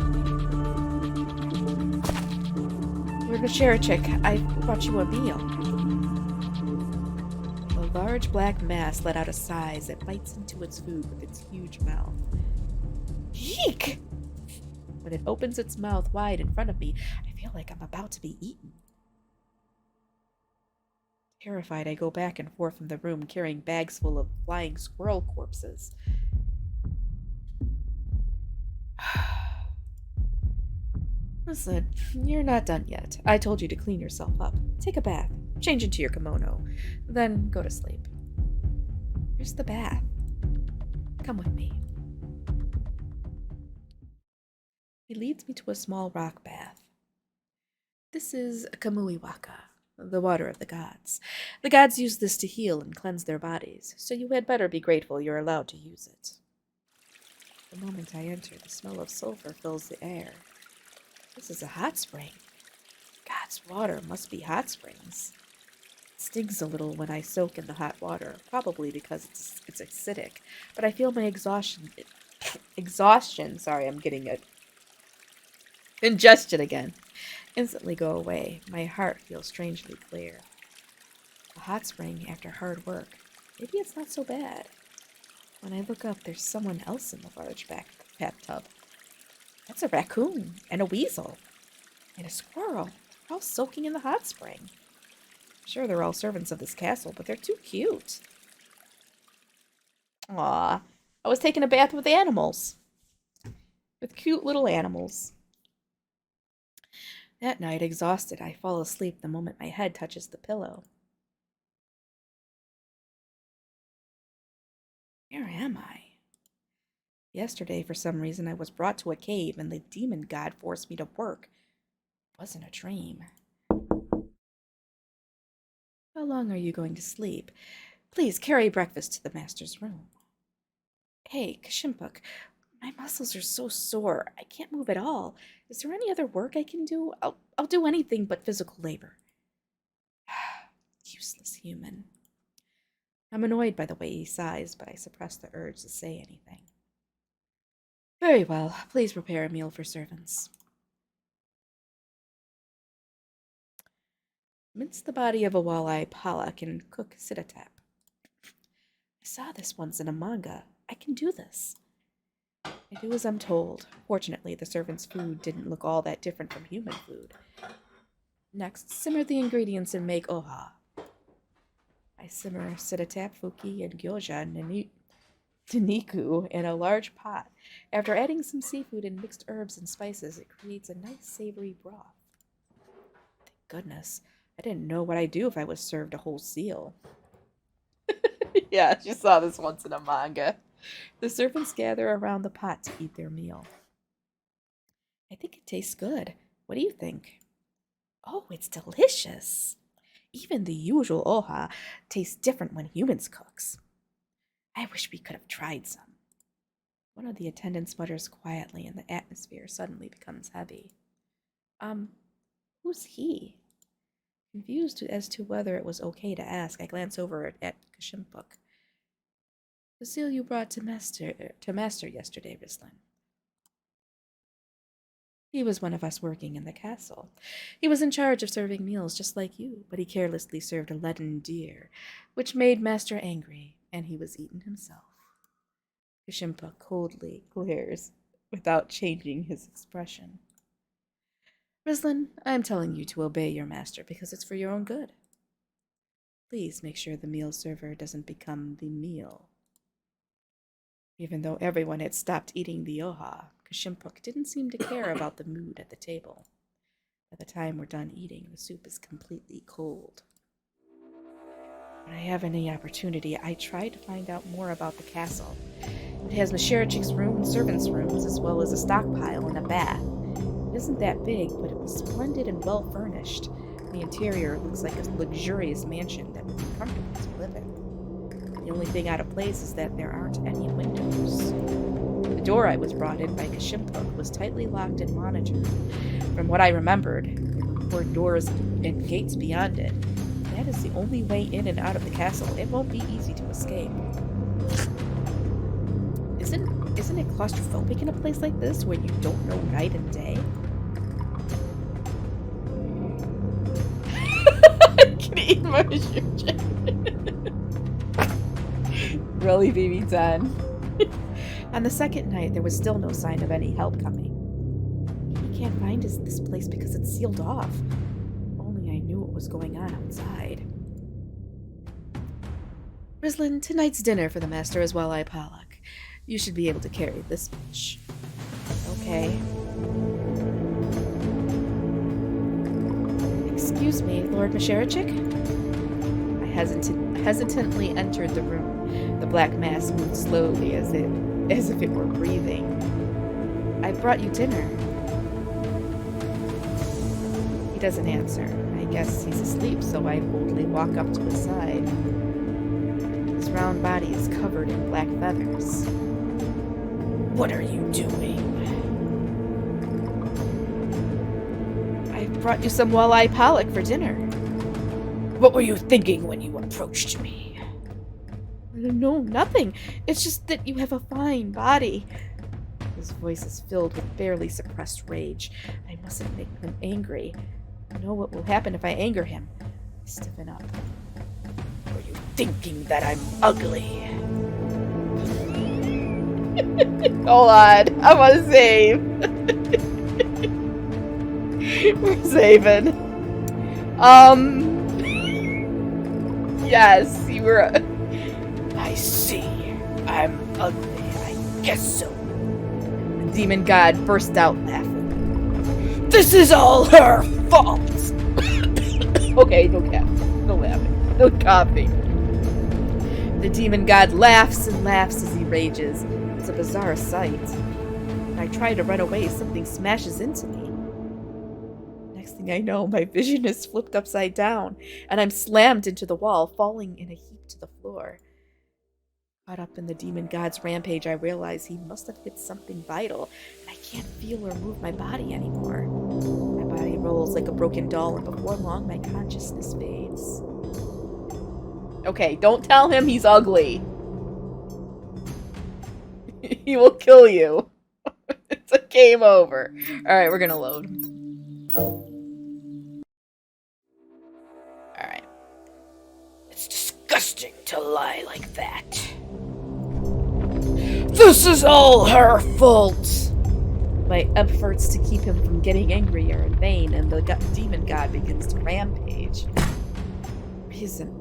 Lord Bashirichik, I brought you a meal. The large black mass let out a sigh as it bites into its food with its huge mouth. Yeek! When it opens its mouth wide in front of me, I feel like I'm about to be eaten. Terrified, I go back and forth from the room carrying bags full of flying squirrel corpses. Listen, you're not done yet. I told you to clean yourself up. Take a bath, change into your kimono, then go to sleep. Here's the bath. Come with me. He leads me to a small rock bath. This is Kamuiwaka, the water of the gods. The gods use this to heal and cleanse their bodies, so you had better be grateful you're allowed to use it. The moment I enter, the smell of sulfur fills the air. This is a hot spring. God's water must be hot springs. It stings a little when I soak in the hot water, probably because it's acidic, but I feel my exhaustion, I'm getting a congestion again, instantly go away. My heart feels strangely clear. A hot spring after hard work. Maybe it's not so bad. When I look up, there's someone else in the large bathtub. That's a raccoon and a weasel and a squirrel, all soaking in the hot spring. Sure, they're all servants of this castle, but they're too cute. Aw, I was taking a bath with animals. With cute little animals. That night, exhausted, I fall asleep the moment my head touches the pillow. Where am I? Yesterday, for some reason, I was brought to a cave and the demon god forced me to work. It wasn't a dream. How long are you going to sleep? Please carry breakfast to the master's room. Hey, Kashimpuk, my muscles are so sore. I can't move at all. Is there any other work I can do? I'll do anything but physical labor. Useless human. I'm annoyed by the way he sighs, but I suppress the urge to say anything. Very well. Please prepare a meal for servants. Mince the body of a walleye pollock and cook sitatap. I saw this once in a manga. I can do this. I do as I'm told. Fortunately, the servant's food didn't look all that different from human food. Next, simmer the ingredients and make oha. I simmer sitatap, fuki, and gyoza Niku in a large pot. After adding some seafood and mixed herbs and spices, it creates a nice savory broth. Thank goodness. I didn't know what I'd do if I was served a whole seal. Yeah, she saw this once in a manga. The servants gather around the pot to eat their meal. I think it tastes good. What do you think? Oh, it's delicious. Even the usual oha tastes different when humans cooks. I wish we could have tried some. One of the attendants mutters quietly and the atmosphere suddenly becomes heavy. Who's he? Confused as to whether it was okay to ask, I glance over at Kashimpuk. The seal you brought to master yesterday, Rislin. He was one of us working in the castle. He was in charge of serving meals just like you, but he carelessly served a leaden deer, which made Master angry, and he was eaten himself. Kashimpuk coldly glares without changing his expression. Rislin, I am telling you to obey your master because it's for your own good. Please make sure the meal server doesn't become the meal. Even though everyone had stopped eating the oha, Kashimpuk didn't seem to care about the mood at the table. By the time we're done eating, the soup is completely cold. When I have any opportunity, I try to find out more about the castle. It has Masherichik's room and servants' rooms, as well as a stockpile and a bath. It isn't that big, but it was splendid and well furnished. The interior looks like a luxurious mansion that would be comfortable to live in. The only thing out of place is that there aren't any windows. The door I was brought in by Kashimpuk was tightly locked and monitored. From what I remembered, there were doors and gates beyond it. That is the only way in and out of the castle. It won't be easy to escape. Isn't it claustrophobic in a place like this where you don't know night and day? I can eat mushroom chicken. Really, BB10? On the second night, there was still no sign of any help coming. He can't find this place because it's sealed off. Only I knew what was going on outside. Rislin, tonight's dinner for the master is Walleye Pollock. You should be able to carry this much. Okay. Excuse me, Lord Masherichik? I hesitantly entered the room. The black mass moved slowly as if it were breathing. I brought you dinner. He doesn't answer. I guess he's asleep, so I boldly walk up to his side. His round body is covered in black feathers. What are you doing? I brought you some walleye pollock for dinner. What were you thinking when you approached me? No, nothing. It's just that you have a fine body. His voice is filled with barely suppressed rage. I mustn't make him angry. I know what will happen if I anger him. I stiffen up. Were you thinking that I'm ugly? Hold on. I want to save. We're saving. Yes, you were. I see. I'm ugly. I guess so. The demon god burst out laughing. This is all her fault. Okay, no laughing. No coughing. The demon god laughs and laughs as he rages. It's a bizarre sight. When I try to run away, something smashes into me. Next thing I know, my vision is flipped upside down, and I'm slammed into the wall, falling in a heap to the floor. Caught up in the demon god's rampage, I realize he must have hit something vital, and I can't feel or move my body anymore. My body rolls like a broken doll, and before long, my consciousness fades. Okay, don't tell him he's ugly. He will kill you. It's a game over. Alright, we're gonna load. Alright. It's disgusting to lie like that. This is all her fault! My efforts to keep him from getting angry are in vain, and the demon god begins to rampage.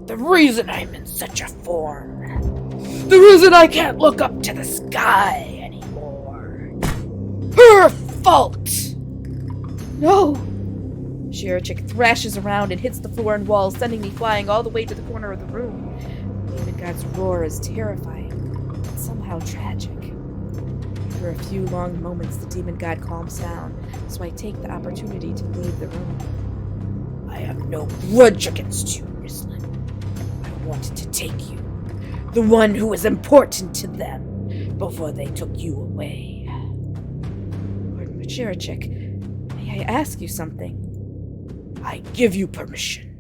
The reason I'm in such a form. The reason I can't look up to the sky anymore. Her fault! No! Masherichik thrashes around and hits the floor and walls, sending me flying all the way to the corner of the room. The demon god's roar is terrifying, but somehow tragic. After a few long moments, the demon god calms down, so I take the opportunity to leave the room. I have no grudge against you, Rislin. I wanted to take you. The one who was important to them before they took you away. Lord Masherichik, may I ask you something? I give you permission.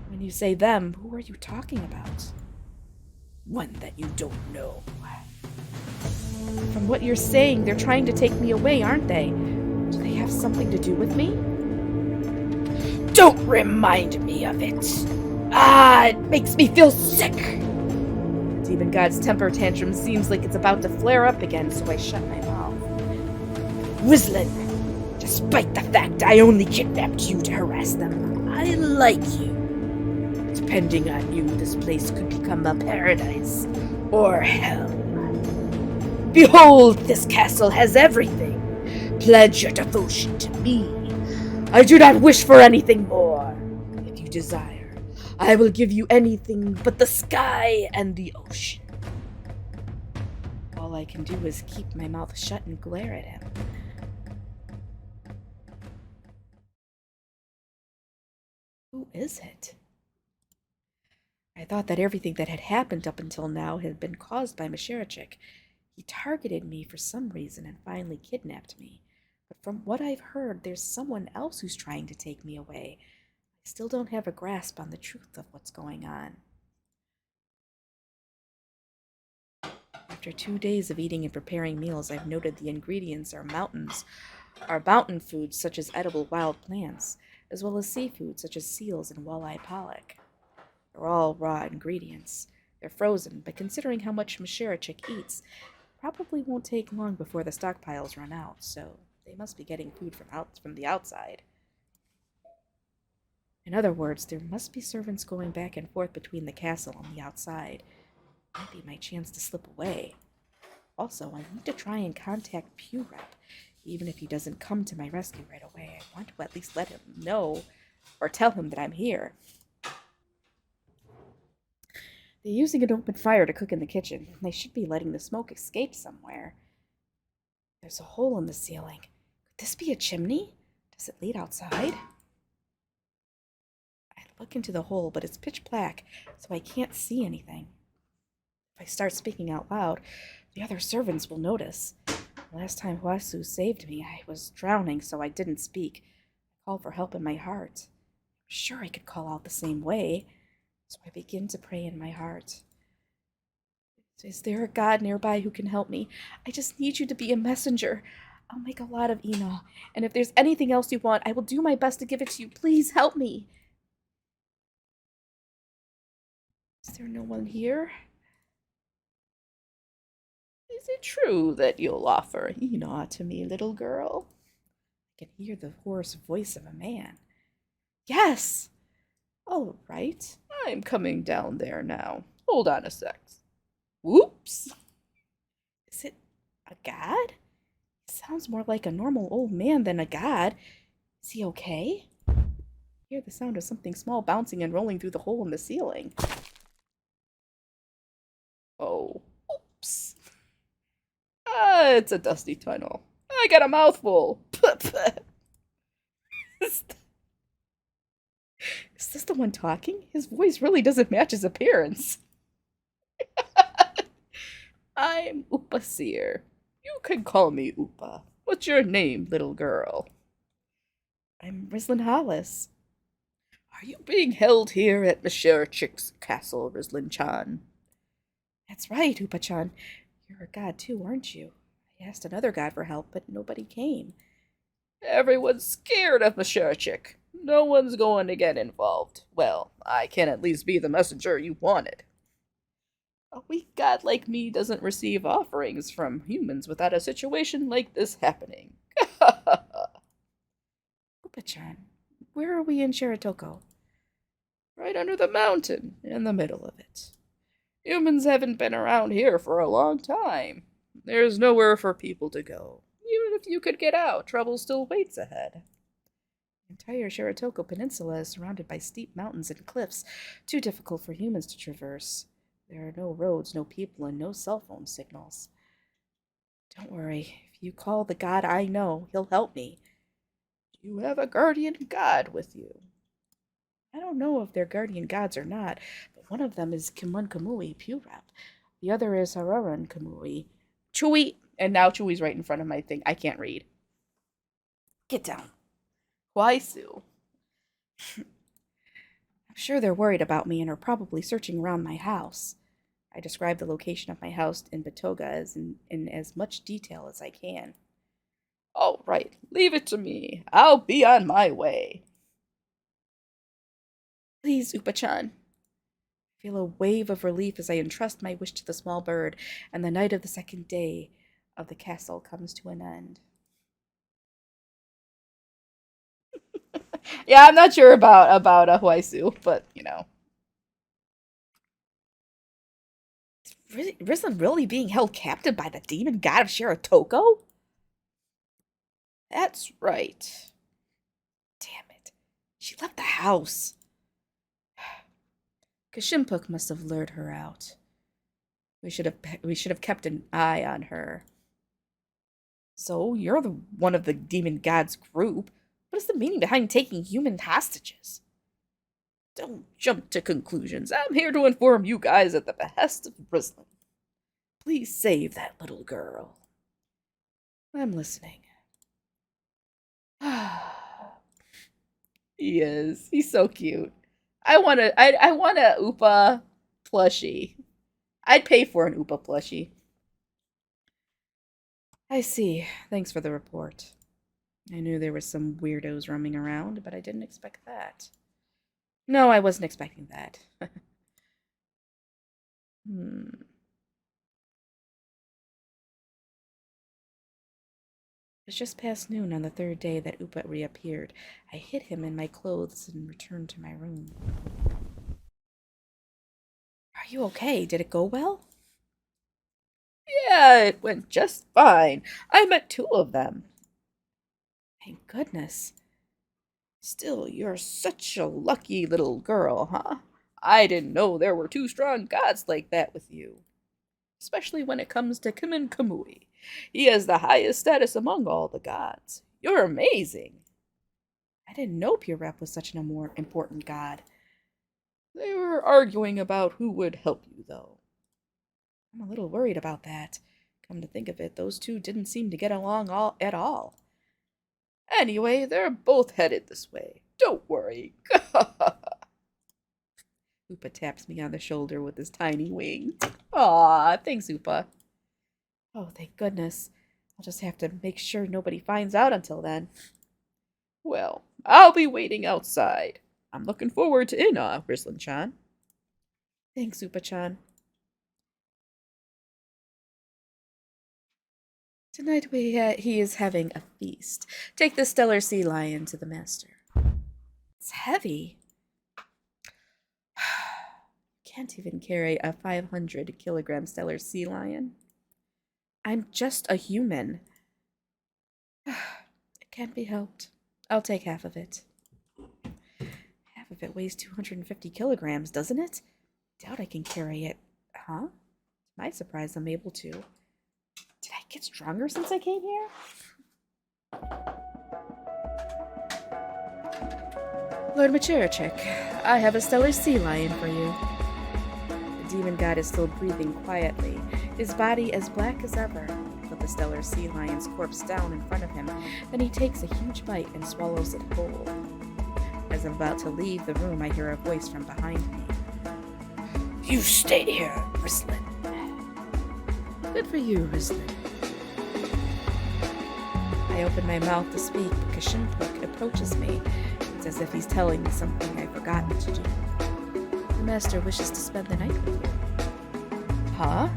When you say them, who are you talking about? One that you don't know. From what you're saying, they're trying to take me away, aren't they? Do they have something to do with me? Don't remind me of it. It makes me feel sick. The demon god's temper tantrum seems like it's about to flare up again, so I shut my mouth. Rislin, despite the fact I only kidnapped you to harass them, I like you. Depending on you, this place could become a paradise or hell. Behold, this castle has everything. Pledge your devotion to me. I do not wish for anything more. If you desire, I will give you anything but the sky and the ocean. All I can do is keep my mouth shut and glare at him. Who is it? I thought that everything that had happened up until now had been caused by Masherichik. He targeted me for some reason and finally kidnapped me. But from what I've heard, there's someone else who's trying to take me away. I still don't have a grasp on the truth of what's going on. After 2 days of eating and preparing meals, I've noted the ingredients are mountain foods such as edible wild plants, as well as seafood such as seals and walleye pollock. They're all raw ingredients. They're frozen, but considering how much Masherichik eats, probably won't take long before the stockpiles run out, so they must be getting food from the outside. In other words, there must be servants going back and forth between the castle and the outside. Might be my chance to slip away. Also, I need to try and contact Purep. Even if he doesn't come to my rescue right away, I want to at least let him know or tell him that I'm here. They're using an open fire to cook in the kitchen. They should be letting the smoke escape somewhere. There's a hole in the ceiling. Could this be a chimney? Does it lead outside? I look into the hole, but it's pitch black, so I can't see anything. If I start speaking out loud, the other servants will notice. Last time Huasu saved me, I was drowning, so I didn't speak. I called for help in my heart. I'm sure I could call out the same way. So I begin to pray in my heart. Is there a god nearby who can help me? I just need you to be a messenger. I'll make a lot of ina, and if there's anything else you want, I will do my best to give it to you. Please help me. Is there no one here? Is it true that you'll offer ina to me, little girl? I can hear the hoarse voice of a man. Yes! All right, I'm coming down there now. Hold on a sec. Whoops! Is it a god? He sounds more like a normal old man than a god. Is he okay? I hear the sound of something small bouncing and rolling through the hole in the ceiling. Oh, oops. It's a dusty tunnel. I got a mouthful. Is this the one talking? His voice really doesn't match his appearance. I'm Upa Seer. You can call me Upa. What's your name, little girl? I'm Rislin Hollis. Are you being held here at Masherichik's castle, Rislin-chan? That's right, Upa-chan. You're a god too, aren't you? I asked another god for help, but nobody came. Everyone's scared of Masherichik. No one's going to get involved. Well, I can at least be the messenger you wanted. A weak god like me doesn't receive offerings from humans without a situation like this happening. Upa-chan, where are we in Shiratoko? Right under the mountain, in the middle of it. Humans haven't been around here for a long time. There's nowhere for people to go. Even if you could get out, trouble still waits ahead. The entire Shiratoko Peninsula is surrounded by steep mountains and cliffs, too difficult for humans to traverse. There are no roads, no people, and no cell phone signals. Don't worry. If you call the god I know, he'll help me. You have a guardian god with you. I don't know if they're guardian gods or not, but one of them is Kimun Kamui Purap. The other is Hararan Kamui. Chewy! And now Chewy's right in front of my thing. I can't read. Get down. Huaisu. I'm sure they're worried about me and are probably searching around my house. I describe the location of my house in Batoga in as much detail as I can. All right, leave it to me. I'll be on my way. Please, Upa-chan. I feel a wave of relief as I entrust my wish to the small bird, and the night of the second day of the castle comes to an end. Yeah, I'm not sure about Huaisu, but you know. Is Rislin really being held captive by the demon god of Shiratoko? That's right. Damn it. She left the house. Kashimpuk must have lured her out. We should have kept an eye on her. So, you're one of the demon gods group. What is the meaning behind taking human hostages? Don't jump to conclusions. I'm here to inform you guys at the behest of Rislin. Please save that little girl. I'm listening. He is. He's so cute. I want a Oopa plushie. I'd pay for an Oopa plushie. I see. Thanks for the report. I knew there were some weirdos roaming around, but I didn't expect that. No, I wasn't expecting that. It's just past noon on the third day that Oopa reappeared. I hid him in my clothes and returned to my room. Are you okay? Did it go well? Yeah, it went just fine. I met 2 of them. Thank goodness. Still, you're such a lucky little girl, huh? I didn't know there were 2 strong gods like that with you. Especially when it comes to Kimin Kamui. He has the highest status among all the gods. You're amazing. I didn't know Purep was such an more important god. They were arguing about who would help you, though. I'm a little worried about that. Come to think of it, those 2 didn't seem to get along at all. Anyway, they're both headed this way. Don't worry. Oopa taps me on the shoulder with his tiny wing. Aw, thanks, Oopa. Oh, thank goodness. I'll just have to make sure nobody finds out until then. Well, I'll be waiting outside. I'm looking forward to Ina, Rislin-chan. Thanks, Oopa-chan. Tonight he is having a feast. Take the stellar sea lion to the master. It's heavy. Can't even carry a 500-kilogram stellar sea lion. I'm just a human. It can't be helped. I'll take half of it. Half of it weighs 250 kilograms, doesn't it? Doubt I can carry it. Huh? To my surprise, I'm able to. Did I get stronger since I came here? Lord Machirachik, I have a stellar sea lion for you. The demon god is still breathing quietly, his body as black as ever. Put the stellar sea lion's corpse down in front of him, then he takes a huge bite and swallows it whole. As I'm about to leave the room, I hear a voice from behind me. You stay here, Rislin. Good for you, Rislin. I open my mouth to speak, but Kashimpuk approaches me. It's as if he's telling me something I've forgotten to do. The master wishes to spend the night with you. Huh?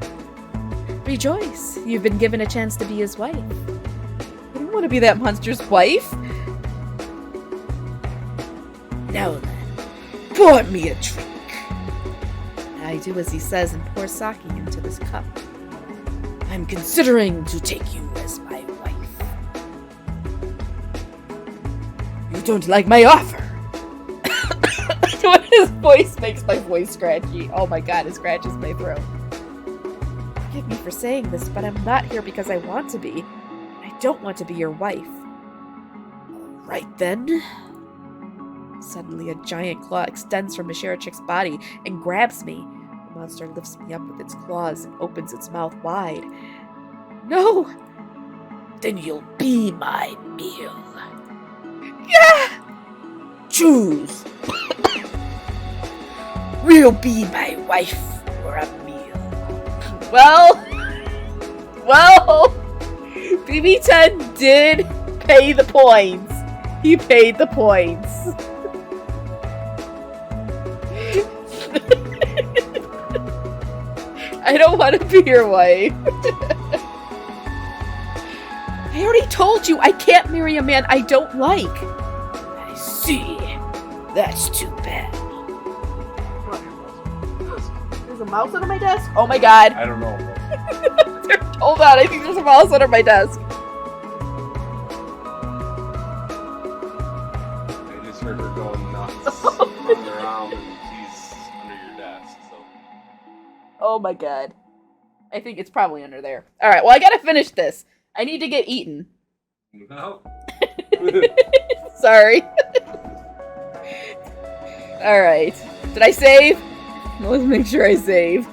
Rejoice! You've been given a chance to be his wife. I don't want to be that monster's wife. Now then, pour me a drink. I do as he says and pour sake into this cup. I'm considering to take you as my wife. You don't like my offer. His voice makes my voice scratchy. Oh my god, it scratches my throat. Forgive me for saying this, but I'm not here because I want to be. I don't want to be your wife. Right then. Suddenly, a giant claw extends from Mashirachik's body and grabs me. The monster lifts me up with its claws and opens its mouth wide. No! Then you'll be my meal. Yeah! Choose! Will be my wife or a meal. Well, BB10 did pay the points. He paid the points. I don't want to be your wife. I already told you I can't marry a man I don't like. I see. That's too bad. There's a mouse under my desk? Oh my god. I don't know. Hold on, I think there's a mouse under my desk. I just heard her going nuts on the ground and he's under your desk. Oh my god. I think it's probably under there. Alright, well, I gotta finish this. I need to get eaten. No. Sorry. Alright. Did I save? Let's make sure I save.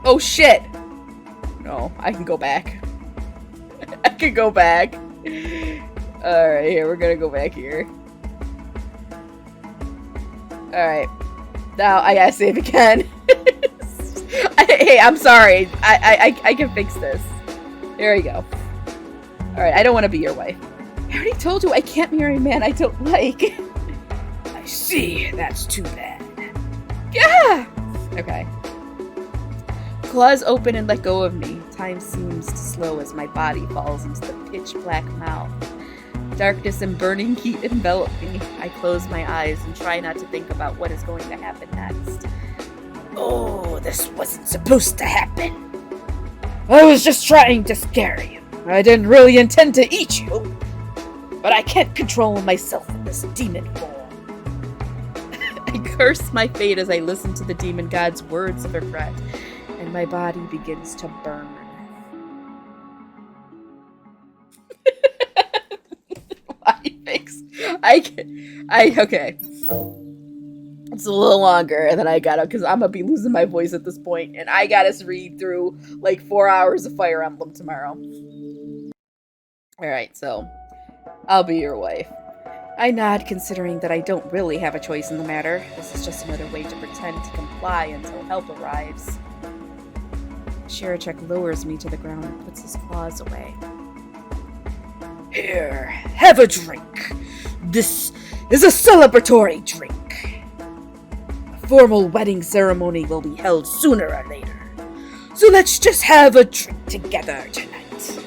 Oh shit! No, I can go back. I can go back. Alright, here, we're gonna go back here. Alright. Now, I gotta save again. Hey, I'm sorry. I can fix this. There we go. Alright, I don't want to be your wife. I already told you I can't marry a man I don't like. I see. That's too bad. Yeah! Okay. Claws open and let go of me. Time seems to slow as my body falls into the pitch black mouth. Darkness and burning heat envelop me. I close my eyes and try not to think about what is going to happen next. Oh, this wasn't supposed to happen. I was just trying to scare you. I didn't really intend to eat you. But I can't control myself in this demon form. I curse my fate as I listen to the demon god's words of regret, and my body begins to burn. Okay. It's a little longer, and then I gotta, because I'm gonna be losing my voice at this point, and I gotta read through like 4 hours of Fire Emblem tomorrow. Alright, so I'll be your wife. I nod, considering that I don't really have a choice in the matter. This is just another way to pretend to comply until help arrives. Shirachek lowers me to the ground and puts his claws away. Here, have a drink. This is a celebratory drink. A formal wedding ceremony will be held sooner or later. So let's just have a drink together tonight.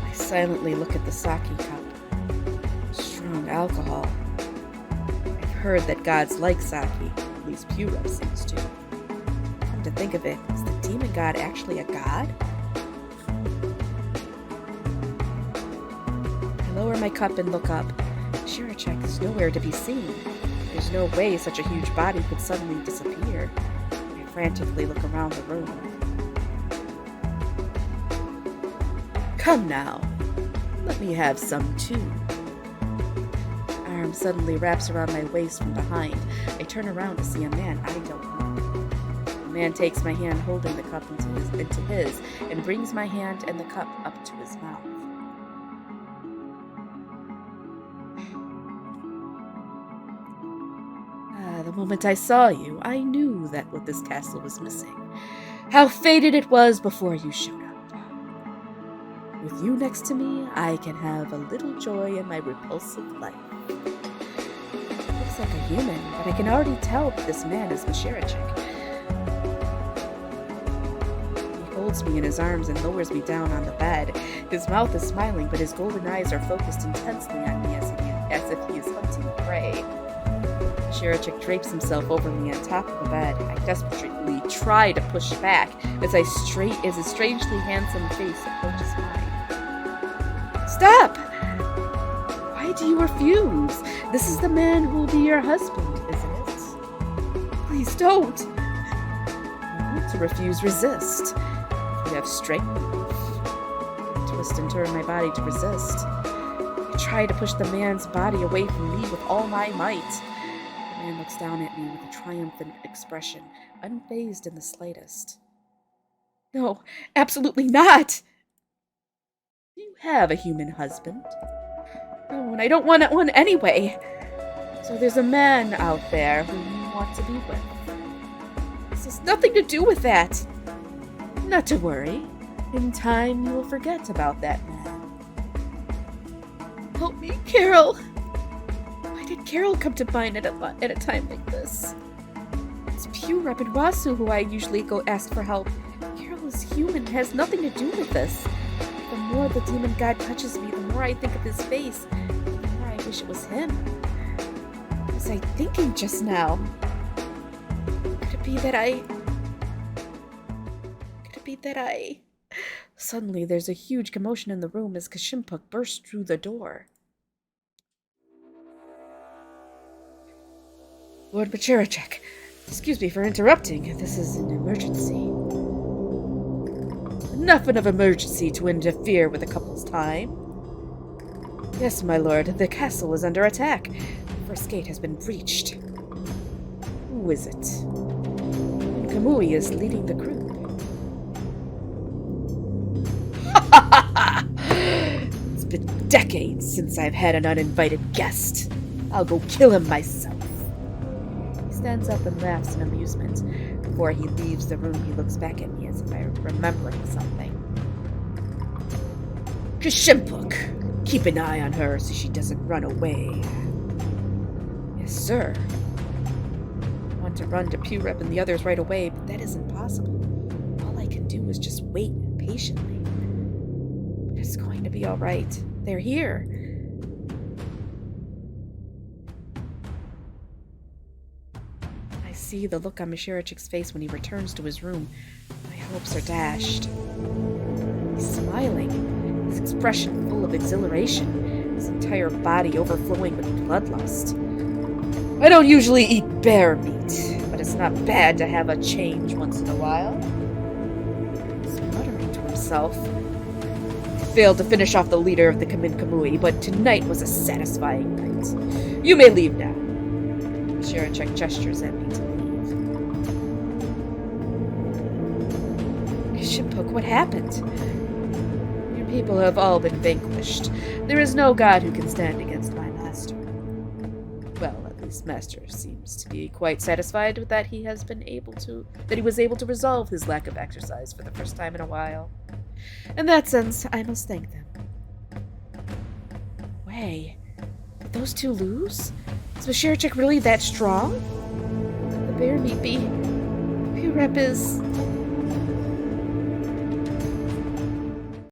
I silently look at the sake cup. Strong alcohol. I've heard that gods like sake, at least Pura seems to. Come to think of it, is the demon god actually a god? I lower my cup and look up. Shirachek is nowhere to be seen. There's no way such a huge body could suddenly disappear. I frantically look around the room. Come now. Let me have some too. My arm suddenly wraps around my waist from behind. I turn around to see a man I don't know. The man takes my hand holding the cup into his and brings my hand and the cup up to his mouth. The moment I saw you, I knew that what this castle was missing. How fated it was before you showed up. With you next to me, I can have a little joy in my repulsive life. Looks like a human, but I can already tell that this man is Shirachek. He holds me in his arms and lowers me down on the bed. His mouth is smiling, but his golden eyes are focused intensely on me as if he is hunting prey. Shirachek drapes himself over me on top of the bed. I desperately try to push back as his strangely handsome face approaches mine. Stop! Why do you refuse? This is the man who will be your husband, isn't it? Please don't. You want to refuse, resist. If you have strength, twist and turn my body to resist. I try to push the man's body away from me with all my might. The man looks down at me with a triumphant expression, unfazed in the slightest. No, absolutely not! You have a human husband. No, and I don't want one anyway. So there's a man out there who you want to be with. This has nothing to do with that. Not to worry. In time, you will forget about that man. Help me, Kyril! Why did Kyril come to mind at a time like this? It's Pura and Wasu who I usually go ask for help. Kyril is human, has nothing to do with this. The more the demon god touches me, the more I think of his face, the more I wish it was him. What was I thinking just now? Could it be that I... Suddenly, there's a huge commotion in the room as Kashimpuk bursts through the door. Lord Machirachek, excuse me for interrupting. This is an emergency. Enough of an emergency to interfere with a couple's time. Yes, my lord, the castle is under attack. The first gate has been breached. Who is it? Kamui is leading the group. It's been decades since I've had an uninvited guest. I'll go kill him myself. He stands up and laughs in amusement. Before he leaves the room, he looks back at me as if I'm remembering something. Kashimpuk, keep an eye on her so she doesn't run away. Yes, sir. I want to run to Purep and the others right away, but that isn't possible. All I can do is just wait patiently. But it's going to be all right. They're here. I see the look on Mashirachik's face when he returns to his room. My hopes are dashed. He's smiling, his expression full of exhilaration, his entire body overflowing with bloodlust. I don't usually eat bear meat, but it's not bad to have a change once in a while. He's muttering to himself. I failed to finish off the leader of the Kamin Kamui, but tonight was a satisfying night. You may leave now. Shirachek gestures at me to leave. Shimpuk, what happened? Your people have all been vanquished. There is no god who can stand against my master. Well, at least Master seems to be quite satisfied with that he was able to resolve his lack of exercise for the first time in a while. In that sense, I must thank them. Wei, did those two lose? Is Mashirachik really that strong? The bear meat be... Purep is...